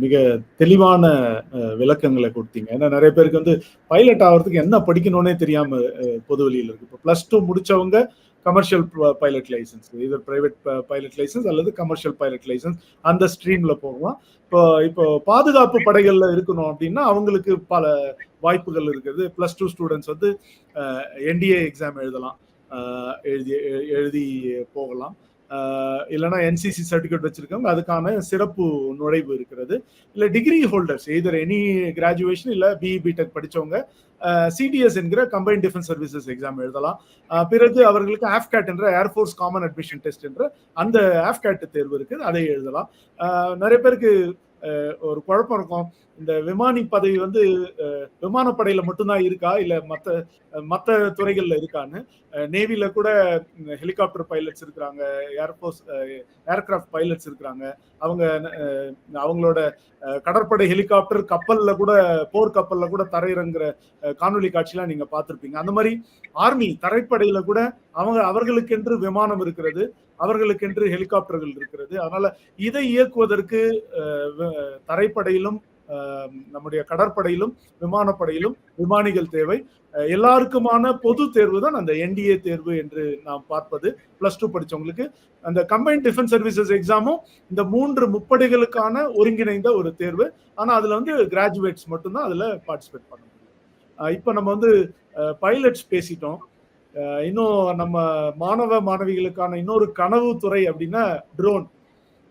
மிக தெளிவான விளக்கங்களை கொடுத்தீங்க. ஏன்னா நிறைய பேருக்கு வந்து பைலட் ஆகிறதுக்கு என்ன படிக்கணும்னே தெரியாம பொதுவெளியில் இருக்கு. இப்போ +2 முடிச்சவங்க கமர்ஷியல் பைலட் லைசன்ஸ், இதர் பிரைவேட் பைலட் லைசன்ஸ் அல்லது கமர்ஷியல் பைலட் லைசன்ஸ் அந்த ஸ்ட்ரீம்ல போகலாம். இப்போ பாதுகாப்பு படைகள்ல இருக்கணும் அப்படின்னா அவங்களுக்கு பல வாய்ப்புகள் இருக்குது. +2 ஸ்டூடெண்ட்ஸ் வந்து என்டிஏ எக்ஸாம் எழுதலாம், எழுதி போகலாம். இல்லைன்னா என்சிசி சர்டிஃபிகேட் வச்சிருக்கவங்க அதுக்கான சிறப்பு நுழைவு இருக்கிறது. இல்லை degree holders either any graduation இல்லை பிஇ பிடெக் படித்தவங்க சிடிஎஸ் என்கிற கம்பைன்ட் டிஃபென்ஸ் சர்வீசஸ் எக்ஸாம் எழுதலாம். பிறகு அவர்களுக்கு ஆஃப்கேட் என்ற ஏர்ஃபோர்ஸ் காமன் அட்மிஷன் டெஸ்ட் என்ற அந்த ஆஃப்கேட் தேர்வு இருக்குது, அதை எழுதலாம். நிறைய பேருக்கு ஒரு குழப்பம் இருக்கும், இந்த விமானி பதவி வந்து விமானப்படையில மட்டும்தான் இருக்கா இல்ல மற்ற துறைகள்ல இருக்கான்னு. நேவில கூட ஹெலிகாப்டர் பைலட்ஸ் இருக்கிறாங்க, ஏர்ஃபோர்ஸ் ஏர்கிராஃப்ட் பைலட்ஸ் இருக்கிறாங்க. அவங்களோட கடற்படை ஹெலிகாப்டர் கப்பல்ல கூட, போர் கப்பல்ல கூட தரையிறங்குற காணொலி காட்சியெல்லாம் நீங்க பார்த்திருப்பீங்க. அந்த மாதிரி ஆர்மி தரைப்படையில கூட அவர்களுக்கென்று விமானம் இருக்கிறது, அவர்களுக்கென்று ஹெலிகாப்டர்கள் இருக்கிறது. அதனால இதை இயக்குவதற்கு தரைப்படையிலும் நம்முடைய கடற்படையிலும் விமானப்படையிலும் விமானிகள் தேவை. எல்லாருக்குமான பொது தேர்வு தான் அந்த என்டிஏ தேர்வு என்று நாம் பார்ப்பது. +2 படிச்சவங்களுக்கு அந்த கம்பைன்ட் டிஃபென்ஸ் சர்வீசஸ் எக்ஸாமும் இந்த 3 முப்படைகளுக்கான ஒருங்கிணைந்த ஒரு தேர்வு. ஆனா அதுல வந்து கிராஜுவேட்ஸ் மட்டும்தான் அதுல பார்ட்டிசிபேட் பண்ண முடியும். இப்ப நம்ம வந்து பைலட்ஸ் பேசிட்டோம். இன்னும் நம்ம மாணவ மாணவிகளுக்கான இன்னொரு கனவு துறை அப்படின்னா ட்ரோன்,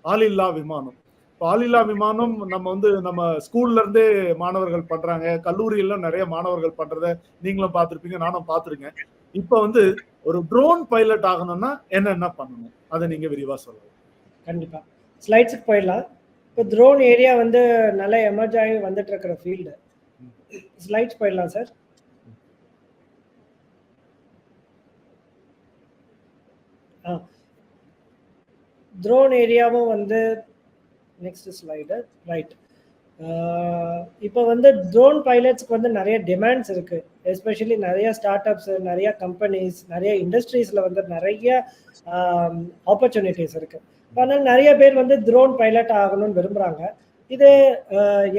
ஆளில்லா விமானம். ஆளில்லா விமானம் நம்ம வந்து நம்ம ஸ்கூல்ல இருந்தே மாணவர்கள் பண்றாங்க, கல்லூரியில நிறைய மாணவர்கள் பண்றத நீங்களும் பார்த்திருப்பீங்க, நானும் பார்த்திருக்கேன். இப்ப வந்து ஒரு ட்ரோன் பைலட் ஆகணும்னா என்ன பண்ணணும், அதை நீங்க விரிவா சொல்லலாம். கண்டிப்பா ஸ்லைட்ஸுக்கு போயிடலாம். இப்போ ட்ரோன் ஏரியா வந்து நல்லா எமர்ஜ் ஆகி வந்துட்டு இருக்கிற ஃபீல்டு. ஸ்லைட்ஸ் போயிடலாம் சார். ட்ரோன் ஏரியாவும் வந்து நெக்ஸ்ட் ஸ்லைடு ரைட். இப்போ வந்து ட்ரோன் பைலட்ஸ்க்கு வந்து நிறைய டிமாண்ட்ஸ் இருக்குது. எஸ்பெஷலி நிறைய ஸ்டார்ட் அப்ஸ், நிறைய கம்பெனிஸ், நிறைய இண்டஸ்ட்ரீஸில் வந்து நிறைய ஆப்பர்ச்சுனிட்டிஸ் இருக்குது. அதனால் நிறைய பேர் வந்து ட்ரோன் பைலட் ஆகணும்னு விரும்புகிறாங்க. இது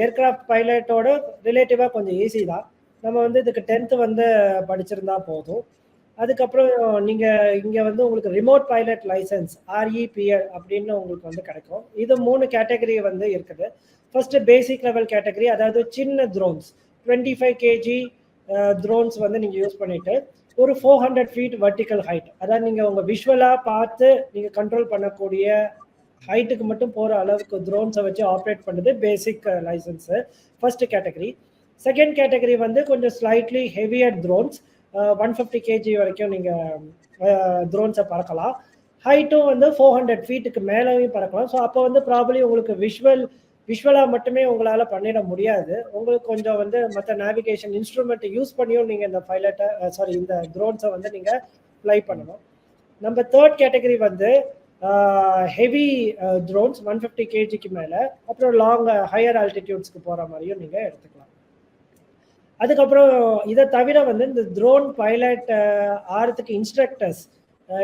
ஏர்கிராஃப்ட் பைலட்டோட ரிலேட்டிவாக கொஞ்சம் ஈஸி தான். நம்ம வந்து இதுக்கு 10th வந்து படிச்சிருந்தா போதும். அதுக்கப்புறம் நீங்கள் இங்கே வந்து உங்களுக்கு ரிமோட் பைலட் லைசன்ஸ் REPL அப்படின்னு உங்களுக்கு வந்து கிடைக்கும். இது 3 கேட்டகரி வந்து இருக்குது. ஃபர்ஸ்ட் பேசிக் லெவல் கேட்டகரி, அதாவது சின்ன ட்ரோன்ஸ் 25 kg ட்ரோன்ஸ் வந்து நீங்கள் யூஸ் பண்ணிட்டு ஒரு 400 feet வெர்டிக்கல் ஹைட், அதாவது நீங்கள் உங்கள் விஷுவலாக பார்த்து நீங்கள் கண்ட்ரோல் பண்ணக்கூடிய ஹைட்டுக்கு மட்டும் போகிற அளவுக்கு ட்ரோன்ஸை வச்சு ஆப்ரேட் பண்ணுறது basic licence first category. Second category வந்து கொஞ்சம் ஸ்லைட்லி ஹெவியர் ட்ரோன்ஸ், 150 kg வரைக்கும் நீங்கள் ட்ரோன்ஸை பறக்கலாம். ஹைட்டும் வந்து 400 feetக்கு மேலேயும் பறக்கலாம். ஸோ அப்போ வந்து ப்ராபப்ளி உங்களுக்கு விஷுவலாக மட்டுமே உங்களால் பண்ணிட முடியாது. உங்களுக்கு கொஞ்சம் வந்து மற்ற நேவிகேஷன் இன்ஸ்ட்ருமெண்ட்டை யூஸ் பண்ணியும் நீங்கள் இந்த ட்ரோன்ஸை வந்து நீங்கள் ஃப்ளை பண்ணணும். நம்ம தேர்ட் கேட்டகரி வந்து ஹெவி ட்ரோன்ஸ் 150 kgக்கு மேலே, அப்புறம் லாங் ஹையர் ஆல்டிடியூட்ஸ்க்கு போகிற மாதிரியும் நீங்கள் எடுத்துக்கலாம். அதுக்கப்புறம் இதை தவிர வந்து இந்த ட்ரோன் பைலட் ஆகிறதுக்கு இன்ஸ்ட்ரக்டர்ஸ்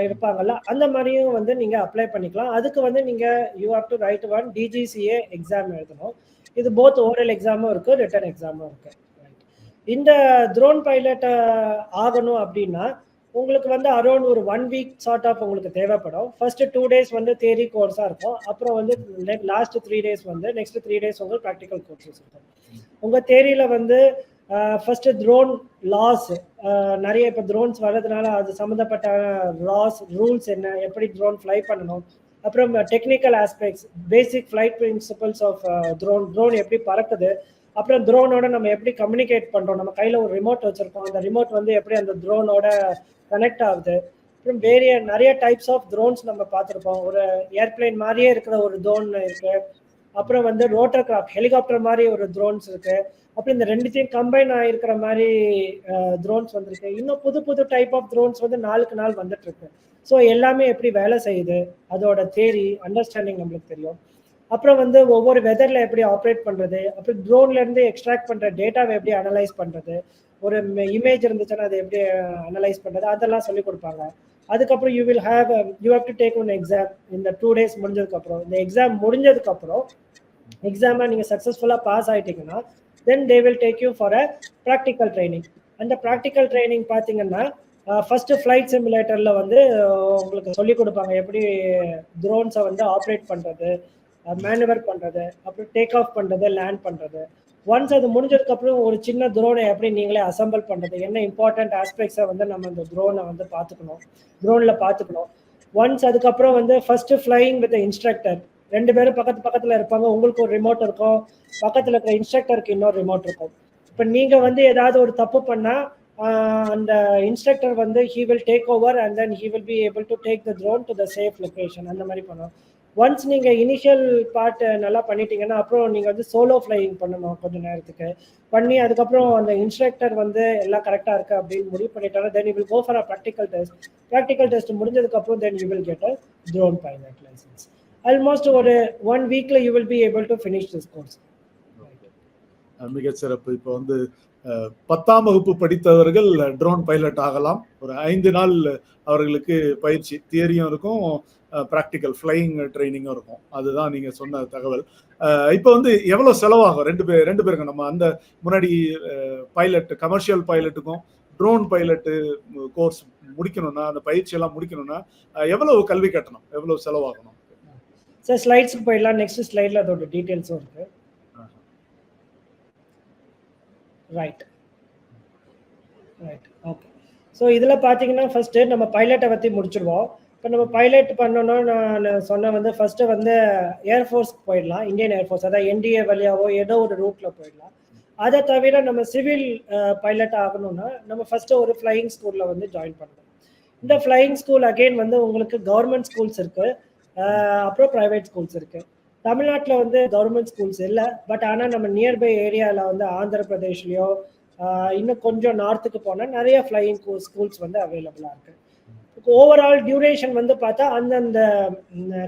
இருப்பாங்கல்ல, அந்த மாதிரியும் வந்து நீங்கள் அப்ளை பண்ணிக்கலாம். அதுக்கு வந்து நீங்கள் you have to right 1 DGCA exam எழுதணும். இது போத் ஓரல் எக்ஸாமும் இருக்குது, ரிட்டன் எக்ஸாமும் இருக்குது. இந்த ட்ரோன் பைலட் ஆகணும் அப்படின்னா உங்களுக்கு வந்து அரௌண்ட் ஒரு 1 week சார்ட் ஆஃப் உங்களுக்கு தேவைப்படும். ஃபர்ஸ்ட் 2 days வந்து தியரி கோர்ஸாக இருக்கும். அப்புறம் வந்து லாஸ்ட் 3 days வந்து நெக்ஸ்ட் 3 days உங்களுக்கு ப்ராக்டிக்கல் கோர்சஸ் இருக்கும். உங்கள் தியரியில் வந்து ஃபர்ஸ்ட் ட்ரோன் லாஸ், நிறைய இப்போ ட்ரோன்ஸ் வர்றதுனால அது சம்மந்தப்பட்ட லாஸ் ரூல்ஸ் என்ன, எப்படி ட்ரோன் ஃப்ளை பண்ணணும், அப்புறம் technical aspects, basic flight principles of drone எப்படி பறக்குது, அப்புறம் ட்ரோனோட நம்ம எப்படி கம்யூனிகேட் பண்ணுறோம், நம்ம கையில் ஒரு ரிமோட் வச்சுருக்கோம், அந்த ரிமோட் வந்து எப்படி அந்த ட்ரோனோட கனெக்ட் ஆகுது, அப்புறம் நிறைய டைப்ஸ் ஆஃப் ட்ரோன்ஸ் நம்ம பார்த்துருப்போம். ஒரு ஏர்பிளைன் மாதிரியே இருக்கிற ஒரு ட்ரோன் இருக்குது, அப்புறம் வந்து ரோட்டர் கிராஃப்ட் ஹெலிகாப்டர் மாதிரி ஒரு ட்ரோன்ஸ் இருக்குது, அப்புறம் இந்த ரெண்டுத்தையும் கம்பைன் ஆகிருக்கிற மாதிரி ட்ரோன்ஸ் வந்துருக்கு. இன்னும் புது டைப் ஆஃப் ட்ரோன்ஸ் வந்து நாளுக்கு நாள் வந்துட்டு இருக்கு. ஸோ எல்லாமே எப்படி வேலை செய்யுது, அதோட தியரி அண்டர்ஸ்டாண்டிங் நம்மளுக்கு தெரியும். அப்புறம் வந்து ஒவ்வொரு வெதரில் எப்படி ஆப்ரேட் பண்ணுறது, அப்புறம் ட்ரோன்லேருந்து எக்ஸ்ட்ராக்ட் பண்ணுற டேட்டாவை எப்படி அனலைஸ் பண்ணுறது, ஒரு இமேஜ் இருந்துச்சுன்னா அதை எப்படி அனலைஸ் பண்ணுறது, அதெல்லாம் சொல்லிக் கொடுப்பாங்க. அதுக்கப்புறம் you have to take one exam. இந்த 2 days முடிஞ்சதுக்கப்புறம், இந்த எக்ஸாம் முடிஞ்சதுக்கப்புறம் எக்ஸாமை நீங்கள் சக்ஸஸ்ஃபுல்லாக pass ஆகிட்டீங்கன்னா then they will take you for a practical training. அந்த ப்ராக்டிக்கல் ட்ரைனிங் பார்த்தீங்கன்னா ஃபர்ஸ்ட் ஃப்ளைட் சிமுலேட்டரில் வந்து உங்களுக்கு சொல்லிக் கொடுப்பாங்க எப்படி ட்ரோன்ஸை வந்து ஆப்ரேட் பண்ணுறது, மேனுவர் பண்ணுறது, அப்புறம் டேக் ஆஃப் பண்ணுறது, லேண்ட் பண்ணுறது. ஒன்ஸ் அது முடிஞ்சதுக்கப்புறம் ஒரு சின்ன ட்ரோனை எப்படி நீங்களே அசம்பிள் பண்ணுறது, என்ன இம்பார்ட்டன்ட் ஆஸ்பெக்ட்ஸை வந்து நம்ம இந்த ட்ரோனை வந்து ட்ரோனில் பார்த்துக்கணும். ஒன்ஸ் அதுக்கப்புறம் வந்து ஃபர்ஸ்ட் ஃப்ளையிங் வித் இன்ஸ்ட்ரக்டர், 2 பேரும் பக்கத்தில் இருப்பாங்க. உங்களுக்கு ஒரு ரிமோட் இருக்கும், பக்கத்தில் இருக்கிற இன்ஸ்ட்ரக்டருக்கு இன்னொரு ரிமோட் இருக்கும். இப்போ நீங்கள் வந்து ஏதாவது ஒரு தப்பு பண்ணால் அந்த இன்ஸ்ட்ரக்டர் வந்து he will take over and then he will be able to take the drone to the safe location. அந்த மாதிரி பண்ணுவோம். ஒன்ஸ் நீங்கள் இனிஷியல் பார்ட் நல்லா பண்ணிட்டீங்கன்னா அப்புறம் நீங்கள் வந்து சோலோ ஃப்ளையிங் பண்ணணும் கொஞ்சம் நேரத்துக்கு பண்ணி, அதுக்கப்புறம் அந்த இன்ஸ்ட்ரக்டர் வந்து எல்லாம் கரெக்டாக இருக்குது அப்படின்னு முடிவு பண்ணிட்டாங்க. Then you will go for a practical test முடிஞ்சதுக்கப்புறம் then you will get a drone pilot licence. Almost over 1 week you will be able to finish this course. மிகச் சிறப்பு. இப்போ வந்து 10ஆம் வகுப்பு படித்தவர்கள் ட்ரோன் பைலட் ஆகலாம். ஒரு 5 நாள் அவர்களுக்கு பயிற்சி, தியரியும் இருக்கும், பிராக்டிக்கல் ஃப்ளையிங் ட்ரைனிங்கும் இருக்கும். அதுதான் நீங்க சொன்ன தகவல். இப்போ வந்து எவ்வளவு செலவாகும் ரெண்டு பேருக்கும்? நம்ம அந்த முன்னாடி பைலட், கமர்ஷியல் பைலட்டுக்கும் ட்ரோன் பைலட் கோர்ஸ் முடிக்கணும்னா, அந்த பயிற்சி எல்லாம் முடிக்கணும்னா எவ்வளவு கல்வி கட்டணம், எவ்வளவு செலவாகணும்? சார் ஸ்லைட்ஸ்க்கு போயிடலாம். நெக்ஸ்ட் ஸ்லைட்ல அதோட டீடைல்ஸும் இருக்கு. ரைட். ஓகே. ஸோ இதில் பார்த்தீங்கன்னா ஃபர்ஸ்ட் நம்ம பைலட்டை பற்றி முடிச்சிருவோம். இப்போ நம்ம பைலட் பண்ணோன்னா நான் சொன்ன வந்து ஃபர்ஸ்ட் வந்து ஏர்ஃபோர்ஸ்க்கு போயிடலாம். இந்தியன் ஏர்ஃபோர்ஸ், அதாவது என்டிஏ வழியாவோ ஏதோ ஒரு ரூட்ல போயிடலாம். அதை தவிர நம்ம சிவில் பைலட் ஆகணும்னா நம்ம ஃபர்ஸ்ட் ஒரு ஃப்ளையிங் ஸ்கூல்ல வந்து ஜாயின் பண்ணணும். இந்த ஃப்ளையிங் ஸ்கூல் அகெயின் வந்து உங்களுக்கு கவர்மெண்ட் ஸ்கூல்ஸ் இருக்கு, அப்புறம் ப்ரைவேட் ஸ்கூல்ஸ் இருக்கு. தமிழ்நாட்டில் வந்து கவர்மெண்ட் ஸ்கூல்ஸ் இல்லை, பட் ஆனால் நம்ம நியர்பை ஏரியாவில் வந்து ஆந்திர பிரதேஷ்லையோ இன்னும் கொஞ்சம் நார்த்துக்கு போனால் நிறைய ஃப்ளையிங் ஸ்கூல்ஸ் வந்து அவைலபிளாக இருக்கு. ஓவரால் டியூரேஷன் வந்து பார்த்தா அந்தந்த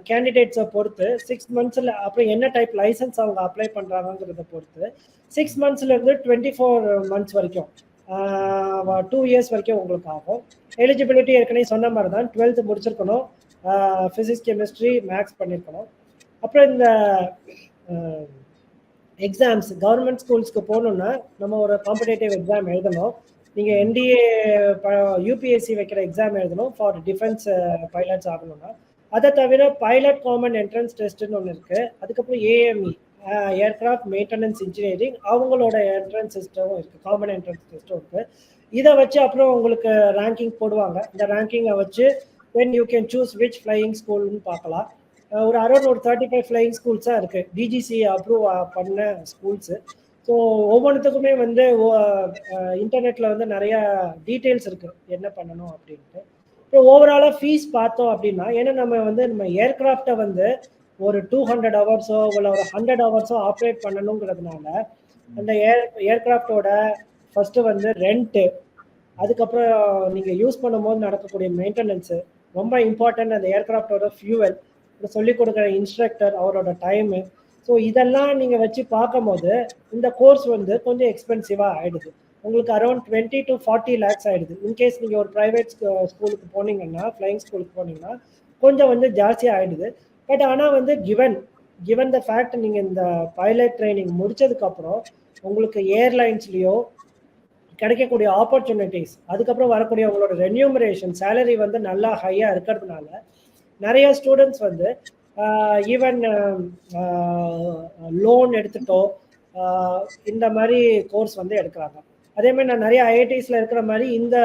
கேண்டிடேட்ஸை பொறுத்து 6 monthsல, அப்புறம் என்ன டைப் லைசன்ஸ் அவங்க அப்ளை பண்ணுறாங்கிறத பொறுத்து 6 monthsலேருந்து 24 months வரைக்கும், 2 years வரைக்கும் உங்களுக்கு ஆகும். எலிஜிபிலிட்டி ஏற்கனவே சொன்ன மாதிரி தான் 12th முடிச்சிருக்கணும், ஃபிசிக்ஸ் கெமிஸ்ட்ரி மேக்ஸ் பண்ணியிருக்கணும். அப்புறம் இந்த எக்ஸாம்ஸ் கவர்மெண்ட் ஸ்கூல்ஸ்க்கு போகணுன்னா நம்ம ஒரு காம்படேட்டிவ் எக்ஸாம் எழுதணும். நீங்கள் என்டிஏ யூபிஎஸ்சி வைக்கிற எக்ஸாம் எழுதணும் ஃபார் டிஃபென்ஸ் பைலட்ஸ் ஆகணும்னா. அதை தவிர பைலட் காமன் என்ட்ரன்ஸ் டெஸ்ட்னு ஒன்று இருக்குது. அதுக்கப்புறம் ஏஎம்இ, ஏர்கிராஃப்ட் மெயின்டெனன்ஸ் இன்ஜினியரிங், அவங்களோட என்ட்ரன்ஸ் சிஸ்டமும் இருக்குது, காமன் என்ட்ரன்ஸ் டெஸ்ட்டும் இருக்குது. இதை வச்சு அப்புறம் உங்களுக்கு ரேங்கிங் போடுவாங்க. இந்த ரேங்கிங்கை வச்சு when you can choose which flying schoolனு பார்க்கலாம். ஒரு அரௌண்ட் ஒரு 35 ஃப்ளையிங் ஸ்கூல்ஸாக இருக்குது, டிஜிசி அப்ரூவ் பண்ண ஸ்கூல்ஸு. ஸோ ஒவ்வொன்றுத்துக்குமே வந்து இன்டர்நெட்டில் வந்து நிறையா டீட்டெயில்ஸ் இருக்குது என்ன பண்ணணும் அப்படின்ட்டு. இப்போ ஓவராலாக ஃபீஸ் பார்த்தோம் அப்படின்னா, ஏன்னா நம்ம ஏர்கிராஃப்டை வந்து ஒரு 200 hours இல்லை ஒரு 100 hours ஆப்ரேட் பண்ணணுங்கிறதுனால அந்த ஏர்கிராஃப்டோட ஃபஸ்ட்டு வந்து ரெண்ட்டு, அதுக்கப்புறம் நீங்கள் யூஸ் பண்ணும்போது நடக்கக்கூடிய மெயின்டெனன்ஸு ரொம்ப இம்பார்ட்டன்ட். அந்த ஏர்கிராஃப்டோட ஃபியூவல், சொல்லிக் கொடுக்குற இன்ஸ்ட்ரக்டர், அவரோட டைமு. ஸோ இதெல்லாம் நீங்கள் வச்சு பார்க்கும்போது இந்த கோர்ஸ் வந்து கொஞ்சம் எக்ஸ்பென்சிவாக ஆகிடுது. உங்களுக்கு அரௌண்ட் 20 to 40 lakhs ஆகிடுது. இன்கேஸ் நீங்கள் ஒரு ப்ரைவேட் ஸ்கூலுக்கு போனீங்கன்னா, ஃப்ளையிங் ஸ்கூலுக்கு போனீங்கன்னா கொஞ்சம் வந்து ஜாஸ்தியாக ஆகிடுது. பட் ஆனால் வந்து கிவன் த ஃபேக்ட் நீங்கள் இந்த பைலட் ட்ரைனிங் முடிச்சதுக்கப்புறம் உங்களுக்கு ஏர்லைன்ஸ்லேயோ கிடைக்கக்கூடிய ஆப்பர்ச்சுனிட்டிஸ், அதுக்கப்புறம் வரக்கூடிய உங்களோட ரென்யூமரேஷன் சேலரி வந்து நல்லா ஹையாக இருக்கிறதுனால நிறைய ஸ்டூடெண்ட்ஸ் வந்து ஈவன் லோன் எடுத்துட்டோ இந்த மாதிரி கோர்ஸ் வந்து எடுக்கிறாங்க. அதே மாதிரி நான் நிறைய ஐஐடிஸில் இருக்கிற மாதிரி இந்த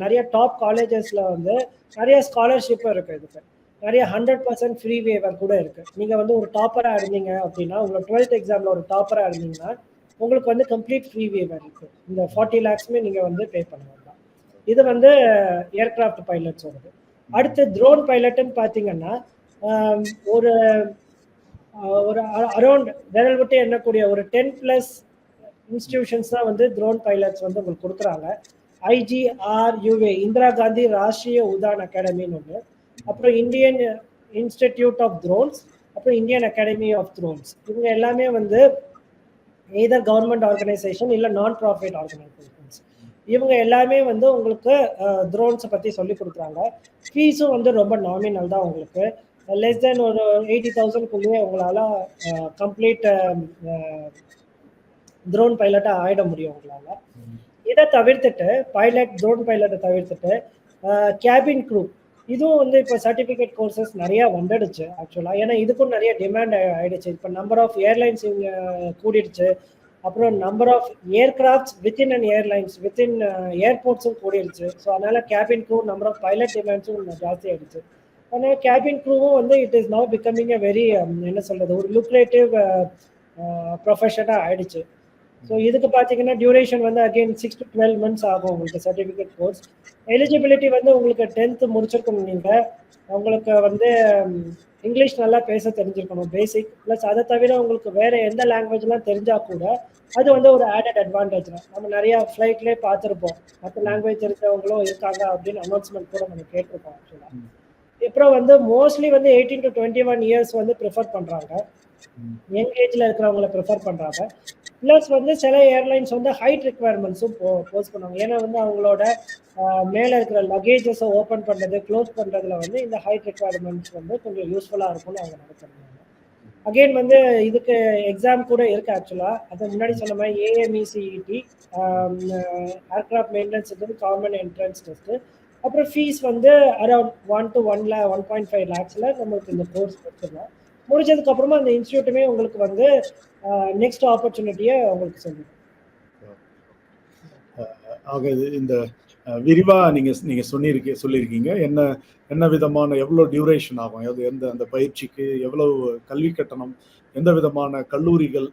நிறைய டாப் காலேஜஸில் வந்து நிறைய ஸ்காலர்ஷிப்பும் இருக்குது. இதுக்கு நிறைய 100% ஃப்ரீ வேவர் கூட இருக்குது. நீங்கள் வந்து ஒரு டாப்பராக இருந்தீங்க அப்படின்னா, உங்களோட 12th எக்ஸாமில் ஒரு டாப்பராக இருந்தீங்கன்னா உங்களுக்கு வந்து கம்ப்ளீட் ஃப்ரீ வேவர் இருக்குது. இந்த 40 lakhsமே நீங்கள் வந்து பே பண்ண வேண்டாம். இது வந்து ஏர்கிராஃப்ட் பைலட்ஸ் வருது. அடுத்து ட்ரோன் பைலட்டுன்னு பார்த்தீங்கன்னா ஒரு அரௌண்ட் விரல் விட்டு எண்ணக்கூடிய ஒரு 10+ இன்ஸ்டிடியூஷன்ஸ் தான் வந்து ட்ரோன் பைலட்ஸ் வந்து உங்களுக்கு கொடுக்குறாங்க. IGRUA, இந்திரா காந்தி ராஷ்ட்ரிய உதான் அகாடமின்னு ஒன்று, அப்புறம் இந்தியன் இன்ஸ்டிடியூட் ஆஃப் ட்ரோன்ஸ், அப்புறம் இந்தியன் அகாடமி ஆஃப் ட்ரோன்ஸ். இவங்க எல்லாமே வந்து எய்தர் கவர்மெண்ட் ஆர்கனைசேஷன் இல்லை நான் ப்ராஃபிட் ஆர்கனைசேஷன்ஸ். இவங்க எல்லாமே வந்து உங்களுக்கு ட்ரோன்ஸை பற்றி சொல்லி கொடுக்குறாங்க. ஃபீஸும் வந்து ரொம்ப நாமினல் தான். உங்களுக்கு லெஸ் தென் ஒரு 80,000க்குள்ளேயே உங்களால் கம்ப்ளீட் ட்ரோன் பைலட்டாக ஆகிட முடியும் உங்களால். இதை தவிர்த்துட்டு ட்ரோன் பைலட்டை தவிர்த்துட்டு கேபின் க்ரூ, இதுவும் வந்து இப்போ சர்டிஃபிகேட் கோர்சஸ் நிறையா வந்துடுச்சு ஆக்சுவலாக. ஏன்னா இதுக்கும் நிறைய டிமாண்ட் ஆகிடுச்சு. இப்போ நம்பர் ஆஃப் ஏர்லைன்ஸ் இவங்க கூடிடுச்சு, அப்புறம் number of aircrafts within and airlines within ஏர்போர்ட்ஸும் கூடிடுச்சு. ஸோ அதனால் cabin crew number of pilot டிமாண்ட்ஸும் ஜாஸ்தி ஆகிடுச்சு. ஆனால் கேபின் க்ரூவும் வந்து it is now becoming a very என்ன சொல்கிறது, ஒரு லுக்ரேட்டிவ் ப்ரொஃபஷனாக ஆகிடுச்சு. ஸோ இதுக்கு பார்த்தீங்கன்னா டியூரேஷன் வந்து அகெயின் 6 to 12 months ஆகும் உங்களுக்கு சர்டிஃபிகேட் கோர்ஸ். எலிஜிபிலிட்டி வந்து உங்களுக்கு 10th முடிச்சிருக்கணும். நீங்கள் உங்களுக்கு வந்து இங்கிலீஷ் நல்லா பேச தெரிஞ்சிருக்கணும் பேசிக். ப்ளஸ் அதை தவிர உங்களுக்கு வேறு எந்த லாங்குவேஜ்லாம் தெரிஞ்சால் கூட அது வந்து ஒரு ஆடட் அட்வான்டேஜ் தான். நம்ம நிறையா ஃப்ளைட்லேயே பார்த்துருப்போம், மற்ற லாங்குவேஜ் இருக்கிறவங்களும் இருக்காங்க அப்படின்னு அனௌன்ஸ்மெண்ட் கூட நம்ம கேட்டிருப்போம் ஆக்சுவலாக. அப்புறம் வந்து மோஸ்ட்லி வந்து 18 to 21 years வந்து ப்ரிஃபர் பண்ணுறாங்க, யங் ஏஜில் இருக்கிறவங்கள ப்ரிஃபர் பண்ணுறாங்க. ப்ளஸ் வந்து சில ஏர்லைன்ஸ் வந்து ஹைட் ரெக்குவயர்மெண்ட்ஸும் போஸ்ட் பண்ணுவாங்க. ஏன்னா வந்து அவங்களோட மேலே இருக்கிற லக்கேஜஸை ஓப்பன் பண்ணுறது க்ளோஸ் பண்ணுறதுல வந்து இந்த ஹைட் ரெக்குவயர்மெண்ட்ஸ் வந்து கொஞ்சம் யூஸ்ஃபுல்லாக இருக்கும்னு அவங்க நினைக்கிறாங்க. அகெயின் வந்து இதுக்கு எக்ஸாம் கூட இருக்கு ஆக்சுவலாக. அது முன்னாடி சொன்ன மாதிரி AME CET aircraft maintenance common entrance test. அப்புறம் ஃபீஸ் வந்து அரௌண்ட் 1 to 1.5 lakhs நம்மளுக்கு இந்த கோர்ஸ் வச்சுருந்தோம். முடிஞ்சதுக்கு அப்புறமா அந்த இன்ஸ்டியூட்டுமே உங்களுக்கு வந்து நெக்ஸ்ட் ஆப்பர்ச்சுனிட்டியை உங்களுக்கு சொல்லுங்க. ஆக இந்த விரிவா நீங்க சொல்லியிருக்கீங்க என்ன என்ன விதமான எவ்வளவு டியூரேஷன் ஆகும், எந்த அந்த பயிற்சிக்கு எவ்வளவு கல்வி கட்டணம், எந்த விதமான கல்லூரிகள்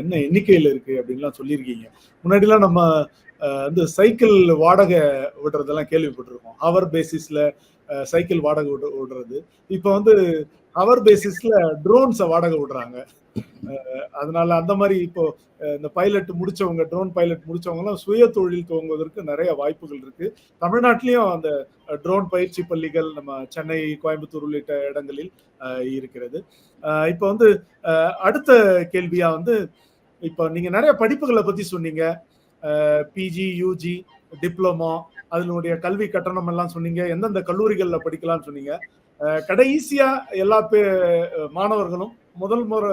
என்ன எண்ணிக்கையில் இருக்கு அப்படின்லாம் சொல்லியிருக்கீங்க. முன்னாடிலாம் நம்ம வந்து சைக்கிள் வாடகை விடுறதெல்லாம் கேள்விப்பட்டிருக்கோம். ஹவர் பேசிஸ்ல சைக்கிள் வாடகை விடுறது. இப்போ வந்து ஹவர் பேசிஸ்ல ட்ரோன்ஸை வாடகை விடுறாங்க. அதனால அந்த மாதிரி இப்போ இந்த பைலட் முடிச்சவங்க, ட்ரோன் பைலட் முடிச்சவங்க எல்லாம் சுய தொழில் துவங்குவதற்கு நிறைய வாய்ப்புகள் இருக்கு. தமிழ்நாட்டிலையும் அந்த ட்ரோன் பயிற்சி பள்ளிகள் நம்ம சென்னை, கோயம்புத்தூர் உள்ளிட்ட இடங்களில் இருக்கிறது. இப்போ வந்து அடுத்த கேள்வியா வந்து இப்போ நீங்க நிறைய படிப்புகளை பத்தி சொன்னீங்க. பிஜி, யூஜி, டிப்ளமோ, அதனுடைய கல்வி கட்டணம் எல்லாம் சொன்னீங்க. எந்தெந்த கல்லூரிகள்ல படிக்கலாம்னு சொன்னீங்க. கடைசியா எல்லா மாணவர்களும் முதல் முறை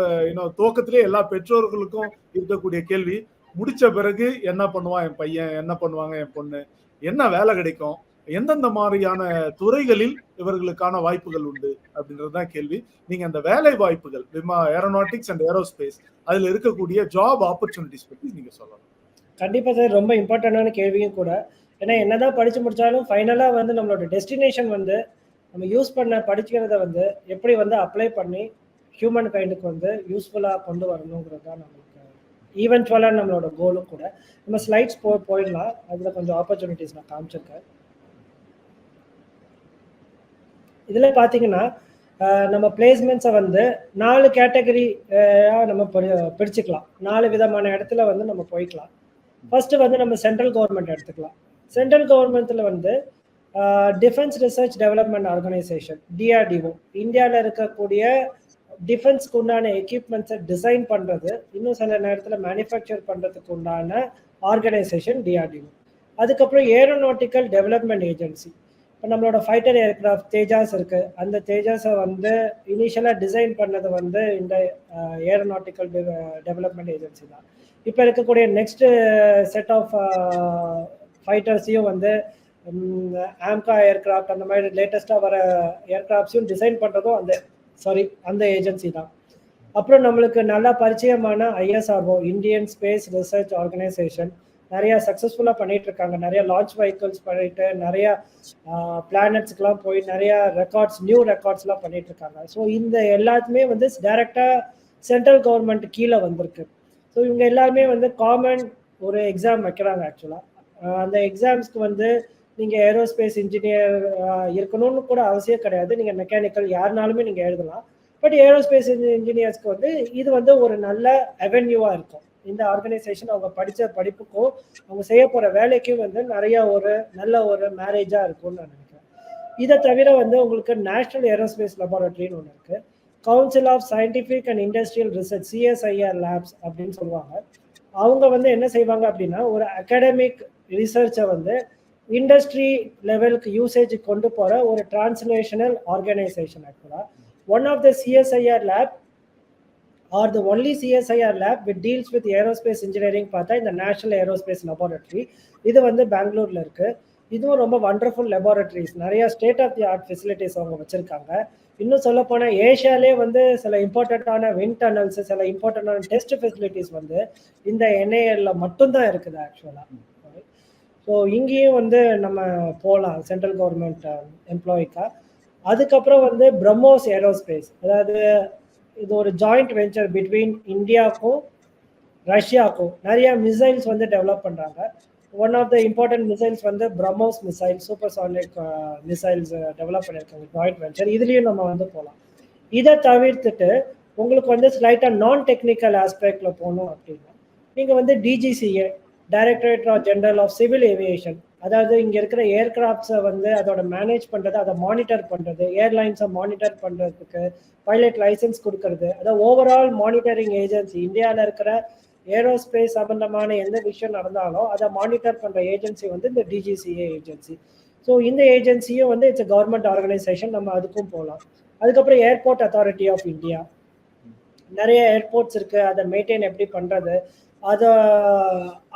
துவக்கத்திலே எல்லா பெற்றோர்களுக்கும் இருக்கக்கூடிய கேள்வி, முடிச்ச பிறகு என்ன பண்ணுவான் என் பையன், என்ன பண்ணுவாங்க என் பொண்ணு, என்ன வேலை கிடைக்கும், எந்தெந்த மாதிரியான துறைகளில் இவர்களுக்கான வாய்ப்புகள் உண்டு அப்படின்றதுதான் கேள்வி. நீங்க அந்த வேலை வாய்ப்புகள் ஏரோநாட்டிக்ஸ் அண்ட் ஏரோஸ்பேஸ் அதுல இருக்கக்கூடிய ஜாப் ஆப்பர்ச்சுனிட்டிஸ் பத்தி நீங்க சொல்லலாம். கண்டிப்பா சார், ரொம்ப இம்பார்ட்டன்டான கேள்வியும் கூட. ஏன்னா என்னதான் படிச்சு முடிச்சாலும் ஃபைனலா வந்து நம்மளோட டெஸ்டினேஷன் வந்து நம்ம யூஸ் பண்ண படிக்கிறத வந்து எப்படி வந்து அப்ளை பண்ணி ஹியூமன் கைண்டுக்கு வந்து யூஸ்ஃபுல்லாக கொண்டு வரணுங்கிறது தான் நம்மளுக்கு ஈவென்ச்சுவலாக நம்மளோட கோலும் கூட. நம்ம ஸ்லைட்ஸ் போயிடலாம். அதில் கொஞ்சம் ஆப்பர்ச்சுனிட்டிஸ் நான் காமிச்சிருக்கேன். இதில் பார்த்தீங்கன்னா நம்ம பிளேஸ்மெண்ட்ஸை வந்து 4 கேட்டகரி நம்ம பிரிச்சுக்கலாம். 4 விதமான இடத்துல வந்து நம்ம போய்க்கலாம். ஃபர்ஸ்ட் வந்து நம்ம சென்ட்ரல் கவர்மெண்ட் எடுத்துக்கலாம். சென்ட்ரல் கவர்மெண்ட்டில் வந்து defence research development organisation, DRDO, இந்தியாவில் இருக்கக்கூடிய டிஃபென்ஸ்க்கு உண்டான எக்யூப்மெண்ட்ஸை டிசைன் பண்ணுறது, இன்னும் சில நேரத்தில் மேனுஃபேக்சர் பண்ணுறதுக்கு உண்டான ஆர்கனைசேஷன் டிஆர்டிஓ. அதுக்கப்புறம் ஏரோநாட்டிக்கல் டெவலப்மெண்ட் ஏஜென்சி. இப்போ நம்மளோட ஃபைட்டர் ஏர்க்ராஃப்ட் தேஜாஸ் இருக்குது. அந்த தேஜாஸை வந்து இனிஷியலாக டிசைன் பண்ணது வந்து இந்த ஏரோநாட்டிக்கல் டெவலப்மெண்ட் ஏஜென்சி தான். இப்போ இருக்கக்கூடிய நெக்ஸ்ட் செட் ஆஃப் ஃபைட்டர்ஸையும் வந்து ஆம்கா ஏர்க்ராஃப்ட் அந்த மாதிரி லேட்டஸ்ட்டாக வர ஏர்க்ராஃப்ட்ஸையும் டிசைன் பண்ணுறதும் அந்த ஏஜென்சி தான். அப்புறம் நம்மளுக்கு நல்லா பரிச்சயமான ISRO, Indian space research organisation, நிறையா சக்ஸஸ்ஃபுல்லாக பண்ணிட்டு இருக்காங்க. நிறைய லான்ச் வெஹிக்கிள்ஸ் பண்ணிட்டு நிறையா பிளானட்ஸ்க்கெலாம் போய் நிறையா நியூ ரெக்கார்ட்ஸ்லாம் பண்ணிட்டு இருக்காங்க. ஸோ இந்த எல்லாத்துமே வந்து டைரெக்டாக சென்ட்ரல் கவர்மெண்ட் கீழே வந்திருக்கு. ஸோ இவங்க எல்லாருமே வந்து காமன் ஒரு எக்ஸாம் வைக்கிறாங்க. ஆக்சுவலாக அந்த எக்ஸாம்ஸ்க்கு வந்து நீங்கள் ஏரோஸ்பேஸ் இன்ஜினியர் இருக்கணும்னு கூட அவசியம் கிடையாது. நீங்கள் மெக்கானிக்கல் யாருனாலுமே நீங்கள் எழுதலாம். பட் ஏரோஸ்பேஸ் இன்ஜினியர்ஸ்க்கு வந்து இது வந்து ஒரு நல்ல அவென்யூவாக இருக்கும். இந்த ஆர்கனைசேஷன் அவங்க படித்த படிப்புக்கும் அவங்க செய்ய போகிற வேலைக்கும் வந்து நிறைய நல்ல ஒரு மேரேஜாக இருக்கும்னு நான் நினைக்கிறேன். இதை தவிர வந்து உங்களுக்கு நேஷனல் ஏரோஸ்பேஸ் லெபார்டரின்னு ஒன்று இருக்குது. Council of scientific and industrial research, CSIR labs அப்படின்னு சொல்லுவாங்க. அவங்க வந்து என்ன செய்வாங்க அப்படின்னா, ஒரு அகாடமிக் ரிசர்ச்சை வந்து இண்டஸ்ட்ரி லெவலுக்கு யூசேஜ் கொண்டு போகிற ஒரு டிரான்ஸ்லேஷனல் ஆர்கனைசேஷன். ஆக்சுவலாக one of the CSIR lab are the only CSIR lab with deals with aerospace engineering பார்த்தா இந்த நேஷனல் ஏரோஸ்பேஸ் லெபார்டரி. இது வந்து பெங்களூரில் இருக்குது. இதுவும் ரொம்ப வண்டர்ஃபுல் லெபார்டரிஸ், நிறைய state of the art facilities அவங்க வச்சுருக்காங்க. இன்னும் சொல்ல போனால் ஏஷியாலே வந்து சில இம்பார்ட்டண்ட்டான விண்ட் டனல்ஸ், சில இம்பார்ட்டண்ட்டான டெஸ்ட் ஃபெசிலிட்டிஸ் வந்து இந்த என்ஏஎல்ல மட்டும்தான் இருக்குது ஆக்சுவலாக. ஸோ இங்கேயும் வந்து நம்ம போகலாம் சென்ட்ரல் கவர்மெண்ட் எம்ப்ளாய்க்கா. அதுக்கப்புறம் வந்து பிரம்மோஸ் ஏரோஸ்பேஸ், அதாவது இது ஒரு ஜாயிண்ட் வெஞ்சர் பிட்வீன் இந்தியாவுக்கும் ரஷ்யாவுக்கும். நிறைய மிசைல்ஸ் வந்து டெவலப் பண்ணுறாங்க. One of the important missiles வந்து BrahMos missile, supersonic missiles develop பண்ணியிருக்காங்க ஜாயிண்ட் வெஞ்சர். இதுலேயும் நம்ம வந்து போகலாம். இதை தவிர்த்துட்டு உங்களுக்கு வந்து ஸ்லைட்டாக நான் டெக்னிக்கல் ஆஸ்பெக்டில் போகணும் அப்படின்னா நீங்கள் வந்து DGCA, directorate general of civil aviation, அதாவது இங்கே இருக்கிற ஏர்கிராஃப்ட்ஸை வந்து அதோட மேனேஜ் பண்ணுறது, அதை மானிட்டர் பண்ணுறது, ஏர்லைன்ஸை மானிட்டர் பண்ணுறதுக்கு பைலட் லைசன்ஸ் கொடுக்கறது, அதாவது ஓவரால் மானிட்டரிங் ஏஜென்சி. இந்தியாவில் இருக்கிற ஏரோஸ்பேஸ் சம்பந்தமான எந்த விஷயம் நடந்தாலும் அதை மானிட்டர் பண்ற ஏஜென்சி வந்து இந்த டிஜிசிஏ ஏஜென்சி. ஸோ இந்த ஏஜென்சியும் வந்து இட்ஸ் கவர்மெண்ட் ஆர்கனைசேஷன், நம்ம அதுக்கும் போகலாம். அதுக்கப்புறம் ஏர்போர்ட் அத்தாரிட்டி ஆஃப் இந்தியா, நிறைய ஏர்போர்ட்ஸ் இருக்கு, அதை மெயின்டைன் எப்படி பண்றது, அதை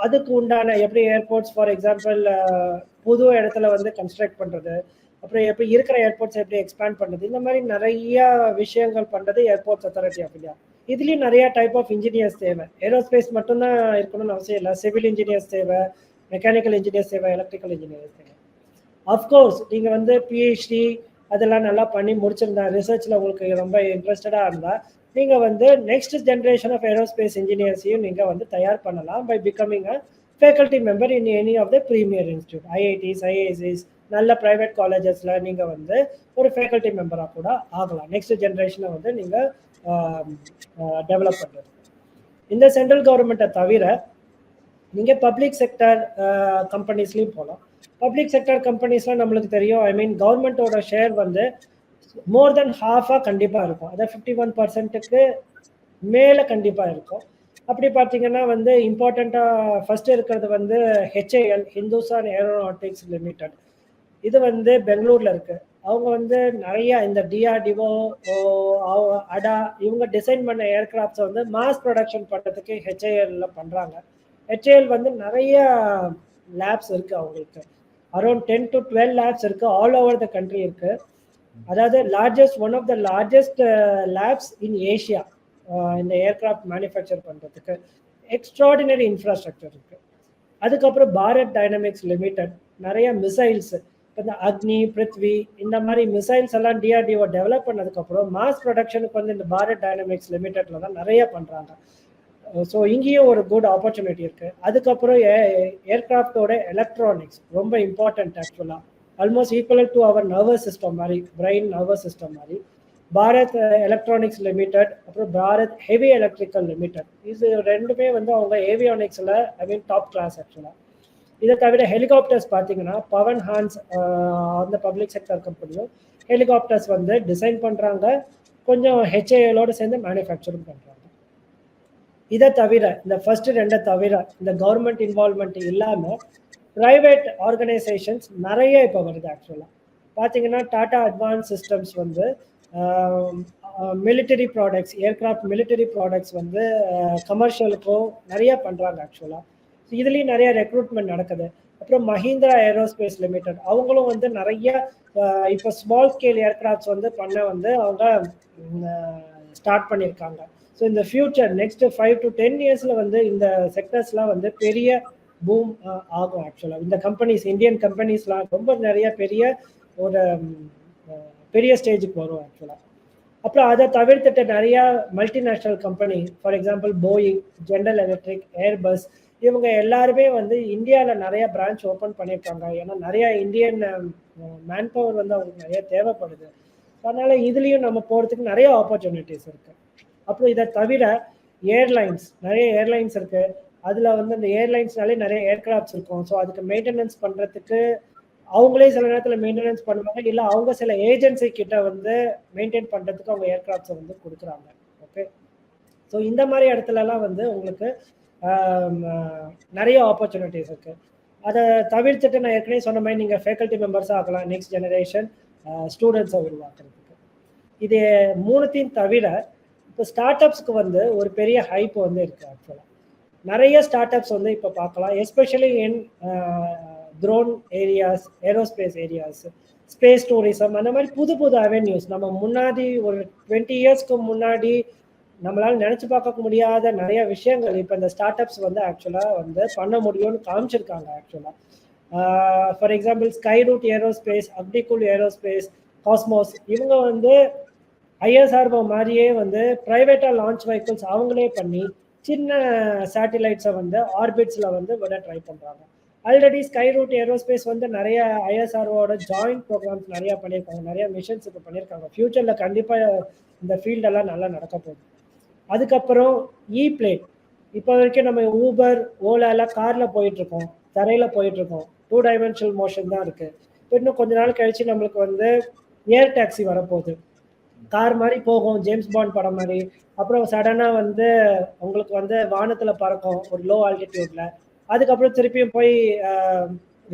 அதுக்கு உண்டான எப்படி ஏர்போர்ட்ஸ் ஃபார் எக்ஸாம்பிள் புது இடத்துல வந்து கன்ஸ்ட்ரக்ட் பண்றது, அப்புறம் எப்படி இருக்கிற ஏர்போர்ட்ஸ் எப்படி எக்ஸ்பேண்ட் பண்றது, இந்த மாதிரி நிறைய விஷயங்கள் பண்றது ஏர்போர்ட்ஸ் அத்தாரிட்டி ஆஃப் இந்தியா. இதுலயும் நிறைய டைப் ஆஃப் இன்ஜினியர்ஸ் தேவை. ஏரோஸ்பேஸ் மட்டும்தான் இருக்கணும்னு அவசியம் இல்லை. சிவில் இன்ஜினியர்ஸ் தேவை, மெக்கானிக்கல் இன்ஜினியர்ஸ் தேவை, எலக்ட்ரிக்கல் இன்ஜினியர்ஸ் தேவை. அஃப்கோர்ஸ் நீங்க வந்து பிஹெச்டி அதெல்லாம் நல்லா பண்ணி முடிச்சிருந்தா, ரிசர்ச்ல உங்களுக்கு ரொம்ப இன்ட்ரெஸ்டடா இருந்தா, நீங்க வந்து நெக்ஸ்ட் ஜென்ரேஷன் ஆஃப் ஏரோஸ்பேஸ் இன்ஜினியர்ஸையும் நீங்க வந்து தயார் பண்ணலாம் by becoming a faculty member in any of the premier institute, IITs, IISc, நல்ல ப்ரைவேட் காலேஜஸ்ல நீங்க வந்து ஒரு ஃபேக்கல்டி மெம்பராக கூட ஆகலாம். நெக்ஸ்ட் ஜென்ரேஷனை வந்து நீங்க டெவலப் பண்றது. இந்த சென்ட்ரல் கவர்மெண்ட்டை தவிர நீங்க பப்ளிக் செக்டர் கம்பெனிஸ்லயும் போகலாம். பப்ளிக் செக்டர் கம்பெனிஸ்லாம் நம்மளுக்கு தெரியும், ஐ மீன் கவர்மெண்ட்டோட ஷேர் வந்து மோர் தென் ஹாஃபாக கண்டிப்பாக இருக்கும். அதாவது 51% மேலே கண்டிப்பாக இருக்கும். அப்படி பார்த்தீங்கன்னா வந்து இம்பார்ட்டண்ட்டாக ஃபர்ஸ்ட் இருக்கிறது வந்து ஹெச்ஏஎல், ஹிந்துஸ்தான் ஏரோநாட்டிக்ஸ் லிமிடெட். இது வந்து பெங்களூர்ல இருக்கு. அவங்க வந்து நிறைய இந்த டிஆர்டிஓ, அடா இவங்க டிசைன் பண்ண ஏர்கிராஃப்ட்ஸை வந்து மாஸ் ப்ரொடக்ஷன் பண்ணுறதுக்கு ஹெச்ஏஎல்ல பண்ணுறாங்க. ஹெச்ஏஎல் வந்து நிறைய லேப்ஸ் இருக்கு அவங்களுக்கு. அரௌண்ட் 10 to 12 லேப்ஸ் இருக்கு, ஆல் ஓவர் த கண்ட்ரி இருக்கு. அதாவது one of the largest labs in Asia இந்த ஏர்கிராஃப்ட் மேனுஃபேக்சர் பண்றதுக்கு. எக்ஸ்ட்ராடினரி இன்ஃப்ராஸ்ட்ரக்சர் இருக்கு. அதுக்கப்புறம் பாரத் டைனமிக்ஸ் லிமிடெட் நிறைய மிசைல்ஸ், இந்த அக்னி, பிருத்வி, இந்த மாதிரி மிசைல்ஸ் எல்லாம் டிஆர்டிஓ டெவலப் பண்ணதுக்கப்புறம் மாஸ் ப்ரொடக்ஷனுக்கு வந்து இந்த பாரத் டைனமிக்ஸ் லிமிடெட்ல தான் நிறைய பண்றாங்க. ஸோ இங்கேயும் ஒரு குட் ஆப்பர்ச்சுனிட்டி இருக்கு. அதுக்கப்புறம் ஏர்கிராஃப்டோட எலக்ட்ரானிக்ஸ் ரொம்ப இம்பார்ட்டன்ட் ஆக்சுவலா, almost equal to our nervous system மாதிரி, பிரெயின் நர்வஸ் சிஸ்டம் மாதிரி. பாரத் எலக்ட்ரானிக்ஸ் லிமிடெட், அப்புறம் பாரத் ஹெவி எலக்ட்ரிக்கல் லிமிடெட், இது ரெண்டுமே வந்து அவங்க ஏவியானிக்ஸ்ல ஐ மீன் டாப் கிளாஸ் ஆக்சுவலா. இதை தவிர ஹெலிகாப்டர்ஸ் பார்த்தீங்கன்னா பவன் ஹான்ஸ் அந்த பப்ளிக் செக்டர் கம்பெனியும் ஹெலிகாப்டர்ஸ் வந்து டிசைன் பண்றாங்க, கொஞ்சம் ஹெச்ஏஎலோட சேர்ந்து மேனுஃபேக்சரும் பண்றாங்க. இதை தவிர இந்த ஃபர்ஸ்ட் ரெண்டை தவிர இந்த கவர்மெண்ட் இன்வால்மெண்ட் இல்லாம பிரைவேட் ஆர்கனைசேஷன்ஸ் நிறைய இப்போ வருது ஆக்சுவலா. பார்த்தீங்கன்னா டாடா அட்வான்ஸ் சிஸ்டம்ஸ் வந்து military products, aircraft military products வந்து கமர்ஷியலுக்கும் நிறைய பண்றாங்க ஆக்சுவலா. இதுலயும் நிறைய ரெக்ரூட்மெண்ட் நடக்குது. அப்புறம் மஹிந்திரா ஏரோஸ்பேஸ் லிமிடெட் அவங்களும் வந்து நிறைய இப்போ ஸ்மால் ஸ்கேல் ஏர்கிராஃப்ட்ஸ் வந்து பண்ண வந்து அவங்க ஸ்டார்ட் பண்ணியிருக்காங்க. ஸோ இந்த ஃபியூச்சர் நெக்ஸ்ட் 5 to 10 இயர்ஸ்ல வந்து இந்த செக்டர்ஸ்லாம் வந்து பெரிய பூம் ஆகும் ஆக்சுவலாக. இந்த கம்பெனிஸ், இந்தியன் கம்பெனிஸ்லாம் ரொம்ப நிறைய ஒரு பெரிய ஸ்டேஜுக்கு வரும் ஆக்சுவலாக. அப்புறம் அதை தவிர்த்துட்டு நிறைய multinational company, for example Boeing, general electric, Airbus, இவங்க எல்லாருமே வந்து இந்தியாவில் நிறைய பிரான்ச் ஓப்பன் பண்ணியிருக்காங்க. ஏன்னா நிறைய இந்தியன் மேன் பவர் வந்து அவங்களுக்கு நிறைய தேவைப்படுது. அதனால இதுலேயும் நம்ம போகிறதுக்கு நிறைய ஆப்பர்ச்சுனிட்டிஸ் இருக்கு. அப்புறம் இதை தவிர ஏர்லைன்ஸ், நிறைய ஏர்லைன்ஸ் இருக்கு. அதில் வந்து அந்த ஏர்லைன்ஸ்னாலே நிறைய ஏர்கிராஃப்ட்ஸ் இருக்கும். ஸோ அதுக்கு மெயின்டெனன்ஸ் பண்ணுறதுக்கு அவங்களே சில நேரத்தில் மெயின்டெனன்ஸ் பண்ணுவாங்க, இல்லை அவங்க சில ஏஜென்சி கிட்ட வந்து மெயின்டைன் பண்ணுறதுக்கு அவங்க ஏர்கிராஃப்ட்ஸை வந்து கொடுக்குறாங்க. ஓகே, ஸோ இந்த மாதிரி இடத்துலலாம் வந்து உங்களுக்கு நிறைய ஆப்பர்ச்சுனிட்டிஸ் இருக்கு. அதை தவிர்த்துட்டு நான் ஏற்கனவே சொன்ன மாதிரி நீங்கள் ஃபேக்கல்ட்டி மெம்பர்ஸாக ஆகலாம், நெக்ஸ்ட் ஜெனரேஷன் ஸ்டூடெண்ட்ஸை உருவாக்குறதுக்கு. இது மூணுத்தையும் தவிர இப்போ ஸ்டார்ட் அப்ஸ்க்கு வந்து ஒரு பெரிய ஹைப் வந்து இருக்கு ஆக்சுவலாக. நிறைய ஸ்டார்ட் அப்ஸ் வந்து இப்போ பார்க்கலாம், especially in drone areas, aerospace areas, space tourism, அந்த மாதிரி புது புது அவென்யூஸ். நம்ம முன்னாடி ஒரு 20 இயர்ஸ்க்கு முன்னாடி நம்மளால நினைச்சு பார்க்க முடியாத நிறைய விஷயங்கள் இப்போ இந்த ஸ்டார்ட் அப்ஸ் வந்து ஆக்சுவலாக வந்து பண்ண முடியும்னு காமிச்சிருக்காங்க ஆக்சுவலாக. For example Skyroot aerospace, Agnikul aerospace, Cosmos, இவங்க வந்து ஐஎஸ்ஆர்ஓ மாதிரியே வந்து ப்ரைவேட்டாக லான்ச் வெஹிக்கிள்ஸ் அவங்களே பண்ணி சின்ன சேட்டிலைட்ஸை வந்து ஆர்பிட்ஸில் வந்து விட ட்ரை பண்ணுறாங்க. ஆல்ரெடி ஸ்கைரூட் ஏரோஸ்பேஸ் வந்து நிறைய ஐஎஸ்ஆர்ஓட ஜாயிண்ட் ப்ரோக்ராம்ஸ் நிறையா பண்ணியிருக்காங்க, நிறைய மிஷன்ஸ் இப்போ பண்ணியிருக்காங்க. ஃபியூச்சரில் கண்டிப்பாக இந்த ஃபீல்டெல்லாம் நல்லா நடக்க போகுது. அதுக்கப்புறம் பிளேன், இப்போ வரைக்கும் நம்ம ஊபர், ஓலாலாம் காரில் போயிட்டுருக்கோம், தரையில் போயிட்டுருக்கோம், 2 dimensional மோஷன் தான் இருக்குது. இப்போ இன்னும் கொஞ்ச நாள் கழிச்சு நம்மளுக்கு வந்து ஏர் டாக்ஸி வரப்போகுது. கார் மாதிரி போகும், ஜேம்ஸ் பாண்ட் படம் மாதிரி. அப்புறம் சடனா வந்து உங்களுக்கு வந்து வானத்துல பறக்கும் ஒரு லோ ஆல்டிடியூட்ல. அதுக்கப்புறம் திருப்பியும் போய்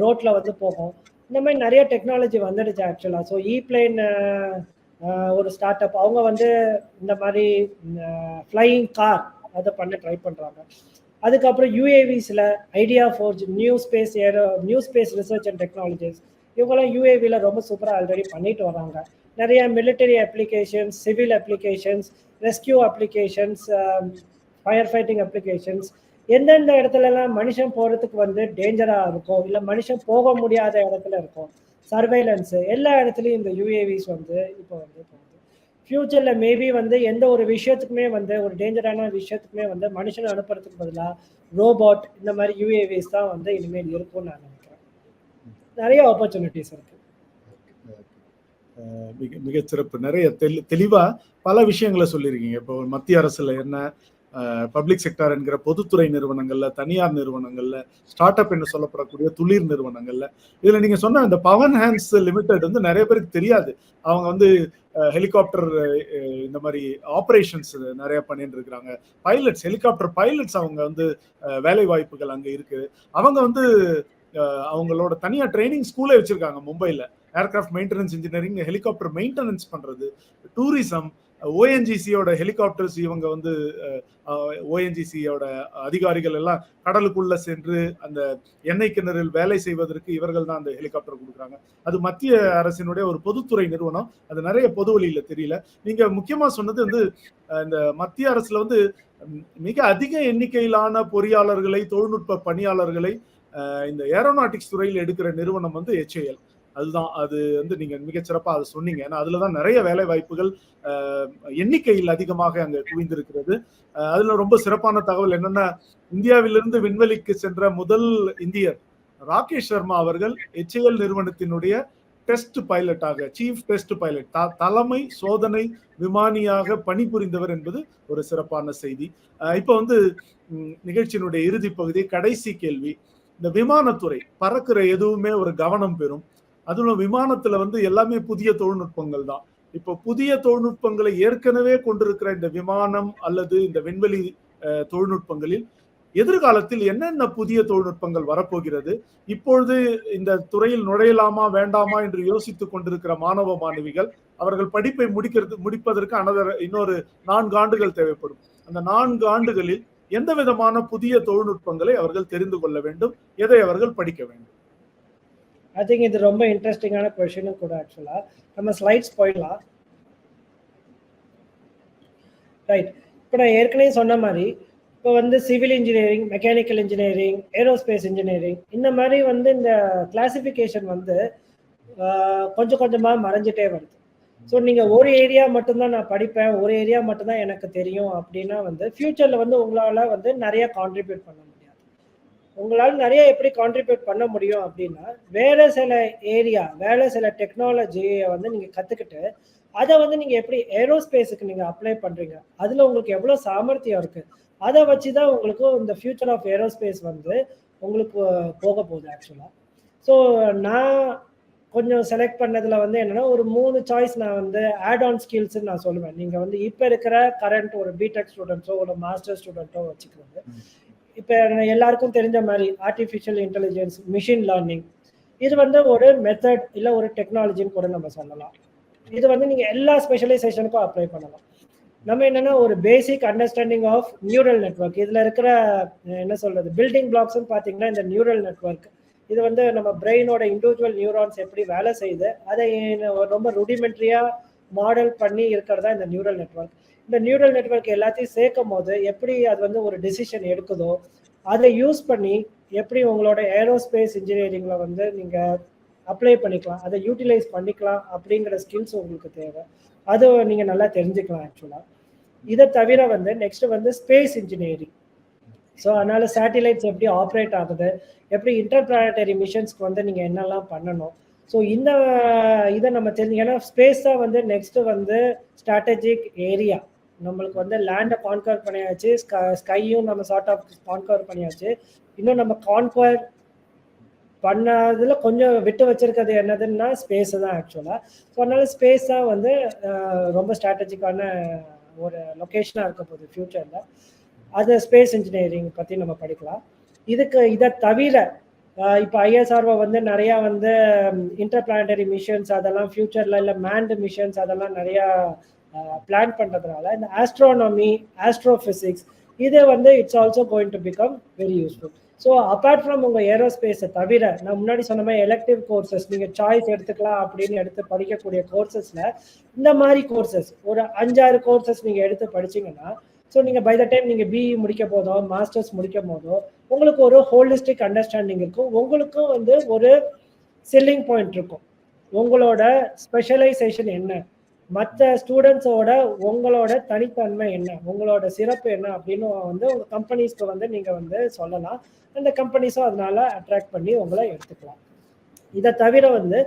ரோட்ல வந்து போகும். இந்த மாதிரி நிறைய டெக்னாலஜி வந்துடுச்சு ஆக்சுவலா. ஸோ இ பிளேன் ஒரு ஸ்டார்ட் அப் அவங்க வந்து இந்த மாதிரி ஃப்ளையிங் கார் அதை பண்ண ட்ரை பண்றாங்க. அதுக்கப்புறம் யூஏவிஸ்ல idea forge, new space research and technologies, இவங்கெல்லாம் யூஏவில ரொம்ப சூப்பராக ஆல்ரெடி பண்ணிட்டு வராங்க. நிறைய military applications, civil applications, rescue applications, fire fighting applications, எந்தெந்த இடத்துலலாம் மனுஷன் போகிறதுக்கு வந்து டேஞ்சராக இருக்கும், இல்லை மனுஷன் போக முடியாத இடத்துல இருக்கும், சர்வைலன்ஸு, எல்லா இடத்துலையும் இந்த யூஏவிஸ் வந்து இப்போ வந்து போகுது. ஃப்யூச்சரில் மேபி வந்து எந்த ஒரு விஷயத்துக்குமே வந்து ஒரு டேஞ்சரான விஷயத்துக்குமே வந்து மனுஷனை அனுப்புறதுக்கு பதிலாக ரோபோட் இந்த மாதிரி யூஏவிஸ் தான் வந்து இனிமேல் இருக்கும்னு நான் நினைக்கிறேன். நிறைய ஆப்பர்ச்சுனிட்டிஸ் இருக்கு. மிகச்சிறப்பு. நிறைய தெளிவா பல விஷயங்களை சொல்லியிருக்கீங்க. இப்போ மத்திய அரசுல என்ன, பப்ளிக் செக்டார் என்கிற பொதுத்துறை நிறுவனங்கள்ல, தனியார் நிறுவனங்கள்ல, ஸ்டார்ட் அப் என்று சொல்லப்படக்கூடிய துளிர் நிறுவனங்கள்ல, இதுல நீங்க சொன்ன இந்த பவன் ஹேண்ட்ஸ் லிமிடெட் வந்து நிறைய பேருக்கு தெரியாது. அவங்க வந்து ஹெலிகாப்டர் இந்த மாதிரி ஆபரேஷன்ஸ் நிறைய பண்ணிட்டு இருக்கிறாங்க. பைலட்ஸ், ஹெலிகாப்டர் பைலட்ஸ் அவங்க வந்து வேலை வாய்ப்புகள் அங்க இருக்கு. அவங்க வந்து அவங்களோட தனியா ட்ரைனிங் ஸ்கூலே வச்சிருக்காங்க மும்பைல. Aircraft maintenance engineering, helicopter maintenance பண்றது, டூரிசம், ஓஎன்ஜிசியோட ஹெலிகாப்டர்ஸ், இவங்க வந்து ஓஎன்ஜிசியோட அதிகாரிகள் எல்லாம் கடலுக்குள்ள சென்று அந்த எண்ணெய் கிணறில் வேலை செய்வதற்கு இவர்கள் தான் அந்த ஹெலிகாப்டர் கொடுக்குறாங்க. அது மத்திய அரசினுடைய ஒரு பொதுத்துறை நிறுவனம். அது நிறைய பொது வழியில தெரியல. நீங்க முக்கியமா சொன்னது வந்து இந்த மத்திய அரசுல வந்து மிக அதிக எண்ணிக்கையிலான பொறியாளர்களை, தொழில்நுட்ப பணியாளர்களை இந்த ஏரோநாட்டிக்ஸ் துறையில் எடுக்கிற நிறுவனம் வந்து HAL. அதுதான். அது வந்து நீங்க மிகச்சிறப்பா அதை சொன்னீங்க. ஏன்னா அதுலதான் நிறைய வேலை வாய்ப்புகள் எண்ணிக்கையில் அதிகமாக அங்க குவிந்திருக்கிறது. அதுல ரொம்ப சிறப்பான தகவல் என்னன்னா, இந்தியாவிலிருந்து விண்வெளிக்கு சென்ற முதல் இந்தியர் ராகேஷ் சர்மா அவர்கள் HAL நிறுவனத்தினுடைய டெஸ்ட் பைலட்டாக, சீஃப் டெஸ்ட் பைலட், தலைமை சோதனை விமானியாக பணிபுரிந்தவர் என்பது ஒரு சிறப்பான செய்தி. இப்போ வந்து நிகழ்ச்சியினுடைய இறுதி பகுதி, கடைசி கேள்வி. இந்த விமானத்துறை பறக்கிற எதுவுமே ஒரு கவனம் பெறும். அதுவும் விமானத்துல வந்து எல்லாமே புதிய தொழில்நுட்பங்கள் தான். இப்போ புதிய தொழில்நுட்பங்களை ஏற்கனவே கொண்டிருக்கிற இந்த விமானம் அல்லது இந்த விண்வெளி தொழில்நுட்பங்களில் எதிர்காலத்தில் என்னென்ன புதிய தொழில்நுட்பங்கள் வரப்போகிறது, இப்பொழுது இந்த துறையில் நுழையலாமா வேண்டாமா என்று யோசித்துக் கொண்டிருக்கிற மாணவ மாணவிகள், அவர்கள் படிப்பை முடிப்பதற்கு இன்னொரு 4 ஆண்டுகள் தேவைப்படும். அந்த 4 ஆண்டுகளில் எந்த விதமான புதிய தொழில்நுட்பங்களை அவர்கள் தெரிந்து கொள்ள வேண்டும், எதை அவர்கள் படிக்க வேண்டும்? ஐ திங்க் இது ரொம்ப இன்ட்ரெஸ்டிங்கான கொஸ்டினும் கூட. ஆக்சுவலா நம்ம ஸ்லைட்ஸ் போயிடலாம். ரைட். இப்போ நான் ஏற்கனவே சொன்ன மாதிரி இப்போ வந்து civil engineering, mechanical engineering, aerospace engineering, இந்த மாதிரி வந்து இந்த கிளாசிஃபிகேஷன் வந்து கொஞ்சம் கொஞ்சமாக மறைஞ்சிட்டே வருது. ஸோ நீங்கள் ஒரு ஏரியா மட்டும்தான் நான் படிப்பேன், ஒரு ஏரியா மட்டும்தான் எனக்கு தெரியும் அப்படின்னா வந்து ஃபியூச்சரில் வந்து உங்களால் வந்து நிறைய கான்ட்ரிபியூட் பண்ண முடியாது. உங்களால் நிறைய எப்படி கான்ட்ரிபியூட் பண்ண முடியும் அப்படின்னா, வேறு சில ஏரியா, வேறு சில டெக்னாலஜியை வந்து நீங்கள் கற்றுக்கிட்டு அதை வந்து நீங்கள் எப்படி ஏரோஸ்பேஸுக்கு நீங்கள் அப்ளை பண்ணுறீங்க, அதில் உங்களுக்கு எவ்வளோ சாமர்த்தியம் இருக்குது, அதை வச்சு தான் உங்களுக்கு இந்த ஃபியூச்சர் ஆஃப் ஏரோஸ்பேஸ் வந்து உங்களுக்கு போக போகுது ஆக்சுவலாக. ஸோ நான் கொஞ்சம் செலக்ட் பண்ணதில் வந்து என்னென்னா ஒரு 3 சாய்ஸ் நான் வந்து ஆட் ஆன் ஸ்கில்ஸ்ன்னு நான் சொல்லுவேன். நீங்கள் வந்து இப்போ இருக்கிற கரண்ட் ஒரு பிடெக் ஸ்டூடெண்ட்ஸோ ஒரு மாஸ்டர் ஸ்டூடெண்ட்டோ வச்சுக்கிறது. இப்போ எல்லாருக்கும் தெரிஞ்ச மாதிரி ஆர்டிஃபிஷியல் இன்டெலிஜென்ஸ், மிஷின் லேர்னிங், இது வந்து ஒரு மெத்தட் இல்லை ஒரு டெக்னாலஜின்னு கூட நம்ம சொல்லலாம். இது வந்து நீங்கள் எல்லா ஸ்பெஷலைசேஷனுக்கும் அப்ளை பண்ணலாம். நம்ம என்னென்னா ஒரு basic understanding of neural network, இதில் இருக்கிற என்ன சொல்கிறது பில்டிங் பிளாக்ஸ்ன்னு பார்த்தீங்கன்னா இந்த நியூரல் நெட்வொர்க், இது வந்து நம்ம பிரெயினோட இண்டிவிஜுவல் நியூரான்ஸ் எப்படி வேலை செய்யுது அதை ரொம்ப ருடிமெண்ட்ரியாக மாடல் பண்ணி இருக்கிறதா இந்த நியூரல் நெட்வொர்க். இந்த நியூரல் நெட்வொர்க் எல்லாத்தையும் சேர்க்கும் போது எப்படி அது வந்து ஒரு டிசிஷன் எடுக்குதோ அதை யூஸ் பண்ணி எப்படி உங்களோட ஏரோஸ்பேஸ் இன்ஜினியரிங்கில் வந்து நீங்கள் அப்ளை பண்ணிக்கலாம், அதை யூட்டிலைஸ் பண்ணிக்கலாம் அப்படிங்கிற ஸ்கில்ஸ் உங்களுக்கு தேவை. அது நீங்கள் நல்லா தெரிஞ்சுக்கலாம் ஆக்சுவலாக. இதை தவிர வந்து நெக்ஸ்ட் வந்து ஸ்பேஸ் இன்ஜினியரிங். ஸோ அதனால் சேட்டிலைட்ஸ் எப்படி ஆப்ரேட் ஆகுது, எப்படி இன்டர்பிளானட்டரி மிஷன்ஸ்க்கு வந்து நீங்கள் என்னெல்லாம் பண்ணணும், ஸோ இந்த இதை நம்ம தெரிஞ்சு, ஏன்னா ஸ்பேஸ் தான் வந்து நெக்ஸ்ட்டு வந்து ஸ்ட்ராட்டஜிக் ஏரியா. நம்மளுக்கு வந்து லேண்டை கான்கவர் பண்ணியாச்சு, ஸ்கையும் நம்ம சார்ட் ஆஃப் கான்கவர் பண்ணியாச்சு. இன்னும் நம்ம கான்கவர் பண்ணதுல கொஞ்சம் விட்டு வச்சிருக்கிறது என்னதுன்னா ஸ்பேஸ் தான் ஆக்சுவலா. ஸோ அதனால ஸ்பேஸ் தான் வந்து ரொம்ப ஸ்ட்ராட்டஜிக்கான ஒரு லொகேஷனா இருக்க போகுது ஃபியூச்சர்ல. அது ஸ்பேஸ் இன்ஜினியரிங் பத்தி நம்ம படிக்கலாம். இதை தவிர இப்போ ஐஎஸ்ஆர்ஓ வந்து நிறைய வந்து இன்டர்பிளானட்டரி மிஷன்ஸ் அதெல்லாம் ஃபியூச்சர்ல இல்லை மேண்ட் மிஷன்ஸ் அதெல்லாம் நிறைய பிளான் பண்றதுனால இந்த ஆஸ்ட்ரோனமி, ஆஸ்ட்ரோபிசிக்ஸ் இது வந்து it's also going to become very useful. So apart from உங்கள் ஏரோஸ்பேஸை தவிர நான் முன்னாடி சொன்ன மாதிரி எலெக்டிவ் கோர்சஸ் நீங்கள் சாய்ஸ் எடுத்துக்கலாம் அப்படின்னு எடுத்து படிக்கக்கூடிய கோர்சஸில் இந்த மாதிரி கோர்சஸ் ஒரு 5-6 கோர்சஸ் நீங்கள் எடுத்து படிச்சிங்கன்னா ஸோ நீங்கள் பை த டைம் நீங்கள் பிஇ முடிக்க போதோ மாஸ்டர்ஸ் முடிக்கும் போதோ உங்களுக்கு ஒரு ஹோலிஸ்டிக் அண்டர்ஸ்டாண்டிங் இருக்கும். உங்களுக்கும் வந்து ஒரு செல்லிங் பாயிண்ட் இருக்கும். உங்களோட ஸ்பெஷலைசேஷன் என்ன, மற்ற ஸ்டூடெண்ட்ஸோட உங்களோட தனித்தன்மை என்ன, உங்களோட சிறப்பு என்ன அப்படின்னு வந்து உங்கள் கம்பெனிஸ்க்கு வந்து நீங்கள் வந்து சொல்லலாம். அந்த கம்பெனிஸும் அதனால அட்ராக்ட் பண்ணி உங்களை எடுத்துக்கலாம். இதை தவிர வந்து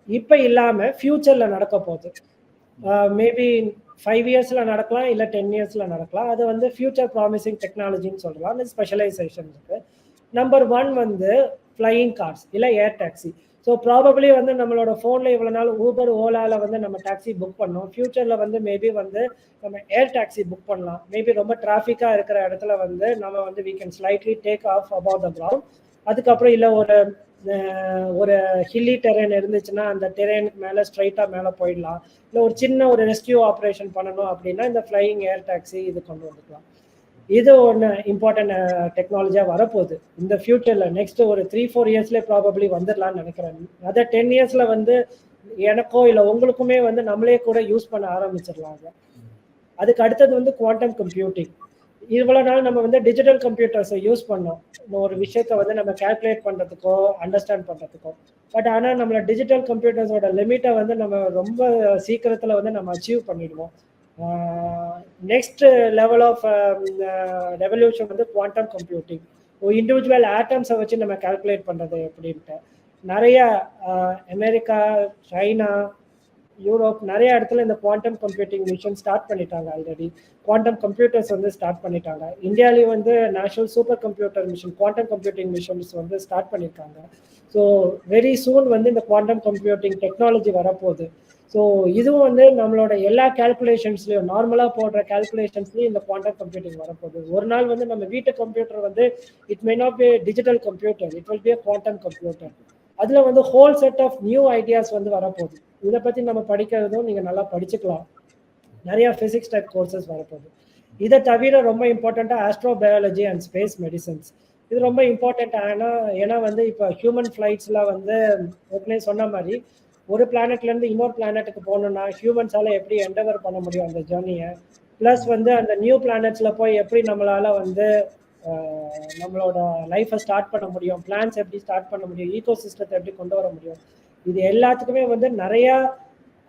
இப்போ இல்லாமல் ஃபியூச்சரில் நடக்க போகுது. மேபி 5 இயர்ஸில் நடக்கலாம், இல்லை 10 இயர்ஸில் நடக்கலாம். அது வந்து ஃபியூச்சர் ப்ராமிசிங் டெக்னாலஜின்னு சொல்லலாம். அந்த ஸ்பெஷலைசேஷன் இருக்கு. நம்பர் 1 வந்து ஃப்ளையிங் கார்ஸ் இல்லை ஏர் டாக்ஸி. ஸோ ப்ராபப்ளி வந்து நம்மளோட ஃபோனில் இவ்வளோ நாள் ஊபர், ஓலாவில் வந்து நம்ம டாக்ஸி புக் பண்ணோம். ஃபியூச்சரில் வந்து மேபி வந்து நம்ம ஏர் டாக்ஸி புக் பண்ணலாம். மேபி ரொம்ப டிராஃபிக்காக இருக்கிற இடத்துல வந்து நம்ம வந்து we can slightly take off above the ground. அதுக்கப்புறம் இல்லை ஒரு ஹில்லி டெரெயின் இருந்துச்சுன்னா அந்த டெரெயினுக்கு மேலே ஸ்ட்ரைட்டாக மேலே போயிடலாம். இல்லை ஒரு சின்ன ஒரு ரெஸ்கியூ ஆப்ரேஷன் பண்ணணும் அப்படின்னா இந்த ஃப்ளையிங் ஏர் டாக்ஸி இது கொண்டு வந்துக்கலாம். இது ஒன்று இம்பார்ட்டன்ட் டெக்னாலஜியாக வரப்போகுது இந்த ஃபியூச்சரில். நெக்ஸ்ட் ஒரு 3-4 இயர்ஸ்லேயே ப்ராபப்ளி வந்துடலான்னு நினைக்கிறேன். அதை 10 இயர்ஸில் வந்து எனக்கோ இல்லை உங்களுக்குமே வந்து நம்மளே கூட யூஸ் பண்ண ஆரம்பிச்சிடலாங்க. அதுக்கு அடுத்தது வந்து குவாண்டம் கம்ப்யூட்டிங். இவ்வளோ நாள் நம்ம வந்து டிஜிட்டல் கம்ப்யூட்டர்ஸை யூஸ் பண்ணோம் ஒரு விஷயத்தை வந்து நம்ம கால்குலேட் பண்ணுறதுக்கோ அண்டர்ஸ்டாண்ட் பண்ணுறதுக்கோ. பட் ஆனால் நம்மளோட டிஜிட்டல் கம்ப்யூட்டர்ஸோட லிமிட்டை வந்து நம்ம ரொம்ப சீக்கிரத்தில் வந்து நம்ம அச்சீவ் பண்ணிடுவோம். நெக்ஸ்ட் லெவல் ஆஃப் ரெவல்யூஷன் வந்து குவாண்டம் கம்ப்யூட்டிங். இண்டிவிஜுவல் ஆட்டம்ஸை வச்சு நம்ம கால்குலேட் பண்ணுறது அப்படின்ட்டு நிறைய அமெரிக்கா, சைனா, யூரோப் நிறைய இடத்துல இந்த குவாண்டம் கம்ப்யூட்டிங் மிஷன் ஸ்டார்ட் பண்ணிட்டாங்க. ஆல்ரெடி குவாண்டம் கம்ப்யூட்டர்ஸ் வந்து ஸ்டார்ட் பண்ணிட்டாங்க. இந்தியாவிலேயும் வந்து national super computer mission, quantum computing missions வந்து ஸ்டார்ட் பண்ணியிருக்காங்க. ஸோ வெரி சூன் வந்து இந்த குவாண்டம் கம்ப்யூட்டிங் டெக்னாலஜி வரப்போகுது. ஸோ இதுவும் வந்து நம்மளோட எல்லா கால்குலேஷன்ஸ்லையும் நார்மலாக போடுற கால்குலேஷன்ஸ்லையும் இந்த குவாண்டம் கம்ப்யூட்டிங் வரப்போகுது. ஒரு நாள் வந்து நம்ம வீட்டு கம்ப்யூட்டர் வந்து it may not be digital computer, it will be quantum computer. அதில் வந்து whole set of new ideas வந்து வரப்போகுது. இதை பற்றி நம்ம படிக்கிறதும் நீங்கள் நல்லா படிச்சுக்கலாம். நிறைய ஃபிசிக்ஸ் டைப் கோர்சஸ் வரப்போகுது. இதை தவிர ரொம்ப இம்பார்ட்டண்ட்டாக ஆஸ்ட்ரோபயாலஜி அண்ட் ஸ்பேஸ் மெடிசன்ஸ் இது ரொம்ப இம்பார்ட்டண்ட். ஏன்னா வந்து இப்போ ஹியூமன் ஃப்ளைட்ஸில் வந்து ஏற்கனவே சொன்ன மாதிரி ஒரு பிளானட்லேருந்து இன்னொரு பிளானட்டுக்கு போகணுன்னா ஹியூமன்ஸால் எப்படி என்டவர் பண்ண முடியும் அந்த ஜேர்னியை. ப்ளஸ் வந்து அந்த நியூ பிளானட்ஸில் போய் எப்படி நம்மளால் வந்து நம்மளோட லைஃப்பை ஸ்டார்ட் பண்ண முடியும், பிளான்ஸ் எப்படி ஸ்டார்ட் பண்ண முடியும், ஈகோ சிஸ்டத்தை எப்படி கொண்டு வர முடியும். இது எல்லாத்துக்குமே வந்து நிறையா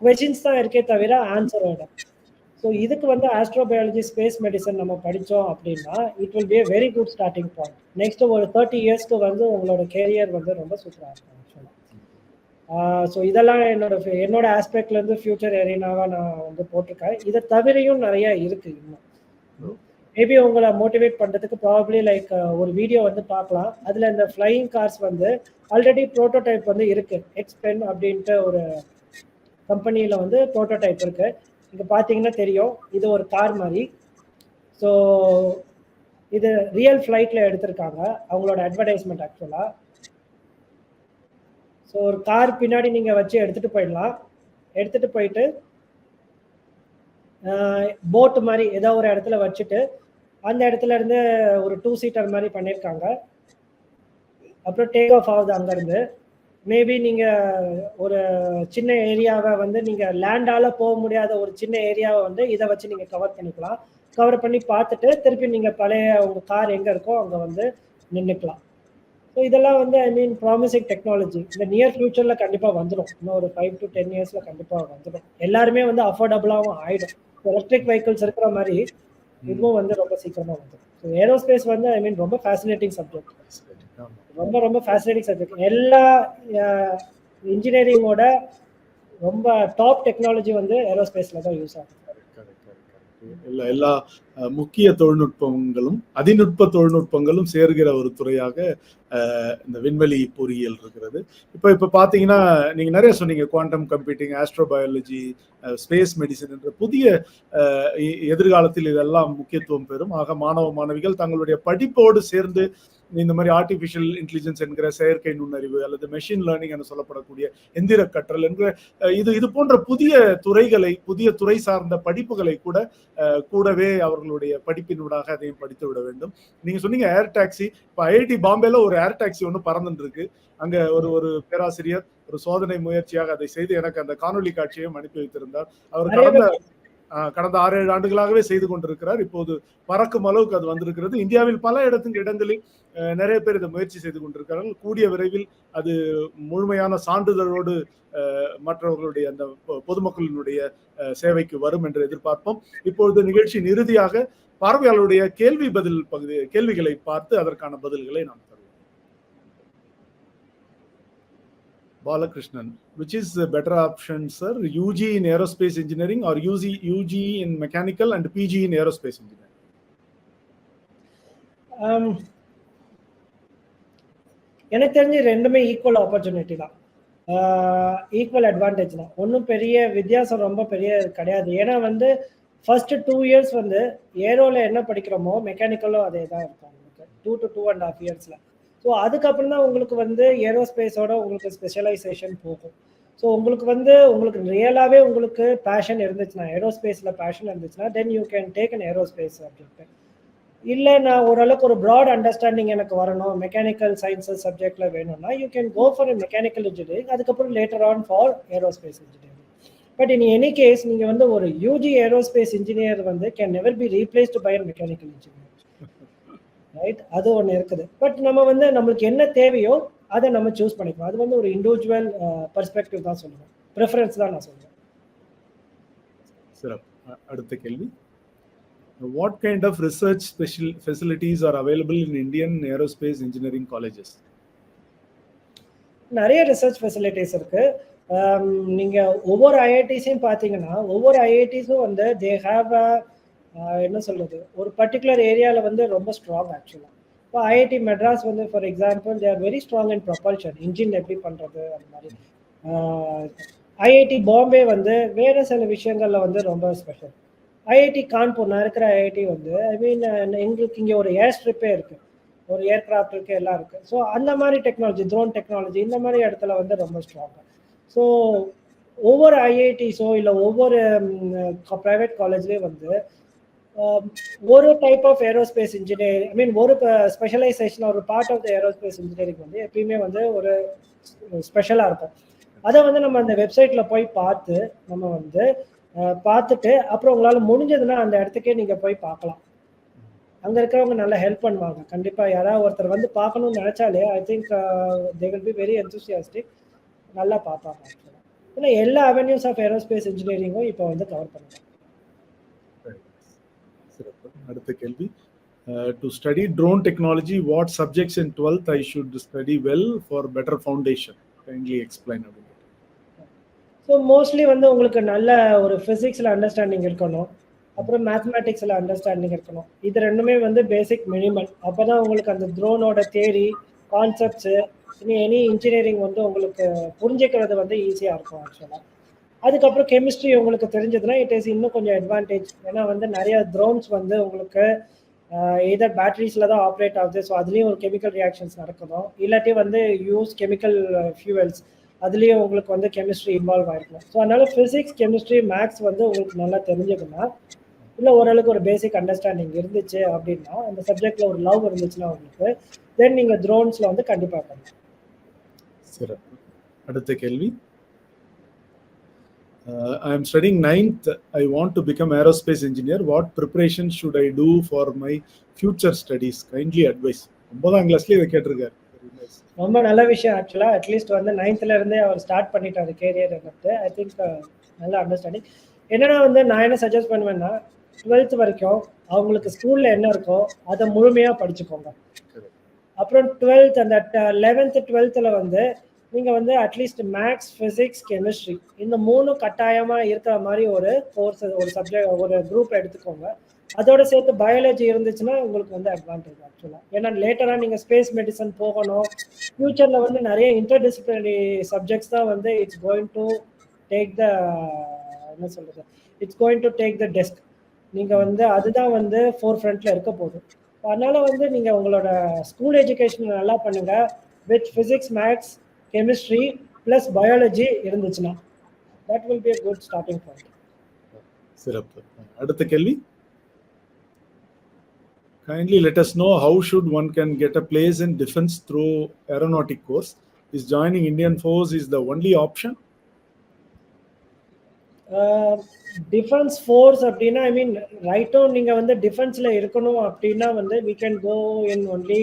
கொஷின்ஸ் தான் இருக்கே தவிர ஆன்சரோட. ஸோ இதுக்கு வந்து ஆஸ்ட்ரோபயாலஜி, ஸ்பேஸ் மெடிசன் நம்ம படித்தோம் அப்படின்னா it will B a very good starting point. Next ஒரு 30 இயர்ஸ்க்கு வந்து உங்களோட கேரியர் வந்து ரொம்ப சூப்பராக இருக்கும் ஆக்சுவலாக. ஸோ இதெல்லாம் என்னோட ஆஸ்பெக்ட்லேருந்து ஃபியூச்சர் எரினாவாக நான் வந்து போட்டிருக்கேன். இதை தவிரையும் நிறைய இருக்குது. இன்னும் மேபி உங்களை மோட்டிவேட் பண்ணுறதுக்கு ப்ராபப்ளி லைக் ஒரு வீடியோ வந்து பார்க்கலாம். அதில் இந்த ஃப்ளையிங் கார்ஸ் வந்து ஆல்ரெடி ப்ரோட்டோடைப் வந்து இருக்குது. எக்ஸ்பென் அப்படின்ட்டு ஒரு கம்பெனியில் வந்து ப்ரோட்டோடைப் இருக்குது. இங்கே பார்த்தீங்கன்னா தெரியும், இது ஒரு கார் மாதிரி. ஸோ இது ரியல் ஃப்ளைட்டில் எடுத்திருக்காங்க, அவங்களோட அட்வர்டைஸ்மெண்ட் ஆக்சுவலாக. ஸோ ஒரு கார் பின்னாடி நீங்கள் வச்சு எடுத்துகிட்டு போயிடலாம். எடுத்துகிட்டு போயிட்டு போட்டு மாதிரி ஏதோ ஒரு இடத்துல வச்சுட்டு அந்த இடத்துல இருந்து ஒரு 2 சீட்டர் மாதிரி பண்ணியிருக்காங்க. அப்புறம் டேக் ஆஃப் ஆகுது அங்கேருந்து. மேபி நீங்கள் ஒரு சின்ன ஏரியாவை வந்து நீங்கள் லேண்டால் போக முடியாத ஒரு சின்ன ஏரியாவை வந்து இதை வச்சு நீங்கள் கவர் பண்ணிக்கலாம். கவர் பண்ணி பார்த்துட்டு திருப்பி நீங்கள் பழைய உங்கள் கார் எங்கே இருக்கோ அங்கே வந்து நின்றுக்கலாம். ஸோ இதெல்லாம் வந்து ஐ மீன் ப்ராமிசிங் டெக்னாலஜி. இந்த நியர் ஃபியூச்சரில் கண்டிப்பாக வந்துடும். இன்னும் ஒரு 5 to 10 இயர்ஸில் கண்டிப்பாக வந்துடும். எல்லாருமே வந்து அஃபோர்டபுளாகவும் ஆகிடும். எலக்ட்ரிக் வெஹிக்கிள்ஸ் இருக்கிற மாதிரி இதுவும் வந்து ரொம்ப சீக்கிரமாக வந்துடும். ஸோ ஏரோஸ்பேஸ் வந்து ஐ மீன் ரொம்ப ஃபேசினேட்டிங் சப்ஜெக்ட். ரொம்ப ரொம்ப ஃபேசினேட்டிங் சப்ஜெக்ட். எல்லா இன்ஜினியரிங்கோட ரொம்ப டாப் டெக்னாலஜி வந்து ஏரோஸ்பேஸில் தான் யூஸ் ஆகும். எல்லா முக்கிய தொழில்நுட்பங்களும் அதிநுட்ப தொழில்நுட்பங்களும் சேர்கிற ஒரு துறையாக இந்த விண்வெளி பொறியியல் இருக்கிறது. இப்போ பார்த்தீங்கன்னா நீங்க நிறைய சொன்னீங்க, quantum computing, astrobiology, space medicine என்ற புதிய எதிர்காலத்தில் இதெல்லாம் முக்கியத்துவம் பெறும். ஆக மாணவ மாணவிகள் தங்களுடைய படிப்போடு சேர்ந்து இந்த மாதிரி ஆர்டிபிஷியல் இன்டெலிஜென்ஸ் என்கிற செயற்கை நுண்ணறிவு அல்லது மெஷின் லேர்னிங் என சொல்லப்படக்கூடிய எந்திர கற்றல் என்கிற இது போன்ற புதிய துறைகளை, புதிய துறை சார்ந்த படிப்புகளை கூடவே அவர்களுடைய படிப்பினூடாக அதையும் படித்து விட வேண்டும். நீங்க சொன்னீங்க ஏர் டாக்ஸி. இப்போ ஐஐடி பாம்பேல ஒரு ஏர் டாக்ஸி ஒன்று பறந்துட்டு இருக்கு. அங்க ஒரு பேராசிரியர் ஒரு சோதனை முயற்சியாக அதை செய்து எனக்கு அந்த காணொலி காட்சியையும் அனுப்பி வைத்திருந்தார். அவர் கடந்த 6-7 ஆண்டுகளாகவே செய்து கொண்டிருக்கிறார். இப்போது பறக்கும் அளவுக்கு அது வந்திருக்கிறது. இந்தியாவில் பல இடங்களில் நிறைய பேர் இதை முயற்சி செய்து கொண்டிருக்கிறார்கள். கூடிய விரைவில் அது முழுமையான சான்றிதழோடு மற்றவர்களுடைய அந்த பொதுமக்களினுடைய சேவைக்கு வரும் என்று எதிர்பார்ப்போம். இப்பொழுது நிகழ்ச்சியின் இறுதியாக பார்வையாளருடைய கேள்விகளை பார்த்து அதற்கான பதில்களை நாம் தருவோம். Balakrishnan, which is the better option, sir? UG in aerospace engineering or UG in mechanical and PG in aerospace engineering? எனக்கு தெரிஞ்சு ரெண்டுமே ஈக்குவல் ஆப்பர்ச்சுனிட்டி தான், ஈக்குவல் அட்வான்டேஜ் தான். ஒன்றும் பெரிய வித்தியாசம் ரொம்ப பெரிய கிடையாது. ஏன்னா வந்து ஃபர்ஸ்ட் 2 இயர்ஸ் வந்து ஏரோவில் என்ன படிக்கிறோமோ மெக்கானிக்கலும் அதே தான் இருக்கும் உங்களுக்கு 2 to 2.5 இயர்ஸில். ஸோ அதுக்கப்புறம் தான் உங்களுக்கு வந்து ஏரோஸ்பேஸோட உங்களுக்கு ஸ்பெஷலைசேஷன் போகும். ஸோ உங்களுக்கு ரியலாகவே உங்களுக்கு பேஷன் இருந்துச்சுன்னா, ஏரோஸ்பேஸில் பேஷன் இருந்துச்சுன்னா, then you can take an aerospace subject. இல்லை நான் ஓரளவுக்கு ஒரு ப்ராட் அண்டர்ஸ்டாண்டிங் எனக்கு வரணும், மெக்கானிக்கல் சயின்சஸ் சப்ஜெக்டில் வேணும்னா you can go for mechanical engineering, அதுக்கப்புறம் later on for aerospace engineering. But in any case நீங்கள் வந்து ஒரு யூஜி ஏரோஸ்பேஸ் இன்ஜினியர் வந்து can never be replaced by mechanical engineer, right? அது ஒன்று இருக்குது. பட் நம்ம வந்து நம்மளுக்கு என்ன தேவையோ அதை நம்ம சூஸ் பண்ணிக்கலாம். அது வந்து ஒரு இண்டிவிஜுவல் பெர்ஸ்பெக்டிவ் தான் சொல்லுவேன், ப்ரிஃபரன்ஸ் தான் நான் சொல்லுவேன். சிறப்பு. அடுத்த கேள்வி, what kind of research facilities are available in Indian aerospace engineering colleges? நிறைய ரிசர்ச் ஃபெசிலிட்டிஸ் இருக்கு. நீங்க ஒவ்வொரு ஐஐடிஸையும் பார்த்தீங்கன்னா ஒவ்வொரு ஐஐடிஸும் வந்து தே ஹாவ் என்ன சொல்றது, ஒரு பர்டிகுலர் ஏரியாவில் வந்து ரொம்ப ஸ்ட்ராங் ஆக்சுவலாக. இப்போ ஐஐடி மெட்ராஸ் வந்து for example they are very strong in propulsion, engine எப்படி பண்ணுறது அந்த மாதிரி. ஐஐடி பாம்பே வந்து வேறு சில விஷயங்களில் வந்து ரொம்ப ஸ்பெஷல். ஐஐடி கான்பூர், நான் இருக்கிற ஐஐடி வந்து எங்களுக்கு இங்கே ஒரு ஏர் ஸ்ட்ரிப்பே இருக்குது, ஒரு ஏர்கிராஃப்ட் இருக்குது, எல்லாம் இருக்குது. ஸோ அந்த மாதிரி டெக்னாலஜி, ட்ரோன் டெக்னாலஜி இந்த மாதிரி இடத்துல வந்து ரொம்ப ஸ்ட்ராங்காக. ஸோ ஒவ்வொரு ஐஐடிஸோ இல்லை ஒவ்வொரு ப்ரைவேட் காலேஜ்லேயும் வந்து ஒரு டைப் ஆஃப் ஏரோஸ்பேஸ் இன்ஜினியரிங், ஒரு ஸ்பெஷலைசேஷன், ஒரு part of the aerospace engineering வந்து எப்பயுமே வந்து ஒரு ஸ்பெஷலாக இருக்கும். அதை வந்து நம்ம அந்த வெப்சைட்டில் போய் பார்த்துட்டு அப்புறம் உங்களால் முடிஞ்சதுன்னா அந்த இடத்துக்கே நீங்கள் போய் பார்க்கலாம். அங்கே இருக்கிறவங்க நல்லா ஹெல்ப் பண்ணுவாங்க. கண்டிப்பாக யாராவது ஒருத்தர் வந்து பார்க்கணும்னு நினச்சாலே I think they will be very enthusiastic, நல்லா பார்ப்பாங்க. ஆக்சுவலாக ஏன்னா எல்லா அவென்யூஸ் ஆஃப் ஏரோஸ்பேஸ் இன்ஜினியரிங்கும் இப்போ வந்து கவர் பண்ணுவாங்க. அடுத்த கேள்வி, to study drone technology, what subjects in 12th I should study well for better foundation? Kindly explain. So mostly வந்து உங்களுக்கு நல்ல ஒரு ஃபிசிக்ஸில் அண்டர்ஸ்டாண்டிங் இருக்கணும், அப்புறம் மேத்தமேட்டிக்ஸில் அண்டர்ஸ்டாண்டிங் இருக்கணும். இது ரெண்டுமே வந்து பேசிக் மினிமல். அப்போ தான் உங்களுக்கு அந்த ட்ரோனோட தியரி கான்செப்ட்ஸு எனி இன்ஜினியரிங் வந்து உங்களுக்கு புரிஞ்சுக்கிறது வந்து ஈஸியாக இருக்கும் ஆக்சுவலாக. அதுக்கப்புறம் கெமிஸ்ட்ரி உங்களுக்கு தெரிஞ்சதுன்னா இட் இஸ் இன்னும் கொஞ்சம் அட்வான்டேஜ். ஏன்னா வந்து நிறைய ட்ரோன்ஸ் வந்து உங்களுக்கு எதர் பேட்டரிஸில் தான் ஆப்ரேட் ஆகுது. ஸோ அதுலேயும் ஒரு கெமிக்கல் ரியாக்ஷன்ஸ் நடக்கணும், இல்லாட்டி வந்து யூஸ் கெமிக்கல் ஃபியூவல்ஸ், அதுலேயும் உங்களுக்கு வந்து கெமிஸ்ட்ரி இன்வால்வ் ஆகிருக்கும். ஸோ அதனால ஃபிசிக்ஸ், கெமிஸ்ட்ரி, மேக்ஸ் வந்து உங்களுக்கு நல்லா தெரிஞ்சதுன்னா, இல்லை ஓரளவுக்கு ஒரு பேசிக் அண்டர்ஸ்டாண்டிங் இருந்துச்சு அப்படின்னா, அந்த சப்ஜெக்டில் ஒரு லவ் இருந்துச்சுன்னா உங்களுக்கு, தென் நீங்கள் ட்ரோன்ஸில் வந்து கண்டிப்பாக பண்ணலாம். சிறப்பு. அடுத்த கேள்வி, I am studying 9th. I want to become aerospace engineer. What preparation should I do for my future studies? Kindly advise. 9ஆம் கிளாஸ்ல இதை கேட்டிருக்காரு. ரொம்ப நல்ல விஷயம் ஆக்சுவலாக. அட்லீஸ்ட் வந்து 9th இருந்தே அவர் ஸ்டார்ட் பண்ணிட்டாரு கேரியர் எடுத்து. ஐ திங்க் நல்ல அண்டர்ஸ்டாண்டிங். என்னன்னா வந்து நான் என்ன சஜஸ்ட் பண்ணுவேன்னா, 12th வரைக்கும் அவங்களுக்கு ஸ்கூலில் என்ன இருக்கோ அதை முழுமையாக படிச்சுக்கோங்க. அப்புறம் 12th அந்த 11th 12th வந்து நீங்கள் வந்து அட்லீஸ்ட் மேக்ஸ், ஃபிசிக்ஸ், கெமிஸ்ட்ரி இந்த 3 கட்டாயமாக இருக்கிற மாதிரி ஒரு கோர்ஸ், ஒரு சப்ஜெக்ட், ஒரு குரூப் எடுத்துக்கோங்க. அதோட சேர்த்து பயாலஜி இருந்துச்சுன்னா உங்களுக்கு வந்து அட்வான்டேஜ் ஆக்சுவலாக. ஏன்னா லேட்டராக நீங்கள் ஸ்பேஸ் மெடிசன் போகணும், ஃப்யூச்சரில் வந்து நிறைய இன்டர்டிசிப்ளினரி சப்ஜெக்ட்ஸ் தான் வந்து it's going to take the என்ன சொல்கிறது, it's going to take the desk. நீங்கள் வந்து அதுதான் வந்து ஃபோர் ஃப்ரண்ட்டில் இருக்க போகுது. அதனால வந்து நீங்கள் உங்களோட ஸ்கூல் எஜுகேஷன் நல்லா பண்ணுங்கள் with physics, maths, chemistry plus biology இருந்துச்சுன்னா that will be a good starting point. சிறப்பு. அடுத்த கேள்வி. Kindly let us know how should one can get a place in defense through aeronautic course. Is joining Indian Force is the only option? Defence force அப்படின்னா ஐ மீன் ரைட்டும் நீங்கள் வந்து டிஃபென்ஸில் இருக்கணும் அப்படின்னா வந்து we can go in only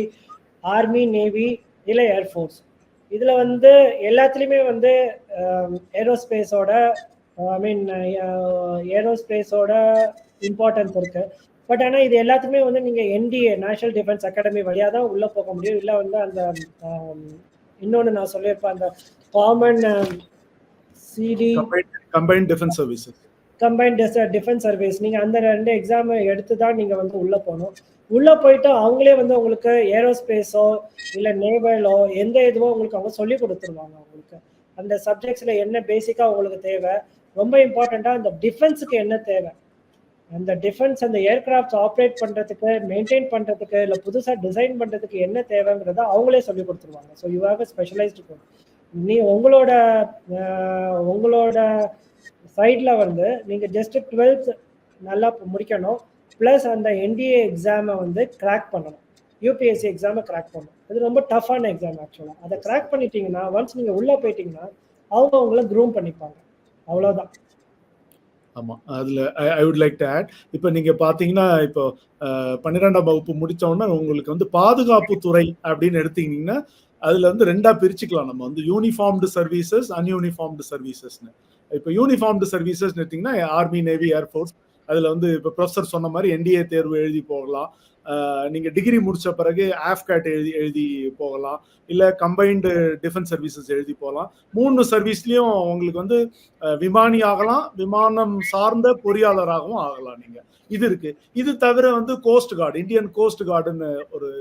army, navy இல்லை air force. இதில் வந்து எல்லாத்துலேயுமே வந்து ஏரோஸ்பேஸோட ஐ மீன் ஏரோஸ்பேஸோட இம்பார்ட்டன்ஸ் இருக்குது. பட் ஆனால் இது எல்லாத்துக்குமே வந்து நீங்கள் என்டிஏ நேஷனல் டிஃபென்ஸ் அகாடமி வழியாக தான் உள்ளே போக முடியும். இல்லை வந்து அந்த இன்னொன்று நான் சொல்லியிருப்பேன், அந்த common CD combined defence services, combined defence service, நீங்கள் அந்த 2 எக்ஸாம் எடுத்து தான் நீங்கள் வந்து உள்ளே போகணும். உள்ளே போயிட்டு அவங்களே வந்து உங்களுக்கு ஏரோஸ்பேஸோ இல்லை நேவலோ எந்த இதுவோ உங்களுக்கு அவங்க சொல்லி கொடுத்துருவாங்க. உங்களுக்கு அந்த சப்ஜெக்ட்ஸில் என்ன பேசிக்காக உங்களுக்கு தேவை, ரொம்ப இம்பார்ட்டண்ட்டாக அந்த டிஃபென்ஸுக்கு என்ன தேவை, அந்த டிஃபென்ஸ் அந்த ஏர்கிராஃப்ட் ஆப்ரேட் பண்ணுறதுக்கு, மெயின்டைன் பண்ணுறதுக்கு, இல்லை புதுசாக டிசைன் பண்ணுறதுக்கு என்ன தேவைங்கிறத அவங்களே சொல்லி கொடுத்துருவாங்க. So you have a specialised course. நீ உங்களோட சைடில் வந்து நீங்கள் ஜஸ்ட் 12th நல்லா முடிக்கணும், ப்ளஸ் அந்த என்டிஏ எக்ஸாமை வந்து கிராக் பண்ணணும், யூபிஎஸ்சி எக்ஸாமை கிராக் பண்ணணும். அது ரொம்ப டஃப்பான எக்ஸாம் ஆக்சுவலாக. அதை கிராக் பண்ணிட்டீங்கன்னா ஒன்ஸ் நீங்கள் உள்ளே போயிட்டீங்கன்னா அவங்க உங்களை க்ரூம் பண்ணிப்பாங்க, அவ்வளோதான். ஆமாம், அதில் I would like to add, இப்போ நீங்கள் பார்த்தீங்கன்னா இப்போ 12ஆம் வகுப்பு முடித்தோன்னா உங்களுக்கு வந்து பாதுகாப்பு துறை அப்படின்னு எடுத்தீங்கன்னா அதில் வந்து 2ஆக பிரிச்சுக்கலாம். நம்ம வந்து யூனிஃபார்ம்டு சர்வீசஸ், அன்யூனிஃபார்ம்டு சர்வீசஸ்ன்னு. இப்போ யூனிஃபார்ம்டு சர்வீசஸ் எடுத்தீங்கன்னா ஆர்மி, நேவி, ஏர்ஃபோர்ஸ். அதில் வந்து இப்போ ப்ரொஃபஸர் சொன்ன மாதிரி என்டிஏ தேர்வு எழுதி போகலாம். நீங்கள் டிகிரி முடித்த பிறகு ஆஃப்கேட் எழுதி போகலாம், இல்லை கம்பைன்டு டிஃபென்ஸ் சர்வீசஸ் எழுதி போகலாம். 3 சர்வீஸ்லேயும் உங்களுக்கு வந்து விமானி ஆகலாம், விமானம் சார்ந்த பொறியாளராகவும் ஆகலாம். நீங்கள் இது இருக்கு. இது தவிர வந்து கோஸ்ட் கார்டு, இந்தியன் கோஸ்ட் கார்டுன்னு ஒரு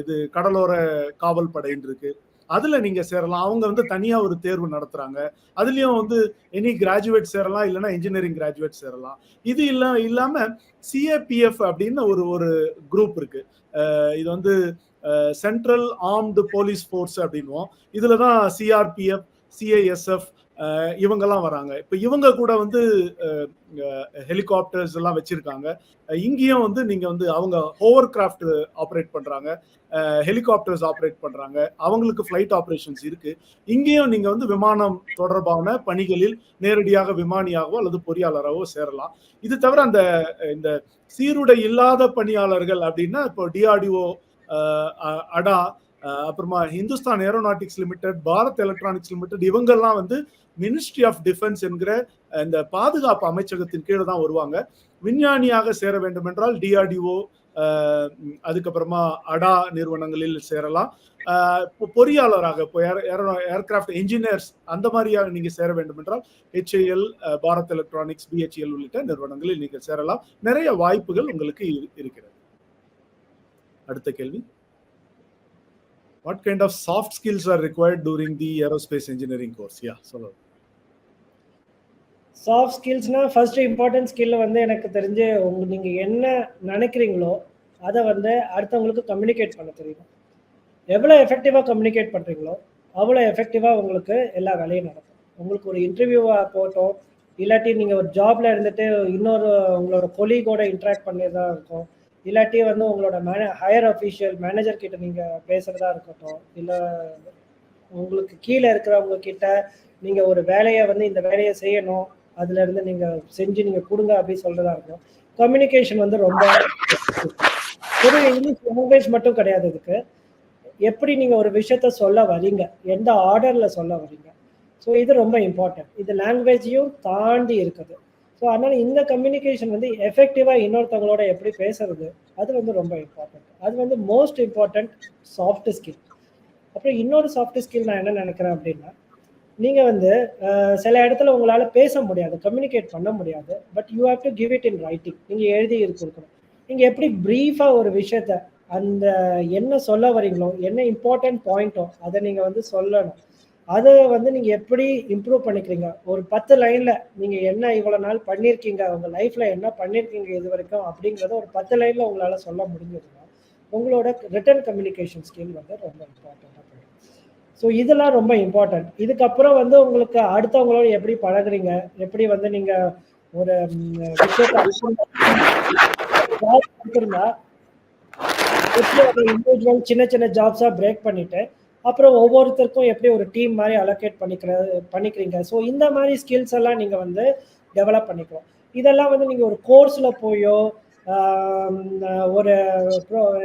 இது கடலோர காவல் படைன்னு இருக்கு, அதுல நீங்க சேரலாம். அவங்க வந்து தனியா ஒரு தேர்வு நடத்துறாங்க. அதுலயும் வந்து எனி கிராஜுவேட் சேரலாம், இல்லைன்னா இன்ஜினியரிங் கிராஜுவேட் சேரலாம். இது இல்லாம சிஏபிஎஃப் அப்படின்னு ஒரு குரூப் இருக்கு. இது வந்து சென்ட்ரல் ஆர்ம்டு போலீஸ் ஃபோர்ஸ் அப்படின்வோம். இதுலதான் சிஆர்பிஎஃப், சிஐஎஸ்எஃப் இவங்கெல்லாம் வராங்க. இப்போ இவங்க கூட வந்து ஹெலிகாப்டர்ஸ் எல்லாம் வச்சிருக்காங்க. இங்கேயும் வந்து நீங்க வந்து அவங்க ஹோவர் கிராஃப்ட் ஆப்ரேட் பண்றாங்க, ஹெலிகாப்டர்ஸ் ஆப்ரேட் பண்றாங்க, அவங்களுக்கு ஃபிளைட் ஆப்ரேஷன்ஸ் இருக்கு. இங்கேயும் நீங்க வந்து விமானம் தொடர்பான பணிகளில் நேரடியாக விமானியாகவோ அல்லது பொறியாளராகவோ சேரலாம். இது தவிர அந்த இந்த சீருடை இல்லாத பணியாளர்கள் அப்படின்னா இப்போ டிஆர்டிஓ, அடா, அப்புறமா Hindustan aeronautics limited, Bharat electronics limited, இவங்கெல்லாம் வந்து மினிஸ்ட்ரி ஆஃப் டிஃபென்ஸ் என்கிற இந்த பாதுகாப்பு அமைச்சகத்தின் கீழே தான் வருவாங்க. விஞ்ஞானியாக சேர வேண்டும் என்றால் டிஆர்டிஓ, அதுக்கப்புறமா அடா நிறுவனங்களில் சேரலாம். பொறியாளராக இப்போ ஏர்கிராஃப்ட் என்ஜினியர்ஸ் அந்த மாதிரியாக நீங்க சேர வேண்டும் என்றால் HAL, பாரத் எலக்ட்ரானிக்ஸ், BHEL உள்ளிட்ட நிறுவனங்களில் நீங்கள் சேரலாம். நிறைய வாய்ப்புகள் உங்களுக்கு இருக்கிறது. அடுத்த கேள்வி. What kind of soft skills are required during the aerospace engineering course? Yeah, சொல்லுங்க. சாஃப்ட் ஸ்கில்ஸ்னா ஃபர்ஸ்ட் இம்பார்ட்டன்ட் ஸ்கில் வந்து எனக்கு தெரிஞ்சு நீங்கள் என்ன நினைக்கிறீங்களோ அதை வந்து அடுத்தவங்களுக்கு கம்யூனிகேட் பண்ண தெரியும். எவ்வளோ எஃபெக்டிவாக கம்யூனிகேட் பண்ணுறீங்களோ அவ்வளோ எஃபெக்டிவாக உங்களுக்கு எல்லா வேலையும் நடக்கும். உங்களுக்கு ஒரு இன்டர்வியூவாக போட்டோம், இல்லாட்டி நீங்கள் ஒரு ஜாப்ல இருந்துட்டு இன்னொரு உங்களோட கொலீகோட இன்ட்ராக்ட் பண்ணியதா இருக்கும், இல்லாட்டி வந்து உங்களோட ஹையர் அஃபீஷியல் மேனேஜர் கிட்ட நீங்கள் பேசுகிறதா இருக்கட்டும், இல்லை உங்களுக்கு கீழே இருக்கிறவங்க கிட்ட நீங்கள் ஒரு வேலையை வந்து இந்த வேலையை செய்யணும், அதுலேருந்து நீங்கள் செஞ்சு நீங்கள் கொடுங்க அப்படின்னு சொல்கிறதா இருக்கும். கம்யூனிகேஷன் வந்து ரொம்ப ஒரு இங்கிலீஷ் லாங்குவேஜ் மட்டும் கிடையாது. இதுக்கு எப்படி நீங்கள் ஒரு விஷயத்த சொல்ல வரீங்க, எந்த ஆர்டரில் சொல்ல வரீங்க, ஸோ இது ரொம்ப இம்பார்ட்டன்ட். இது லாங்குவேஜையும் தாண்டி இருக்குது. ஸோ அதனால் இந்த கம்யூனிகேஷன் வந்து எஃபெக்டிவாக இன்னொருத்தவங்களோட எப்படி பேசுறது, அது வந்து ரொம்ப இம்பார்ட்டன்ட். அது வந்து மோஸ்ட் இம்பார்ட்டன்ட் சாஃப்ட் ஸ்கில். அப்புறம் இன்னொரு சாஃப்ட் ஸ்கில் நான் என்ன நினைக்கிறேன் அப்படின்னா, நீங்கள் வந்து சில இடத்துல உங்களால் பேச முடியாது, கம்யூனிகேட் பண்ண முடியாது, but you have to give it in writing. நீங்கள் எழுதி கொடுக்கணும். நீங்க எப்படி பிரீஃபா ஒரு விஷயத்த அந்த என்ன சொல்ல வரீங்களோ, என்ன இம்பார்ட்டன்ட் பாயிண்ட்டோ அதை நீங்க வந்து சொல்லணும். அதை வந்து நீங்க எப்படி இம்ப்ரூவ் பண்ணிக்கிறீங்க? ஒரு 10 லைன்ல நீங்க என்ன இவ்வளவு நாள் பண்ணியிருக்கீங்க, உங்க லைஃப்ல என்ன பண்ணியிருக்கீங்க இது வரைக்கும் அப்படிங்கிறத ஒரு 10 லைன்ல உங்களால சொல்ல முடிஞ்சதுன்னா, உங்களோட ரிட்டன் கம்யூனிகேஷன் ஸ்கில் வந்து ரொம்ப இம்பார்ட்டன்ட்டா போயிடும். ஸோ இதெல்லாம் ரொம்ப இம்பார்ட்டன்ட். இதுக்கப்புறம் வந்து உங்களுக்கு அடுத்தவங்களோட எப்படி பழகுறீங்க, எப்படி வந்து நீங்க ஒரு விஷயத்த கொடுத்துருந்தா எப்படி அதை இண்டிவிஜுவல் சின்ன சின்ன ஜாப்ஸா பிரேக் பண்ணிட்டு அப்புறம் ஒவ்வொருத்தருக்கும் எப்படி ஒரு டீம் மாதிரி அலோகேட் பண்ணிக்கிறீங்க. ஸோ இந்த மாதிரி ஸ்கில்ஸ் எல்லாம் நீங்க வந்து டெவலப் பண்ணிக்கலாம். இதெல்லாம் வந்து நீங்க ஒரு கோர்ஸ்ல போயோ ஒரு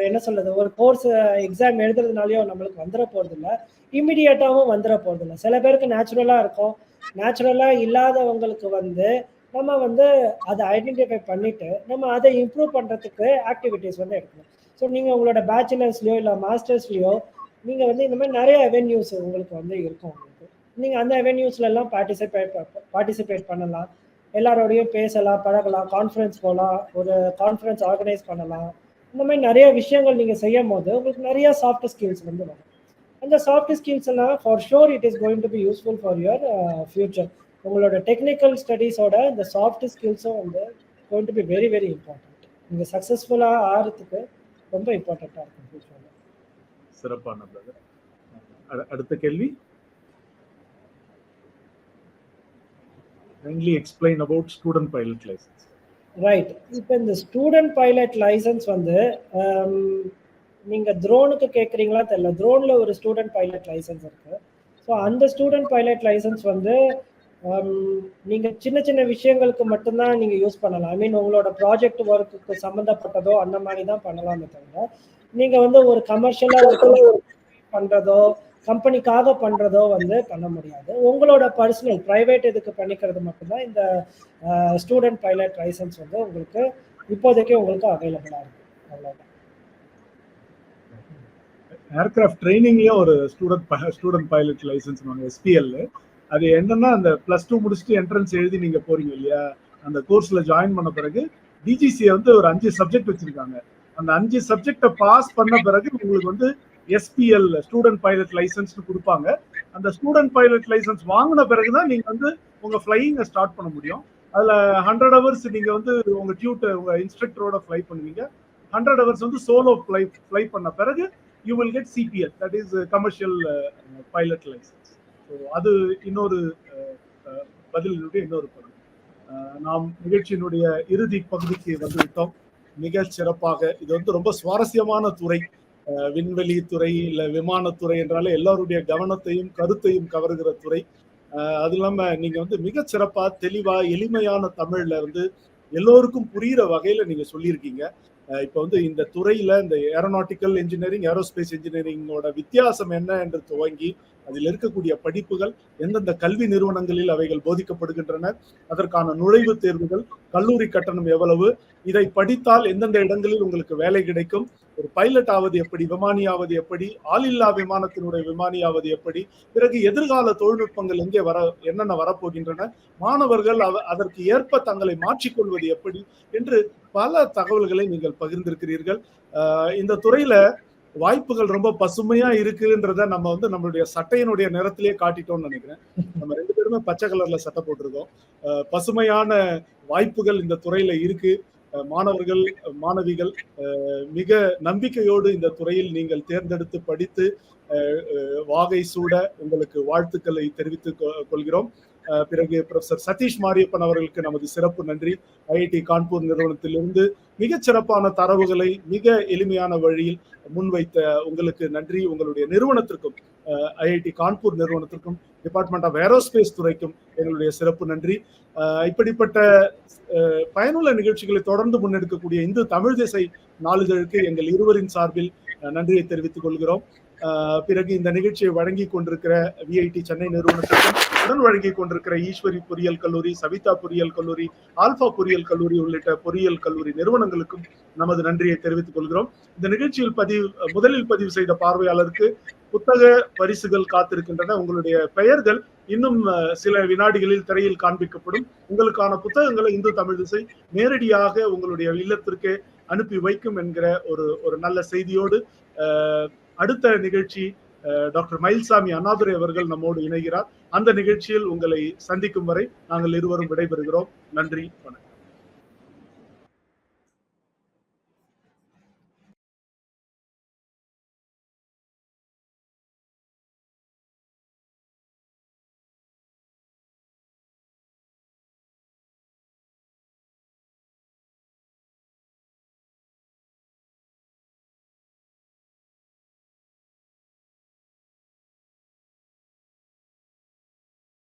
என்ன சொல்றது ஒரு கோர்ஸ் எக்ஸாம் எழுதுறதுனாலயோ நம்மளுக்கு வந்துட போறது இல்லை, இம்மிடியட்டாவும் வந்துட போறது இல்லை. சில பேருக்கு நேச்சுரலா இருக்கும். நேச்சுரலா இல்லாதவங்களுக்கு வந்து நம்ம வந்து அதை ஐடென்டிஃபை பண்ணிட்டு நம்ம அதை இம்ப்ரூவ் பண்றதுக்கு ஆக்டிவிட்டிஸ் வந்து எடுக்கணும். ஸோ நீங்க உங்களோட பேச்சுலர்ஸ்லயோ இல்லை மாஸ்டர்ஸ்லயோ நீங்க வந்து இந்த மாதிரி நிறைய அவென்யூஸ் உங்களுக்கு வந்து இருக்கும். உங்களுக்கு நீங்க அந்த அவென்யூஸ்ல எல்லாம் பார்ட்டிசிபேட் பண்ணலாம், எல்லாரோடையும் பேசலாம், பழகலாம், கான்ஃபரன்ஸ் போகலாம், ஒரு கான்ஃபரன்ஸ் ஆர்கனைஸ் பண்ணலாம். இந்த மாதிரி நிறைய விஷயங்கள் நீங்க செய்யும் போது உங்களுக்கு நிறைய சாஃப்ட் ஸ்கில்ஸ் வந்து வரும். அந்த சாஃப்ட் ஸ்கில்ஸ் எல்லாம் for sure it is going to be useful for your future. உங்களோட டெக்னிக்கல் ஸ்டடீஸோட இந்த சாஃப்ட் ஸ்கில்ஸும் வந்து going to be very very important. நீங்க சக்ஸஸ்ஃபுல்லாக ஆகிறதுக்கு ரொம்ப இம்பார்ட்டண்ட்டாக இருக்கும் ஃபியூச்சரில். சிறப்பான பிரதர். அடுத்த கேள்வி. Kindly explain about student pilot license. Right. இப்போ இந்த ஸ்டூடெண்ட் பைலட் லைசன்ஸ் வந்து நீங்க ட்ரோனுக்கு கேட்குறீங்களா தெரியல. ட்ரோன்ல ஒரு ஸ்டூடெண்ட் பைலட் லைசன்ஸ் இருக்கு. ஸோ அந்த ஸ்டூடெண்ட் பைலட் லைசன்ஸ் வந்து நீங்க சின்ன சின்ன விஷயங்களுக்கு மட்டும்தான் நீங்க யூஸ் பண்ணலாம். ஐ மீன் உங்களோட ப்ராஜெக்ட் ஒர்க்குக்கு சம்மந்தப்பட்டதோ அந்த மாதிரி தான் பண்ணலாமே தவிர நீங்க வந்து ஒரு கமர்ஷியலா பண்றதோ கம்பெனிக்காக பண்றதோ வந்து பண்ண முடியாது. உங்களோட பர்சனல் பிரைவேட் இதுக்கு பண்ணிக்கிறது மட்டும்தான் இந்த ஸ்டூடெண்ட் பைலட் லைசன்ஸ் வந்து உங்களுக்கு இப்போதைக்கு உங்களுக்கு அவைலபிளா இருக்கு. அவ்வளவுதான். ஏர்கிராஃப்ட் ட்ரைனிங்லயே ஒரு ஸ்டூடெண்ட் பைலட் லைசன்ஸ் SPL. அது என்னன்னா அந்த +2 முடிச்சுட்டு என்ட்ரன்ஸ் எழுதி நீங்க போறீங்க இல்லையா, அந்த கோர்ஸ்ல ஜாயின் பண்ண பிறகு டிஜிசியை வந்து ஒரு 5 சப்ஜெக்ட் வச்சிருக்காங்க. அந்த 5 சப்ஜெக்டை பாஸ் பண்ண பிறகு உங்களுக்கு வந்து SPL ஸ்டூடெண்ட் பைலட் லைசன்ஸ் கொடுப்பாங்க. அந்த ஸ்டூடெண்ட் பைலட் லைசன்ஸ் வாங்கின பிறகுதான் நீங்க வந்து உங்க ஃபிளையிங்க ஸ்டார்ட் பண்ண முடியும். அதுல 100 ஹவர்ஸ் நீங்க வந்து உங்க உங்க இன்ஸ்ட்ரக்டரோட ஃபிளை பண்ணுவீங்க. 100 ஹவர்ஸ் வந்து சோலோ ஃபிளை பண்ண பிறகு you will get CPL, that is commercial pilot license. அது இன்னொரு பதிலினுடைய இன்னொரு பகுதி. நாம் நிகழ்ச்சியினுடைய இறுதி பகுதிக்கு வந்து விட்டோம். மிக சிறப்பாக இது வந்து ரொம்ப சுவாரஸ்யமான துறை. விண்வெளி துறை இல்ல விமானத்துறை என்றாலே எல்லாருடைய கவனத்தையும் கருத்தையும் கவருகிற துறை. அது இல்லாம நீங்க வந்து மிக சிறப்பா தெளிவா எளிமையான தமிழ்ல வந்து எல்லோருக்கும் புரியுற வகையில நீங்க சொல்லியிருக்கீங்க. இப்ப வந்து இந்த துறையில இந்த ஏரோநாட்டிக்கல் இன்ஜினியரிங், ஏரோஸ்பேஸ் இன்ஜினியரிங்கோட வித்தியாசம் என்ன என்று துவங்கி அதில் இருக்கக்கூடிய படிப்புகள், எந்தெந்த கல்வி நிறுவனங்களில் அவைகள் போதிக்கப்படுகின்றன, அதற்கான நுழைவுத் தேர்வுகள், கல்லூரி கட்டணம் எவ்வளவு, இதை படித்தால் எந்தெந்த இடங்களில் உங்களுக்கு வேலை கிடைக்கும், ஒரு பைலட் ஆவது எப்படி, விமானியாவது எப்படி, ஆளில்லா விமானத்தினுடைய விமானியாவது எப்படி, பிறகு எதிர்கால தொழில்நுட்பங்கள் எங்கே என்னென்ன வரப்போகின்றன, மாணவர்கள் அதற்கு ஏற்ப தங்களை மாற்றிக்கொள்வது எப்படி என்று பல தகவல்களை நீங்கள் பகிர்ந்திருக்கிறீர்கள். இந்த துறையில வாய்ப்புகள் ரொம்ப பசுமையா இருக்குன்றத நம்ம வந்து நம்மளுடைய சட்டையினுடைய நிறத்திலேயே காட்டிட்டோம்னு நினைக்கிறேன். நம்ம 2 பேருமே பச்சை கலர்ல சட்டை போட்டிருக்கோம். பசுமையான வாய்ப்புகள் இந்த துறையில இருக்கு. மாணவர்கள் மாணவிகள் மிக நம்பிக்கையோடு இந்த துறையில் நீங்கள் தேர்ந்தெடுத்து படித்து வாகை சூட உங்களுக்கு வாழ்த்துக்களை தெரிவித்துக் கொள்கிறோம். பிறகு ப்ரொஃபசர் சதீஷ் மாரியப்பன் அவர்களுக்கு நமது சிறப்பு நன்றி. IIT கான்பூர் நிறுவனத்திலிருந்து மிகச் சிறப்பான தரவுகளை மிக எளிமையான வழியில் முன்வைத்த உங்களுக்கு நன்றி. உங்களுடைய நிறுவனத்திற்கும் IIT கான்பூர் நிறுவனத்திற்கும் டிபார்ட்மெண்ட் ஆஃப் ஏரோஸ்பேஸ் துறைக்கும் எங்களுடைய சிறப்பு நன்றி. இப்படிப்பட்ட பயனுள்ள நிகழ்ச்சிகளை தொடர்ந்து முன்னெடுக்கக்கூடிய இந்து தமிழ் திசை நாளிதழுக்கு எங்கள் இருவரின் சார்பில் நன்றியை தெரிவித்துக் கொள்கிறோம். பிறகு இந்த நிகழ்ச்சியை வழங்கி கொண்டிருக்கிற VIT சென்னை நிறுவனத்திற்கும், உடன் வழங்கி கொண்டிருக்கிற ஈஸ்வரி பொறியியல் கல்லூரி, சவிதா பொறியியல் கல்லூரி, ஆல்பா பொறியியல் கல்லூரி உள்ளிட்ட பொறியியல் கல்லூரி நிறுவனங்களுக்கும் நமது நன்றியை தெரிவித்துக் கொள்கிறோம். இந்த நிகழ்ச்சியில் முதலில் பதிவு செய்த பார்வையாளருக்கு புத்தக பரிசுகள் காத்திருக்கின்றன. உங்களுடைய பெயர்கள் இன்னும் சில வினாடிகளில் திரையில் காண்பிக்கப்படும். உங்களுக்கான புத்தகங்களை இந்து தமிழ் திசை நேரடியாக உங்களுடைய இல்லத்திற்கே அனுப்பி வைக்கும் என்கிற ஒரு நல்ல செய்தியோடு அடுத்த நிகழ்ச்சி டாக்டர் மயில்சாமி அண்ணாதுரை அவர்கள் நம்மோடு இணைகிறார். அந்த நிகழ்ச்சியில் உங்களை சந்திக்கும் வரை நாங்கள் இருவரும் விடைபெறுகிறோம். நன்றி, வணக்கம்.